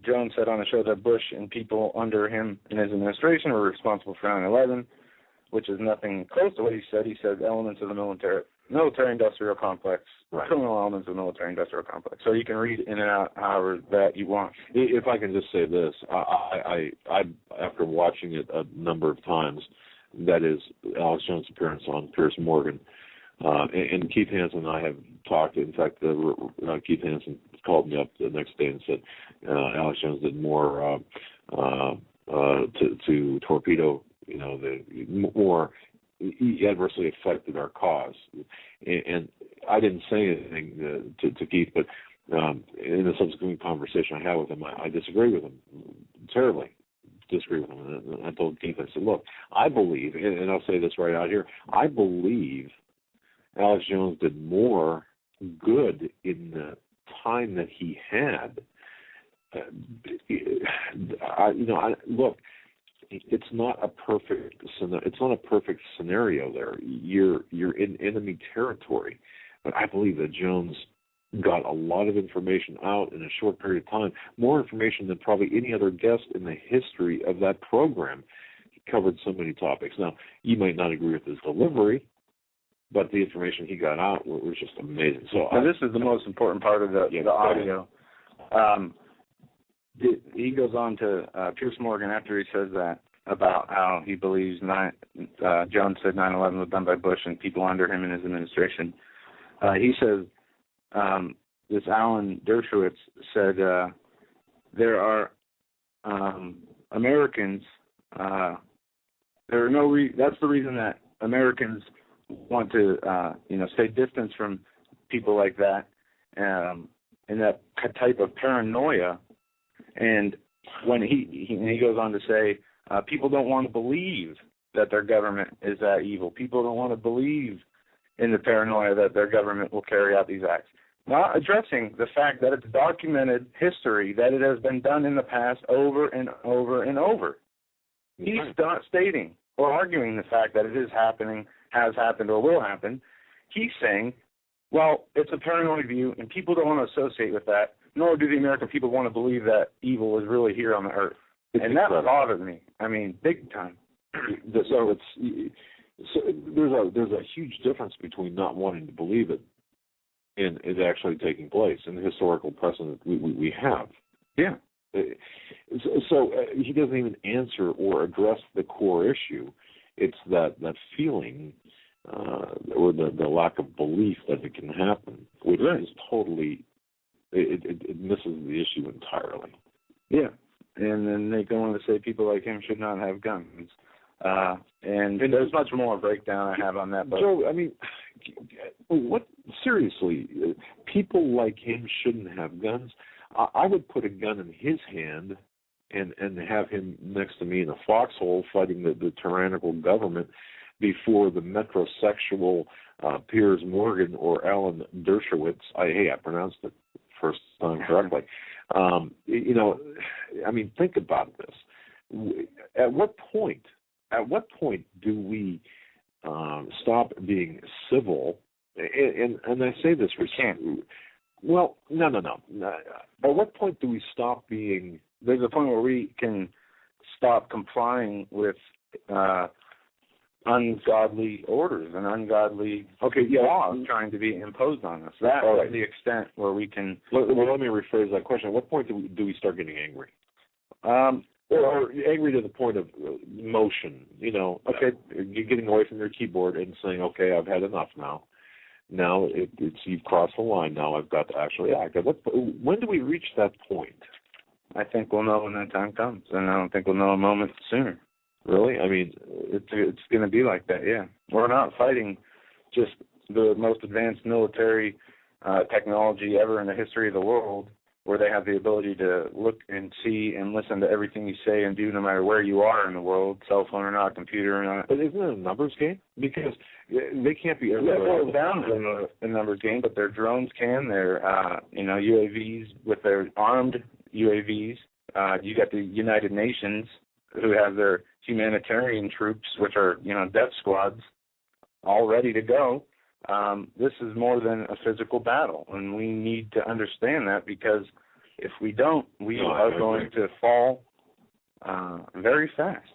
C: Jones said on the show that Bush and people under him in his administration were responsible for 9/11, which is nothing close to what he said. He said elements of the military-industrial complex, criminal elements of the military-industrial complex. So you can read in and out however that you want.
B: If I can just say this, I after watching it a number of times, that is Alex Jones' appearance on Piers Morgan, and Keith Hansen and I have talked. In fact, Keith Hansen called me up the next day and said Alex Jones did more to torpedo, more adversely affected our cause. And I didn't say anything to Keith, but in the subsequent conversation I had with him, I disagree with him terribly. Disagree with him. And I told Keith, I said, look, I believe, and I'll say this right out here, I believe Alex Jones did more good in the time that he had. Look, it's not a perfect scenario there. You're in enemy territory, but I believe that Jones got a lot of information out in a short period of time, more information than probably any other guest in the history of that program. He covered so many topics. Now, you might not agree with his delivery, but the information he got out was just amazing. So
C: this is the most important part of the audio. He goes on to Piers Morgan after he says that about how he believes Jones said 9/11 was done by Bush and people under him in his administration. He says this Alan Dershowitz said there are Americans. There are that's the reason that Americans want to stay distant from people like that and that type of paranoia. And when he goes on to say people don't want to believe that their government is that evil. People don't want to believe in the paranoia that their government will carry out these acts. Not addressing the fact that it's documented history, that it has been done in the past over and over and over. He's not stating or arguing the fact that it is happening, has happened, or will happen. He's saying, well, it's a paranoid view, and people don't want to associate with that, nor do the American people want to believe that evil is really here on the earth. And that bothered me. I mean, big time.
B: So there's a huge difference between not wanting to believe it and it actually taking place in the historical precedent we have.
C: Yeah.
B: So he doesn't even answer or address the core issue. It's that feeling or the lack of belief that it can happen, which is totally, it misses the issue entirely.
C: Yeah. And then they go on to say people like him should not have guns. And there's much more breakdown I have on that. But
B: Joe, I mean, what? Seriously, people like him shouldn't have guns? I would put a gun in his hand and have him next to me in a foxhole fighting the tyrannical government before the metrosexual Piers Morgan or Alan Dershowitz. I pronounced it first time correctly. I mean, think about this. at what point do we stop being civil? And I say this, we can't. Well, no. At what point do we stop being?
C: There's a point where we can stop complying with ungodly orders and ungodly laws trying to be imposed on us. That's the extent where we can.
B: Well, let me rephrase that question. At what point do we start getting angry? Or angry to the point of emotion? Okay, you're getting away from your keyboard and saying, okay, I've had enough now. Now it's you've crossed the line. Now I've got to actually act. When do we reach that point?
C: I think we'll know when that time comes, and I don't think we'll know a moment sooner.
B: Really? I mean,
C: it's going to be like that. Yeah, we're not fighting just the most advanced military technology ever in the history of the world, where they have the ability to look and see and listen to everything you say and do, no matter where you are in the world, cell phone or not, computer or not.
B: But isn't it a numbers game? Because they can't be
C: everywhere. Down in a numbers game, but their drones can. Their UAVs with their armed UAVs. You got the United Nations, who have their humanitarian troops, which are death squads, all ready to go. This is more than a physical battle, and we need to understand that, because if we don't, we are going to fall very fast.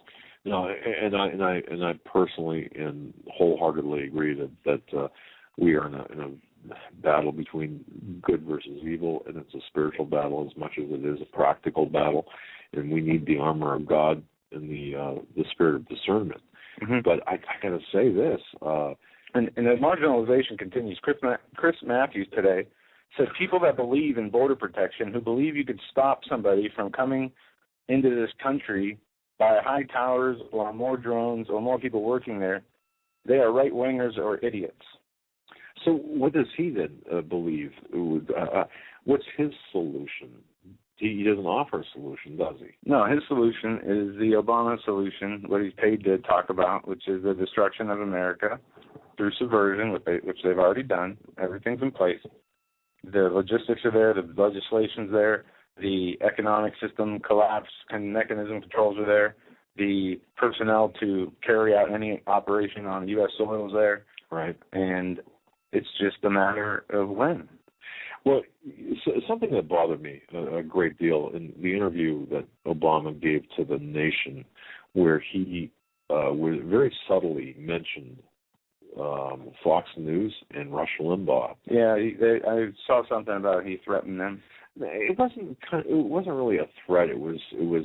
B: No, and I personally and wholeheartedly agree that we are in a battle between good versus evil, and it's a spiritual battle as much as it is a practical battle, and we need the armor of God and the spirit of discernment. Mm-hmm. But I got to say this.
C: And as marginalization continues, Chris Matthews today said people that believe in border protection, who believe you could stop somebody from coming into this country by high towers or more drones or more people working there, they are right-wingers or idiots.
B: So what does he then believe? What's his solution? He doesn't offer a solution, does he?
C: No, his solution is the Obama solution, what he's paid to talk about, which is the destruction of America through subversion, which they've already done. Everything's in place. The logistics are there. The legislation's there. The economic system collapse and mechanism controls are there. The personnel to carry out any operation on U.S. soil is there.
B: Right.
C: And it's just a matter of when.
B: Well, something that bothered me a great deal in the interview that Obama gave to the Nation, where he very subtly mentioned Fox News and Rush Limbaugh.
C: Yeah, I saw something about he threatened them.
B: It wasn't really a threat. It was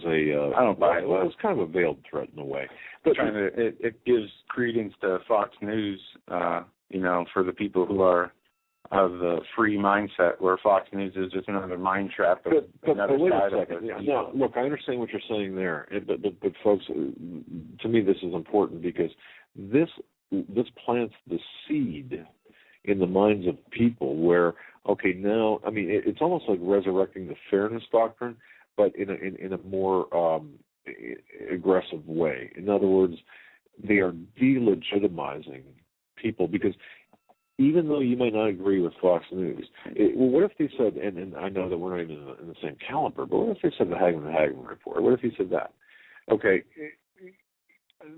B: a.
C: I don't buy it.
B: It was kind of a veiled threat in a way. But
C: it gives credence to Fox News, for the people who are of the free mindset, where Fox News is just another mind trap.
B: But wait a second. Now, look, I understand what you're saying there, but folks, to me this is important, because this plants the seed in the minds of people where, okay, now, I mean, it's almost like resurrecting the fairness doctrine, but in a more aggressive way. In other words, they are delegitimizing people, because even though you might not agree with Fox News, what if they said, and I know that we're not even in the same caliber, but what if they said the Hagmann report? What if he said that? Okay,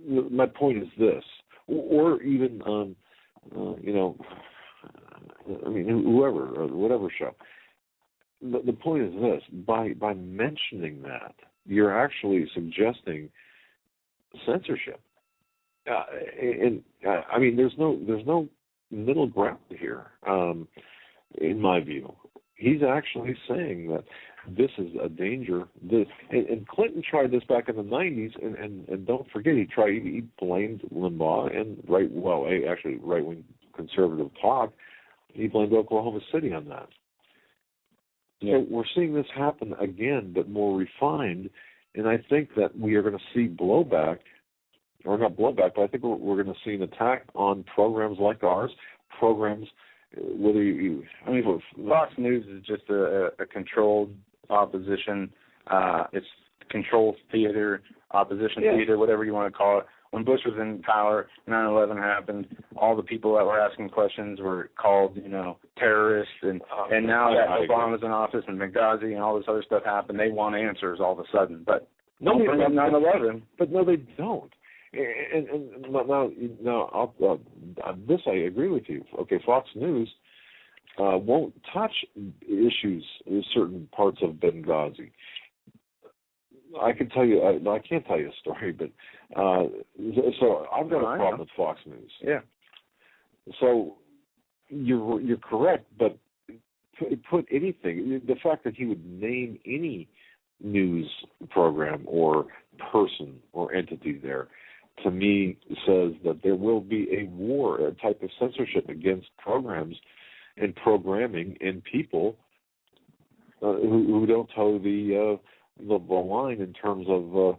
B: my point is this, or even, I mean, whoever, or whatever show. The point is this, by mentioning that, you're actually suggesting censorship. I mean, there's no middle ground here, in my view. He's actually saying that this is a danger. And Clinton tried this back in the 90s, and don't forget, he blamed Limbaugh and right-wing conservative talk. He blamed Oklahoma City on that. Yeah. So we're seeing this happen again, but more refined, and I think that we are going to see blowback, or not blowback, but I think we're going to see an attack on programs like ours, programs, whether you... I mean,
C: Fox News is just a controlled opposition. It's control theater, opposition theater, whatever you want to call it. When Bush was in power, 9/11 happened, all the people that were asking questions were called, terrorists, and now that Obama's in office and Benghazi and all this other stuff happened, they want answers all of a sudden. But
B: No,
C: bring up 9/11.
B: But no, they don't. And now, this I agree with you. Okay, Fox News won't touch issues in certain parts of Benghazi. I can tell you. I can't tell you a story, but so I've got a problem with Fox News.
C: Yeah.
B: So you're correct, but put anything. The fact that he would name any news program or person or entity there, to me, says that there will be a war, a type of censorship against programs and programming and people who don't toe the line in terms of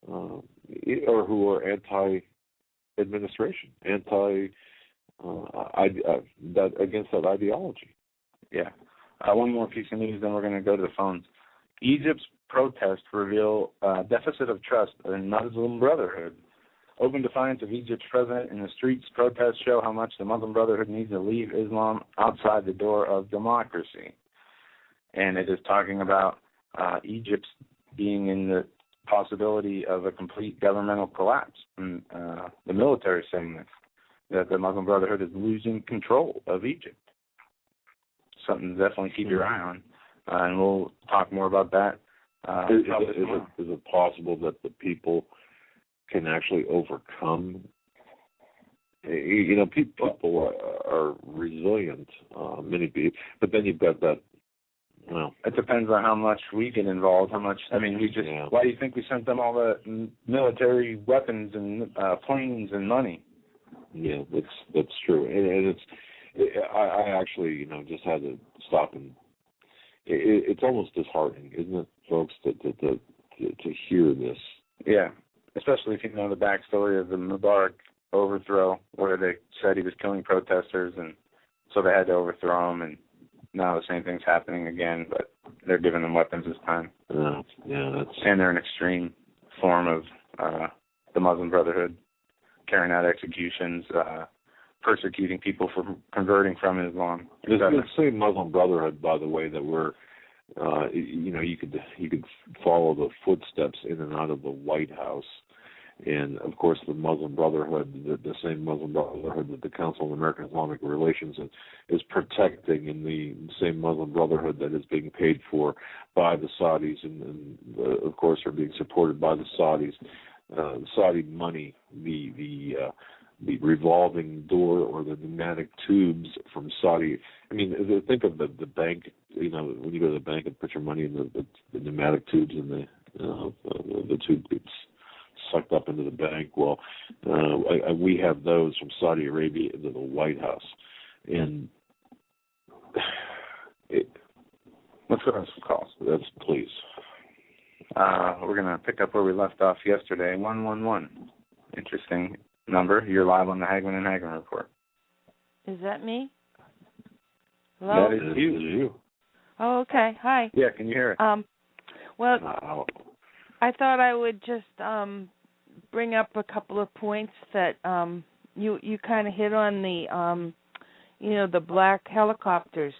B: or who are anti-administration, against that ideology.
C: Yeah. One more piece of news, then we're going to go to the phones. Egypt's protests reveal deficit of trust in Muslim Brotherhood. Open defiance of Egypt's president in the streets. Protests show how much the Muslim Brotherhood needs to leave Islam outside the door of democracy. And it is talking about Egypt being in the possibility of a complete governmental collapse. And the military saying that the Muslim Brotherhood is losing control of Egypt. Something to definitely keep your eye on. And we'll talk more about that.
B: Is it possible that the people can actually overcome? People are resilient, many people, but then you've got that. Well,
C: it depends on how much we get involved. How much? I mean, why do you think we sent them all the military weapons and planes and money?
B: Yeah, that's true, and I actually, just had to stop and. It's almost disheartening, isn't it, folks, to hear this?
C: Yeah, especially if you know the backstory of the Mubarak overthrow, where they said he was killing protesters, and so they had to overthrow him, and now the same thing's happening again, but they're giving them weapons this time.
B: And
C: they're an extreme form of the Muslim Brotherhood, carrying out executions, persecuting people for converting from Islam.
B: It's the same Muslim Brotherhood, by the way, that we're, you could follow the footsteps in and out of the White House, and of course the Muslim Brotherhood, the same Muslim Brotherhood that the Council on American Islamic Relations is protecting, and the same Muslim Brotherhood that is being paid for by the Saudis, and of course are being supported by the Saudis. Saudi money, the revolving door or the pneumatic tubes from Saudi. I mean, think of the bank. When you go to the bank and put your money in the pneumatic tubes and the tube gets sucked up into the bank. Well, we have those from Saudi Arabia into the White House, and
C: let's go on some calls.
B: That's please.
C: We're gonna pick up where we left off yesterday. 111. Interesting number. You're live on the Hagmann and Hagmann Report.
K: Is that me? Hello?
C: That is you.
K: Oh, okay. Hi.
C: Yeah, can you hear it?
K: Well, I thought I would just bring up a couple of points that you kind of hit on the black helicopters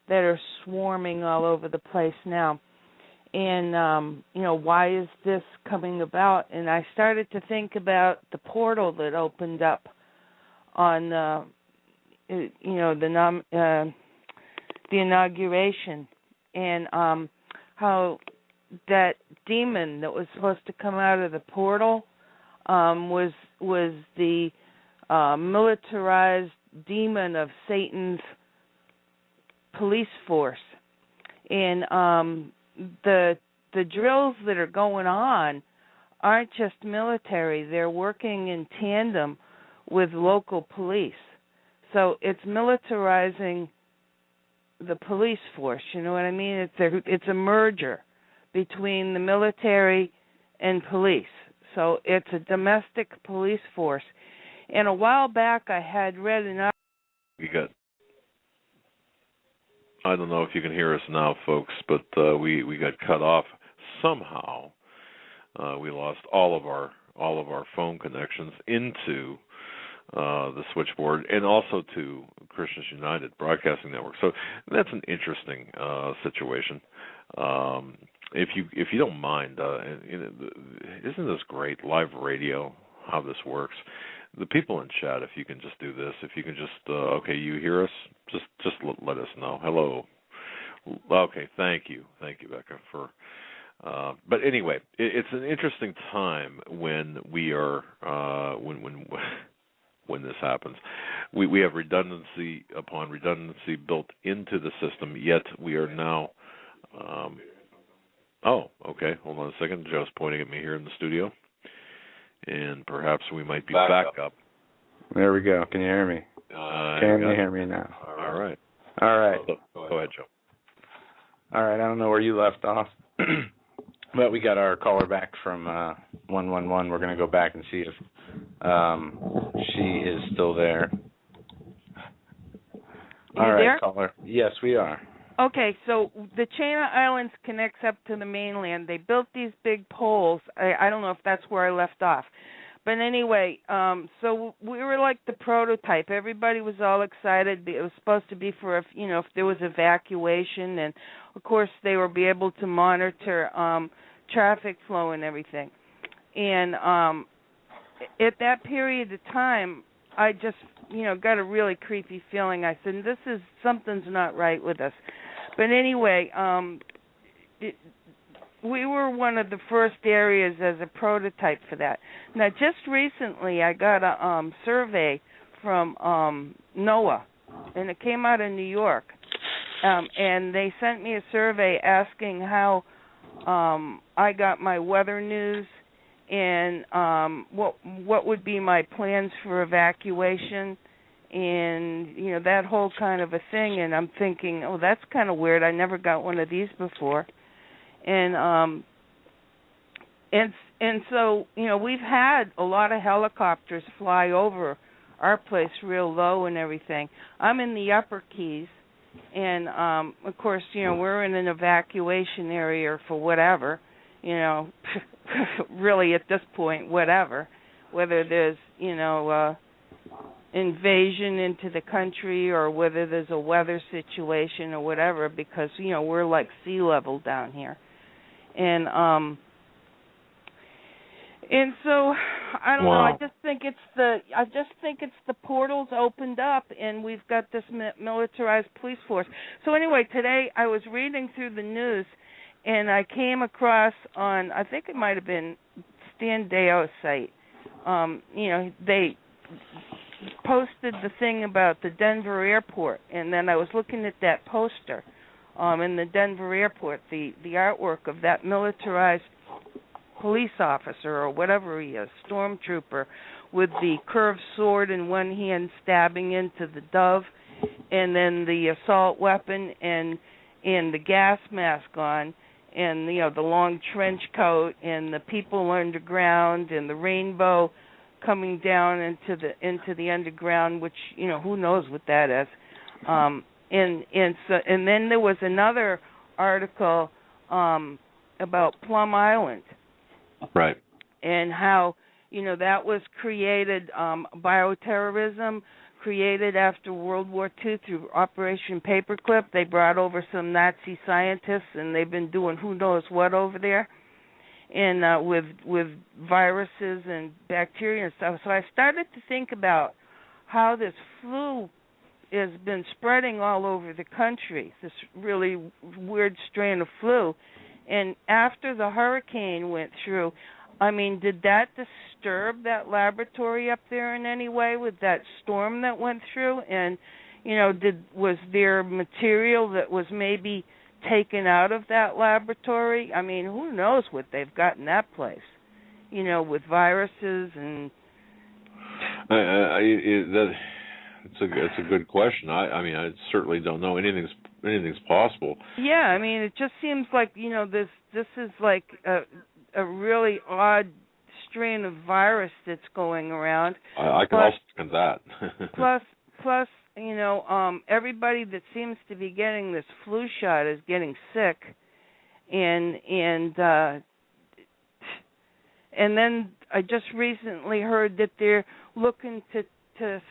K: that are swarming all over the place now. And, why is this coming about? And I started to think about the portal that opened up on, the inauguration, and how that demon that was supposed to come out of the portal was the militarized demon of Satan's police force. And the drills that are going on aren't just military. They're working in tandem with local police. So it's militarizing the police force, you know what I mean? It's a merger between the military and police. So it's a domestic police force. And a while back I had read an article.
B: I don't know if you can hear us now, folks, but we got cut off somehow. We lost all of our phone connections into the switchboard, and also to Christians United Broadcasting Network. So that's an interesting situation. if you don't mind, isn't this great live radio? How this works? The people in chat, if you can just do this, if you can just okay, you hear us? Just let us know. Hello. Okay, thank you, Becca, for. But anyway, it's an interesting time when we are when this happens. We have redundancy upon redundancy built into the system, yet we are now. Oh, okay. Hold on a second. Joe's pointing at me here in the studio, and perhaps we might be back up.
C: There we go. Can you hear me? Can you hear me now?
B: All right.
C: All right.
B: Go ahead, Joe.
C: All right. I don't know where you left off, but we got our caller back from 111. We're going to go back and see if she is still there. All right, there? Caller. Yes, we are.
K: Okay, so the chain of islands connects up to the mainland. They built these big poles. I don't know if that's where I left off. But anyway, so we were like the prototype. Everybody was all excited. It was supposed to be for if there was evacuation, and of course they would be able to monitor traffic flow and everything. And at that period of time, I just got a really creepy feeling. I said, something's not right with us. But anyway, we were one of the first areas as a prototype for that. Now, just recently, I got a survey from NOAA, and it came out of New York. And they sent me a survey asking how I got my weather news and what would be my plans for evacuation, and that whole kind of a thing. And I'm thinking, oh, that's kind of weird. I never got one of these before. And so we've had a lot of helicopters fly over our place real low and everything. I'm in the Upper Keys, and of course we're in an evacuation area for whatever, really at this point, whatever, whether there's invasion into the country or whether there's a weather situation or whatever, because we're like sea level down here. And so I don't know. I just think it's the portals opened up, and we've got this militarized police force. So anyway, today I was reading through the news, and I came across on, I think it might have been Stan Deo's site. They posted the thing about the Denver airport, and then I was looking at that poster in the Denver airport, the artwork of that militarized police officer or whatever he is, stormtrooper, with the curved sword in one hand stabbing into the dove, and then the assault weapon and the gas mask on, and the long trench coat, and the people underground, and the rainbow coming down into the underground, which who knows what that is. And then there was another article about Plum Island,
B: right?
K: And how that was created, bioterrorism created after World War II through Operation Paperclip. They brought over some Nazi scientists, and they've been doing who knows what over there, and with viruses and bacteria and stuff. So I started to think about how this flu has been spreading all over the country, this really weird strain of flu. And after the hurricane went through, did that disturb that laboratory up there in any way with that storm that went through? And, was there material that was maybe taken out of that laboratory? Who knows what they've got in that place, with viruses and...
B: It's a good question. I certainly don't know. Anything's possible.
K: Yeah, it just seems like this is like a really odd strain of virus that's going around.
B: I can also second that.
K: plus, everybody that seems to be getting this flu shot is getting sick, and then I just recently heard that they're looking to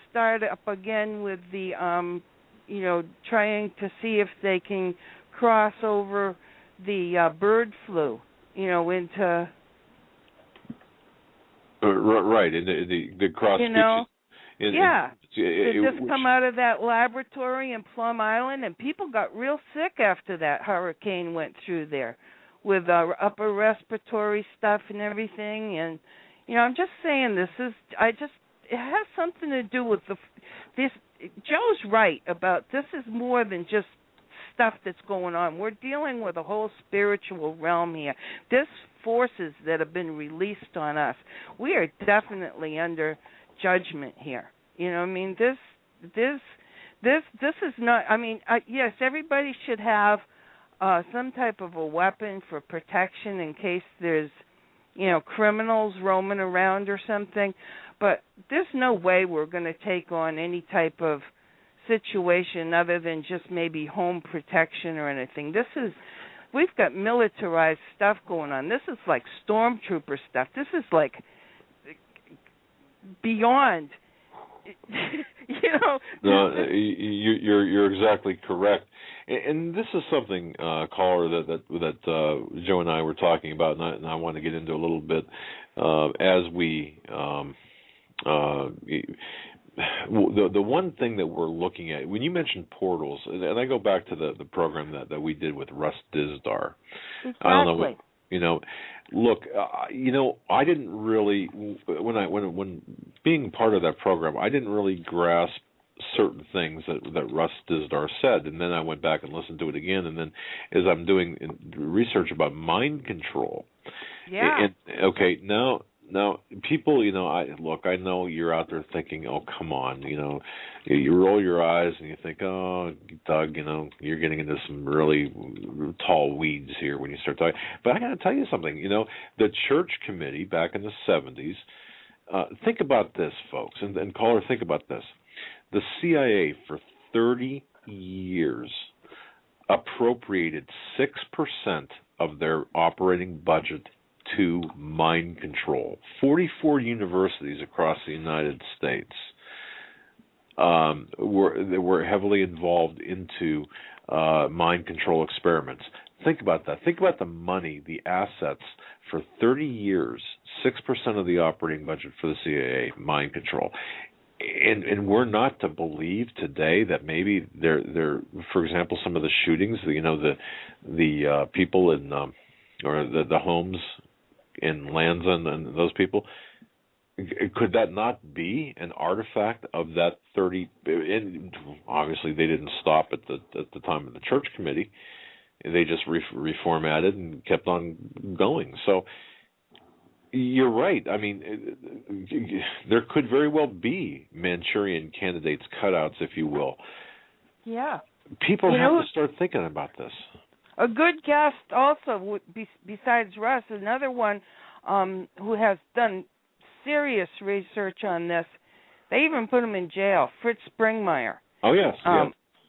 K: start up again with the, trying to see if they can cross over the bird flu, into
B: right, and the cross species.
K: It just come out of that laboratory in Plum Island, and people got real sick after that hurricane went through there with upper respiratory stuff and everything. And I'm just saying, it has something to do with this. Joe's right about this is more than just stuff that's going on. We're dealing with a whole spiritual realm here. This forces that have been released on us. We are definitely under judgment here. This is not. Yes, everybody should have some type of a weapon for protection in case there's, criminals roaming around or something. But there's no way we're going to take on any type of situation other than just maybe home protection or anything. We've got militarized stuff going on. This is like stormtrooper stuff. This is like beyond.
B: No, you're exactly correct, and this is something, caller, that Joe and I were talking about, and I want to get into a little bit as we. The one thing that we're looking at, when you mentioned portals, and I go back to the program that we did with Russ Dizdar.
K: Exactly.
B: I don't know. Look, I didn't really, when being part of that program, I didn't really grasp certain things that Russ Dizdar said, and then I went back and listened to it again, and then as I'm doing research about mind control.
K: Yeah.
B: Okay, now people, I know you're out there thinking, oh, come on, you roll your eyes and you think, oh, Doug, you're getting into some really tall weeds here when you start talking. But I got to tell you something, the church committee back in the 70s, think about this, folks, and caller, think about this. The CIA for 30 years appropriated 6% of their operating budget to mind control. 44 universities across the United States were heavily involved into mind control experiments. Think about that. Think about the money, the assets for 30 years, 6% of the operating budget for the CIA, mind control. And we're not to believe today that maybe they're, for example, some of the shootings, the people in or the homes in Lanza and those people, could that not be an artifact of that 30? And obviously, they didn't stop at the time of the church committee; they just reformatted and kept on going. So you're right. I mean, there could very well be Manchurian candidates cutouts, if you will.
K: Yeah.
B: People have to start thinking about this.
K: A good guest also, besides Russ, another one who has done serious research on this. They even put him in jail, Fritz Springmeier.
B: Oh, yes.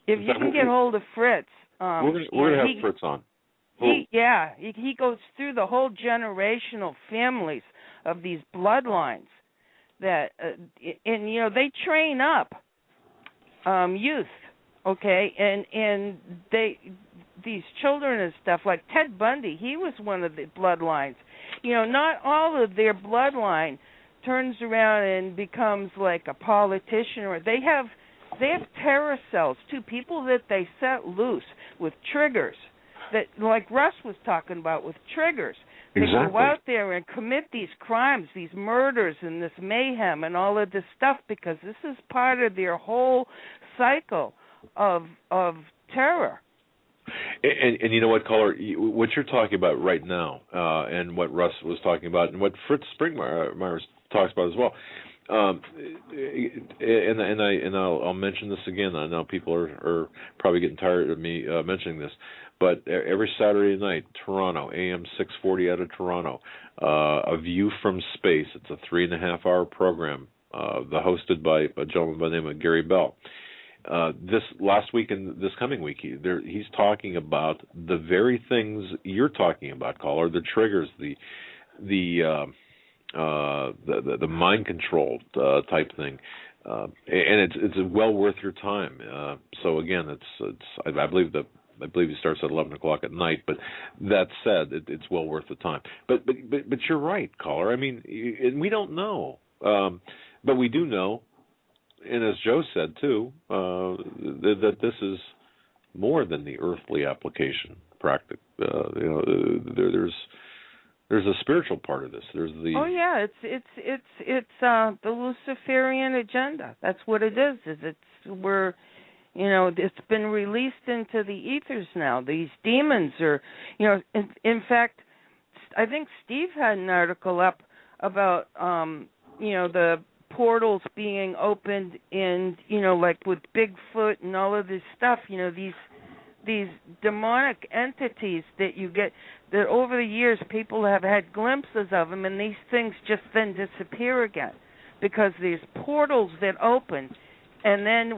K: If you can get hold of Fritz.
B: We're going to have Fritz on.
K: He goes through the whole generational families of these bloodlines that, and they train up youth, okay, and these children and stuff, like Ted Bundy, he was one of the bloodlines. Not all of their bloodline turns around and becomes like a politician, or they have terror cells too, people that they set loose with triggers, that like Russ was talking about, with triggers. They go out there and commit these crimes, these murders and this mayhem and all of this stuff, because this is part of their whole cycle of terror.
B: And you know what, caller, what you're talking about right now, and what Russ was talking about, and what Fritz Springmeier talks about as well, and I'll mention this again. I know people are probably getting tired of me mentioning this, but every Saturday night, Toronto, AM 640 out of Toronto, A View from Space. It's a 3.5-hour program, hosted by a gentleman by the name of Gary Bell. This last week and this coming week, he's talking about the very things you're talking about, caller, the triggers, the mind control type thing, and it's well worth your time. So again, it's I believe the I believe he starts at 11 o'clock at night. But that said, it's well worth the time. But you're right, caller. I mean, and we don't know, but we do know, and as Joe said too, that this is more than the earthly application. There's a spiritual part of this. There's the
K: it's the Luciferian agenda. That's what it is. It's been released into the ethers now. These demons are, in fact, I think Steve had an article up about the portals being opened in, like with Bigfoot and all of this stuff. These demonic entities that you get, that over the years people have had glimpses of them, and these things just then disappear again because there's portals that open, and then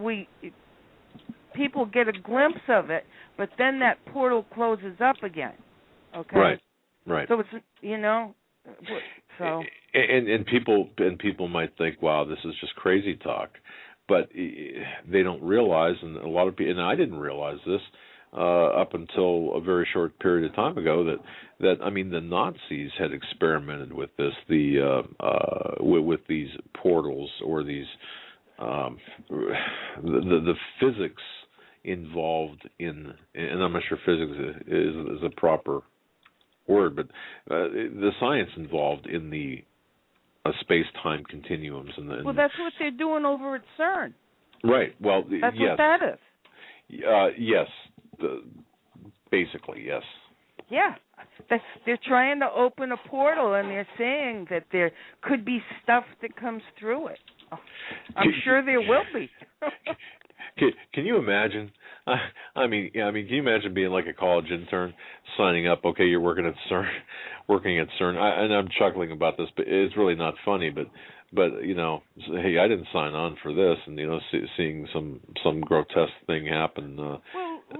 K: people get a glimpse of it, but then that portal closes up again. Okay.
B: Right.
K: So it's so.
B: And people might think, wow, this is just crazy talk, but they don't realize, and a lot of people, and I didn't realize this. Up until a very short period of time ago, that I mean, the Nazis had experimented with this, with these portals, or these the physics involved in, and I'm not sure physics is a proper word, but the science involved in the space-time continuums.
K: Well, that's what they're doing over at CERN.
B: Right. Well,
K: that's
B: yes.
K: what that is.
B: Yes. Basically, yes.
K: Yeah. They're trying to open a portal, and they're saying that there could be stuff that comes through it. I'm sure there will be.
B: Can you imagine? I mean, can you imagine being like a college intern, signing up? Okay, you're working at CERN. And I'm chuckling about this, but it's really not funny. But hey, I didn't sign on for this, and seeing some grotesque thing happen.
K: Well,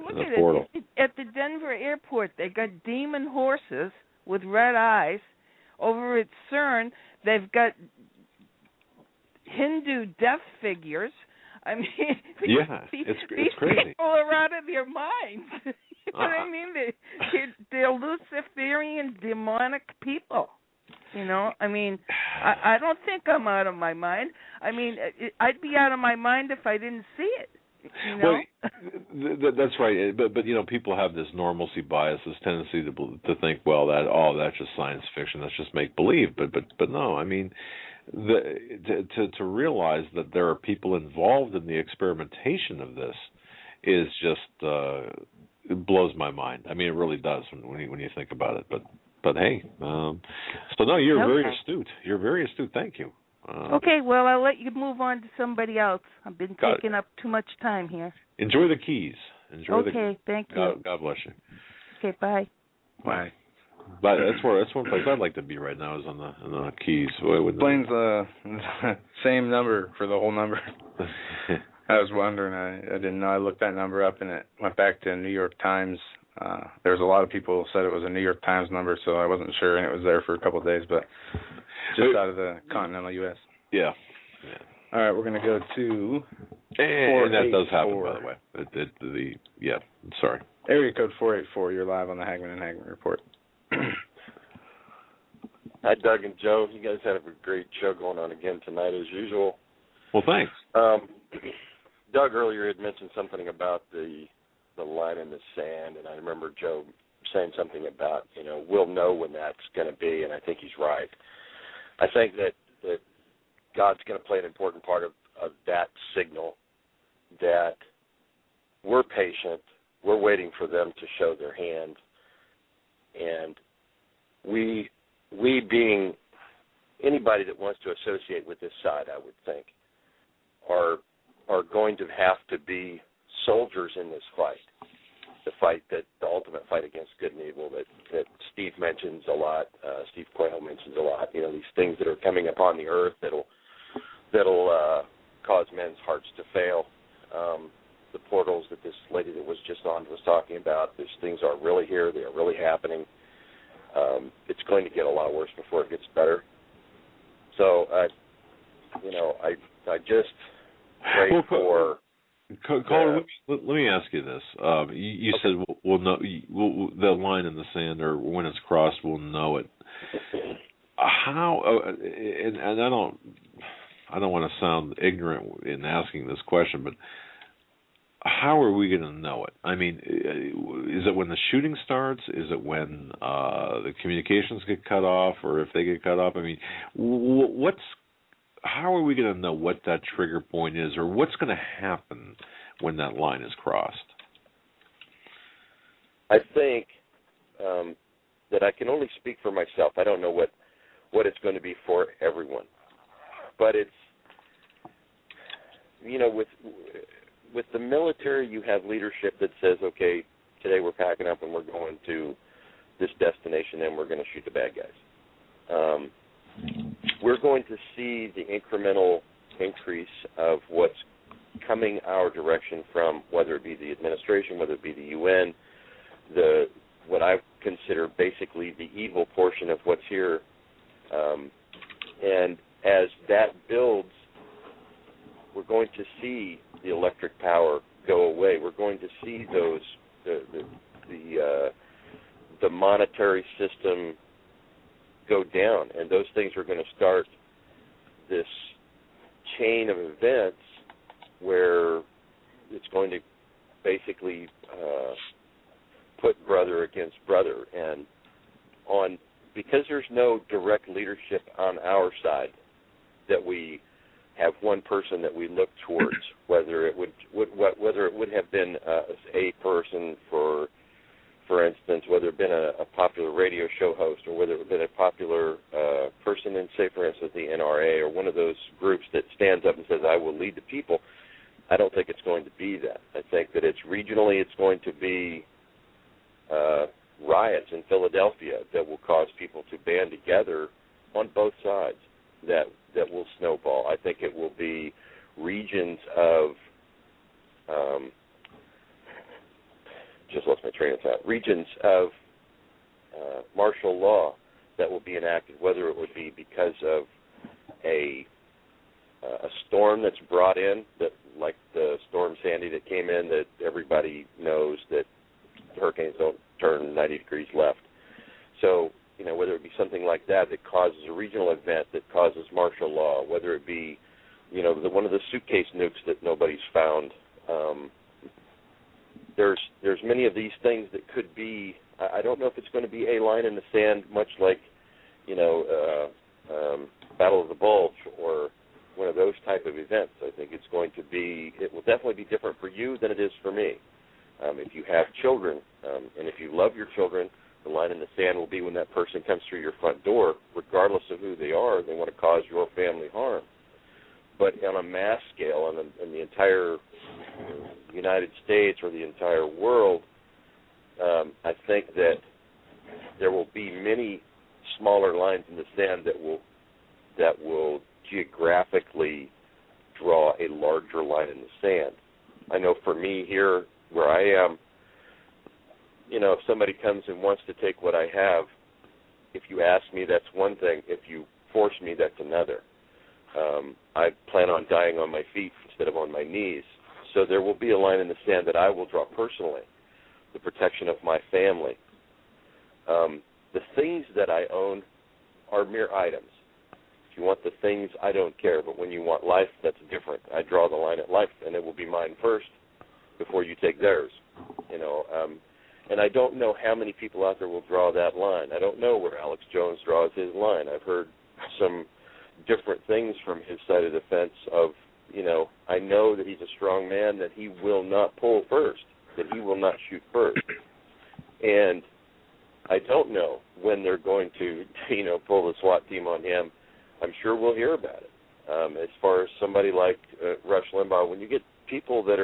K: look
B: in
K: at
B: the portal.
K: it. At the Denver airport, they got demon horses with red eyes. Over at CERN, they've got Hindu death figures. I mean,
B: it's crazy.
K: People are out of their minds. You know what I mean? They're Luciferian demonic people. I mean, I don't think I'm out of my mind. I mean, I'd be out of my mind if I didn't see it.
B: Well, that's right. But people have this normalcy bias, this tendency to think, well, that's just science fiction, that's just make believe. But no, I mean, to realize that there are people involved in the experimentation of this is just it blows my mind. I mean, it really does when you think about it. But hey, so no, you're very astute. You're very astute. Thank you.
K: Okay, well, I'll let you move on to somebody else. I've been taking up too much time here.
B: Enjoy the keys.
K: Okay, thank you.
B: God bless you.
K: Okay, bye.
B: Bye. But that's one place I'd like to be right now, is on the keys.
C: Blaine's the same number for the whole number. I was wondering. I didn't know. I looked that number up, and it went back to New York Times. There was a lot of people who said it was a New York Times number, so I wasn't sure, and it was there for a couple of days, but just out of the continental U.S.
B: Yeah.
C: All right, we're going to go to...
B: And that does happen, by the way. Sorry.
C: Area code 484, you're live on the Hagmann and Hagmann Report.
L: Hi, Doug and Joe. You guys had a great show going on again tonight, as usual.
B: Well, thanks.
L: Doug earlier had mentioned something about the line in the sand, and I remember Joe saying something about, we'll know when that's going to be, and I think he's right. I think that God's going to play an important part of that signal, that we're patient, we're waiting for them to show their hand, and we being anybody that wants to associate with this side, I would think, are going to have to be soldiers in this fight, the ultimate fight against good and evil that Steve mentions a lot, Steve Quayle mentions a lot, these things that are coming upon the earth that'll cause men's hearts to fail. The portals that this lady that was just on was talking about, these things are really here, they are really happening. It's going to get a lot worse before it gets better. So, I just pray for
B: Caller, let me ask you this. You said we'll know the line in the sand, or when it's crossed, we'll know it. How? And I don't want to sound ignorant in asking this question, but how are we going to know it? I mean, is it when the shooting starts? Is it when the communications get cut off, or if they get cut off? I mean, how are we going to know what that trigger point is, or what's going to happen when that line is crossed?
L: I think that I can only speak for myself. I don't know what it's going to be for everyone. But it's, with the military, you have leadership that says, okay, today we're packing up and we're going to this destination and we're going to shoot the bad guys. We're going to see the incremental increase of what's coming our direction from, whether it be the administration, whether it be the UN, what I consider basically the evil portion of what's here. And as that builds, we're going to see the electric power go away. We're going to see the monetary system go down, and those things are going to start this chain of events where it's going to basically put brother against brother, and because there's no direct leadership on our side, that we have one person that we look towards, whether it would have been a person, for instance, whether it had been a popular radio show host, or whether it had been a popular person in, say, for instance, the NRA, or one of those groups that stands up and says, I will lead the people. I don't think it's going to be that. I think that it's regionally, it's going to be riots in Philadelphia that will cause people to band together on both sides that will snowball. I think it will be regions of just lost my train of thought. Regions of martial law that will be enacted, whether it would be because of a storm that's brought in, that like the storm Sandy that came in, that everybody knows that hurricanes don't turn 90 degrees left. So, whether it be something like that causes a regional event that causes martial law, whether it be, one of the suitcase nukes that nobody's found. There's many of these things that could be. I don't know if it's going to be a line in the sand, much like, Battle of the Bulge or one of those type of events. I think it's going to be. It will definitely be different for you than it is for me. If you have children, and if you love your children, the line in the sand will be when that person comes through your front door, regardless of who they are, they want to cause your family harm. But on a mass scale, in the entire United States or the entire world, I think that there will be many smaller lines in the sand that will geographically draw a larger line in the sand. I know for me here, where I am, if somebody comes and wants to take what I have, if you ask me, that's one thing. If you force me, that's another. I plan on dying on my feet instead of on my knees. So there will be a line in the sand that I will draw personally, the protection of my family. The things that I own are mere items. If you want the things, I don't care. But when you want life, that's different. I draw the line at life, and it will be mine first before you take theirs. And I don't know how many people out there will draw that line. I don't know where Alex Jones draws his line. I've heard some different things from his side of the fence of, I know that he's a strong man, that he will not pull first, that he will not shoot first. And I don't know when they're going to, pull the SWAT team on him. I'm sure we'll hear about it. As far as somebody like Rush Limbaugh, when you get people that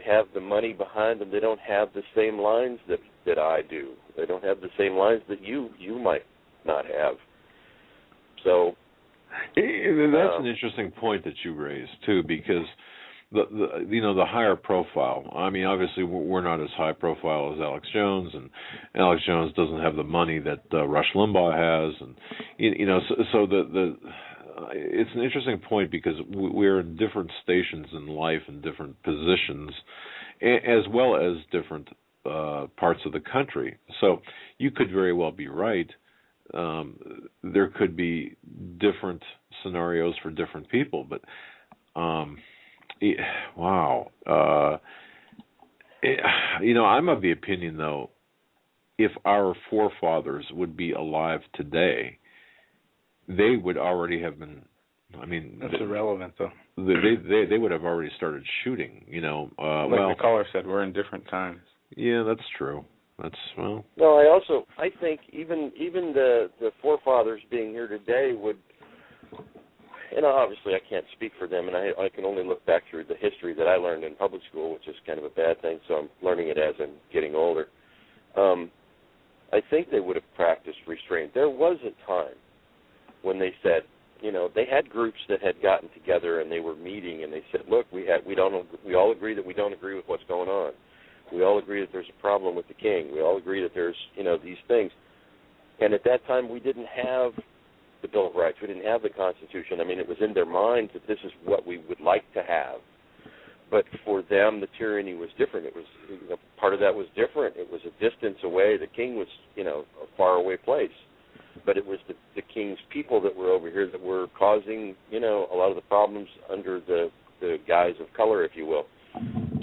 L: have the money behind them, they don't have the same lines that I do. They don't have the same lines that you might not have. So
B: that's an interesting point that you raised too, because the higher profile. I mean, obviously we're not as high profile as Alex Jones, and Alex Jones doesn't have the money that Rush Limbaugh has, and so the it's an interesting point because we're in different stations in life and different positions, as well as different parts of the country. So you could very well be right. There could be different scenarios for different people, but wow. I'm of the opinion, though, if our forefathers would be alive today, they would already have been. I mean,
C: that's irrelevant, though.
B: They would have already started shooting.
C: Like the caller said, we're in different times.
B: Yeah, that's true.
L: No, I think even the forefathers being here today would. And obviously, I can't speak for them, and I can only look back through the history that I learned in public school, which is kind of a bad thing. So I'm learning it as I'm getting older. I think they would have practiced restraint. There was a time when they said, they had groups that had gotten together and they were meeting, and they said, look, we all agree that we don't agree with what's going on. We all agree that there's a problem with the king. We all agree that there's these things. And at that time, we didn't have the Bill of Rights. We didn't have the Constitution. I mean, it was in their minds that this is what we would like to have. But for them, the tyranny was different. It was part of that was different. It was a distance away. The king was, a faraway place. But it was the king's people that were over here that were causing, a lot of the problems under the guise of color, if you will.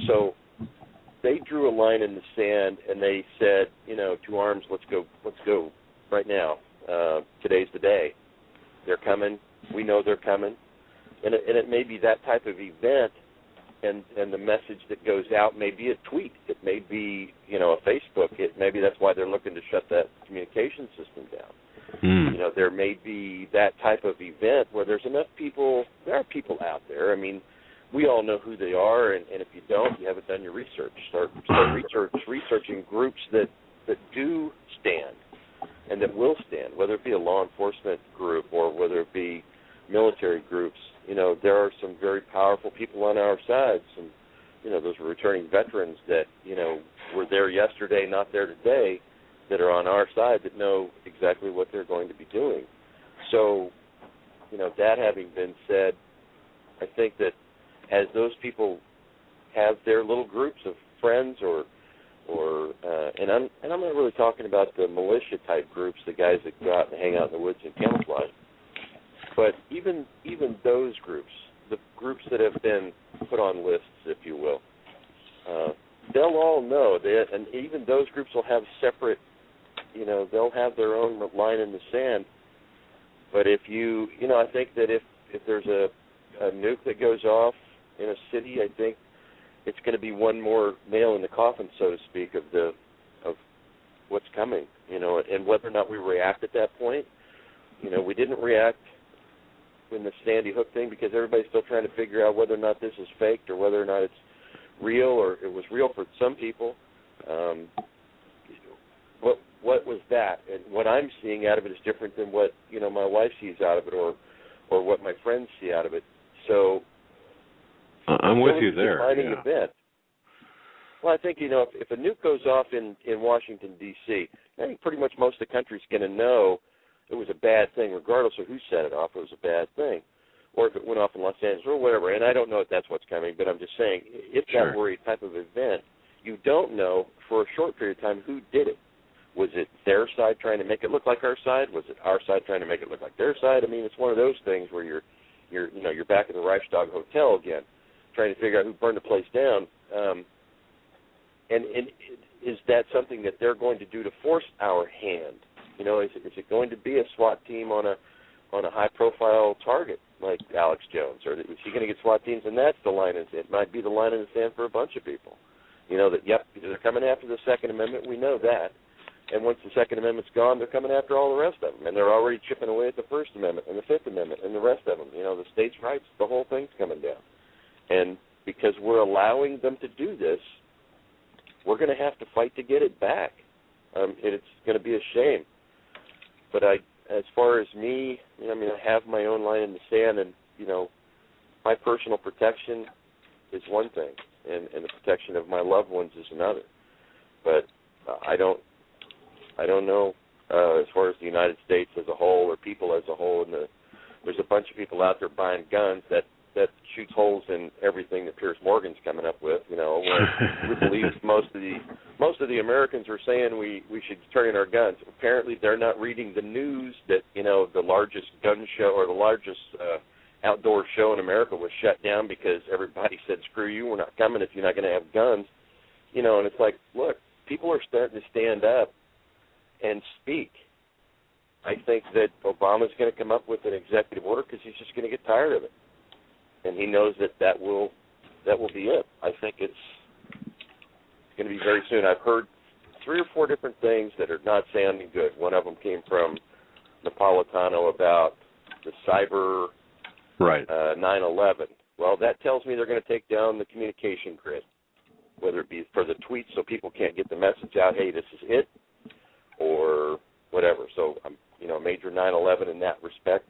L: So they drew a line in the sand and they said, to arms, let's go right now. Today's the day. They're coming. We know they're coming. And it may be that type of event, and the message that goes out may be a tweet. It may be, a Facebook. Maybe that's why they're looking to shut that communication system down. There may be that type of event where there's enough people. There are people out there. I mean, we all know who they are, and if you don't, you haven't done your research. Start researching groups that do stand and that will stand, whether it be a law enforcement group or whether it be military groups. There are some very powerful people on our side, some, those returning veterans that, were there yesterday, not there today, that are on our side that know exactly what they're going to be doing. So, that having been said, I think that as those people have their little groups of friends and I'm not really talking about the militia type groups, the guys that go out and hang out in the woods and camouflage, but even those groups, the groups that have been put on lists, if you will, they'll all know that, and even those groups will have separate, they'll have their own line in the sand. But if I think that if there's a nuke that goes off in a city, I think it's going to be one more nail in the coffin, so to speak, of what's coming, and whether or not we react at that point. We didn't react in the Sandy Hook thing because everybody's still trying to figure out whether or not this is faked or whether or not it's real, or it was real for some people. What was that? And what I'm seeing out of it is different than what my wife sees out of it, or what my friends see out of it. So
B: I'm with you there.
L: Yeah. Event. Well, I think if a nuke goes off in Washington D.C., I think pretty much most of the country's going to know it was a bad thing, regardless of who set it off. It was a bad thing, or if it went off in Los Angeles or whatever. And I don't know if that's what's coming, but I'm just saying if that were a type of event, you don't know for a short period of time who did it. Was it their side trying to make it look like our side? Was it our side trying to make it look like their side? I mean, it's one of those things where you're back in the Reichstag Hotel again, trying to figure out who burned the place down. And is that something that they're going to do to force our hand? Is it going to be a SWAT team on a high-profile target like Alex+Jones, or is he going to get SWAT teams? And that's the line in the sand. It might be the line in the sand for a bunch of people. They're coming after the Second Amendment. We know that. And once the Second Amendment's gone, they're coming after all the rest of them. And they're already chipping away at the First Amendment and the Fifth Amendment and the rest of them. The states' rights, the whole thing's coming down. And because we're allowing them to do this, we're going to have to fight to get it back. It's going to be a shame. But as far as me, I have my own line in the sand, and, my personal protection is one thing, and the protection of my loved ones is another. But I don't know as far as the United States as a whole or people as a whole in the there's a bunch of people out there buying guns that shoots holes in everything that Piers Morgan's coming up with. You know, where we believe most of the Americans are saying we should turn in our guns. Apparently, they're not reading the news that, you know, the largest gun show or the largest outdoor show in America was shut down because everybody said, screw you, we're not coming if you're not going to have guns. You know, and it's like, look, people are starting to stand up and speak. I think that Obama's going to come up with an executive order because he's just going to get tired of it. And he knows that will be it. I think it's going to be very soon. I've heard 3 or 4 different things that are not sounding good. One of them came from Napolitano about the cyber 9/11. Well, that tells me they're going to take down the communication grid, whether it be for the tweets so people can't get the message out, hey, this is it, or whatever. So I'm, you know, major 9/11 in that respect.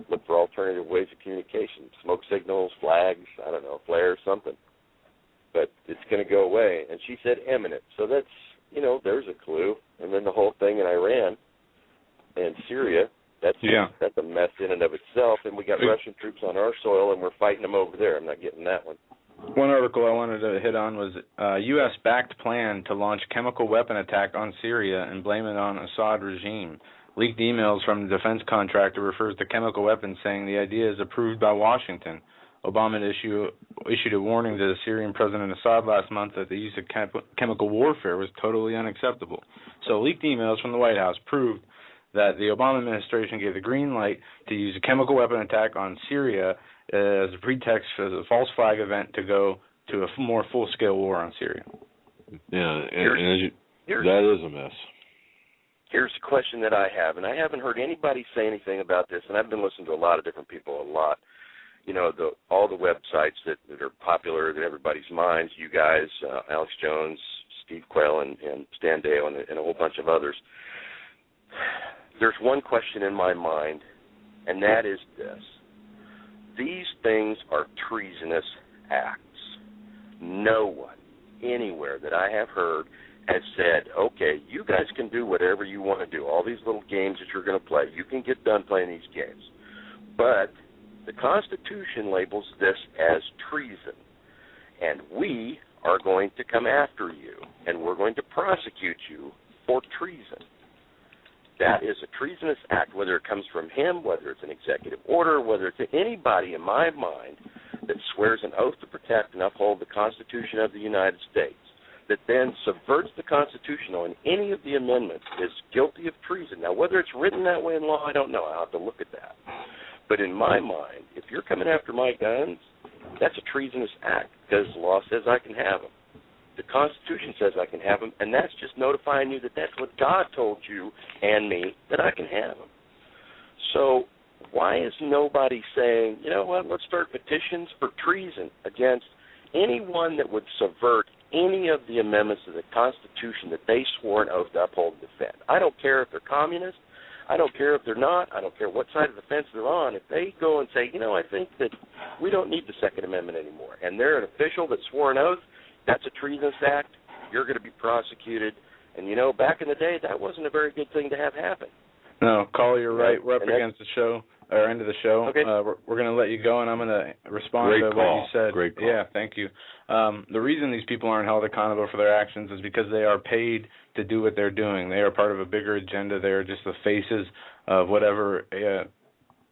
L: Look for alternative ways of communication, smoke signals, flags, I don't know, flares, something. But it's going to go away. And she said imminent. So that's, you know, there's a clue. And then the whole thing in Iran and Syria, that's a mess in and of itself. And we got Russian troops on our soil, and we're fighting them over there. I'm not getting that one.
C: One article I wanted to hit on was a U.S.-backed plan to launch chemical weapon attack on Syria and blame it on Assad regime. Leaked emails from the defense contractor refers to chemical weapons, saying the idea is approved by Washington. Obama issued a warning to the Syrian President Assad last month that the use of chemical warfare was totally unacceptable. So leaked emails from the White House proved that the Obama administration gave the green light to use a chemical weapon attack on Syria as a pretext for the false flag event to go to a more full-scale war on Syria.
B: Yeah, that is a mess.
L: Here's a question that I have, and I haven't heard anybody say anything about this, and I've been listening to a lot of different people a lot. You know, all the websites that are popular in everybody's minds, you guys, Alex Jones, Steve Quayle, and Stan Dale, and a whole bunch of others. There's one question in my mind, and that is this. These things are treasonous acts. No one anywhere that I have heard has said, okay, you guys can do whatever you want to do, all these little games that you're going to play. You can get done playing these games. But the Constitution labels this as treason, and we are going to come after you, and we're going to prosecute you for treason. That is a treasonous act, whether it comes from him, whether it's an executive order, whether it's anybody in my mind that swears an oath to protect and uphold the Constitution of the United States, that then subverts the Constitution on any of the amendments is guilty of treason. Now, whether it's written that way in law, I don't know. I'll have to look at that. But in my mind, if you're coming after my guns, that's a treasonous act because the law says I can have them. The Constitution says I can have them, and that's just notifying you that that's what God told you and me, that I can have them. So why is nobody saying, you know what, let's start petitions for treason against anyone that would subvert any of the amendments of the Constitution that they swore an oath to uphold and defend? I don't care if they're communists. I don't care if they're not. I don't care what side of the fence they're on. If they go and say, you know, I think that we don't need the Second Amendment anymore, and they're an official that swore an oath, that's a treasonous act. You're going to be prosecuted. And, you know, back in the day, that wasn't a very good thing to have happen.
C: No, Caller, you're right. We're up against the show, or end of the show.
L: Okay.
C: We're going to let you go, and I'm going to respond to what you said. Great call. Yeah, thank you. The reason these people aren't held accountable for their actions is because they are paid to do what they're doing. They are part of a bigger agenda. They are just the faces of whatever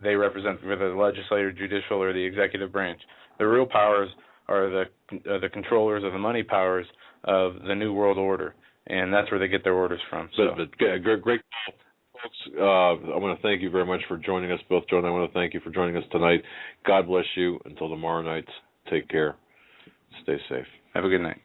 C: they represent, whether the legislative, judicial, or the executive branch. The real powers are the controllers of the money powers of the New World Order, and that's where they get their orders from.
B: But great call. Folks, I want to thank you very much for joining us both, Joe, and I want to thank you for joining us tonight. God bless you. Until tomorrow night, take care. Stay safe.
C: Have a good night.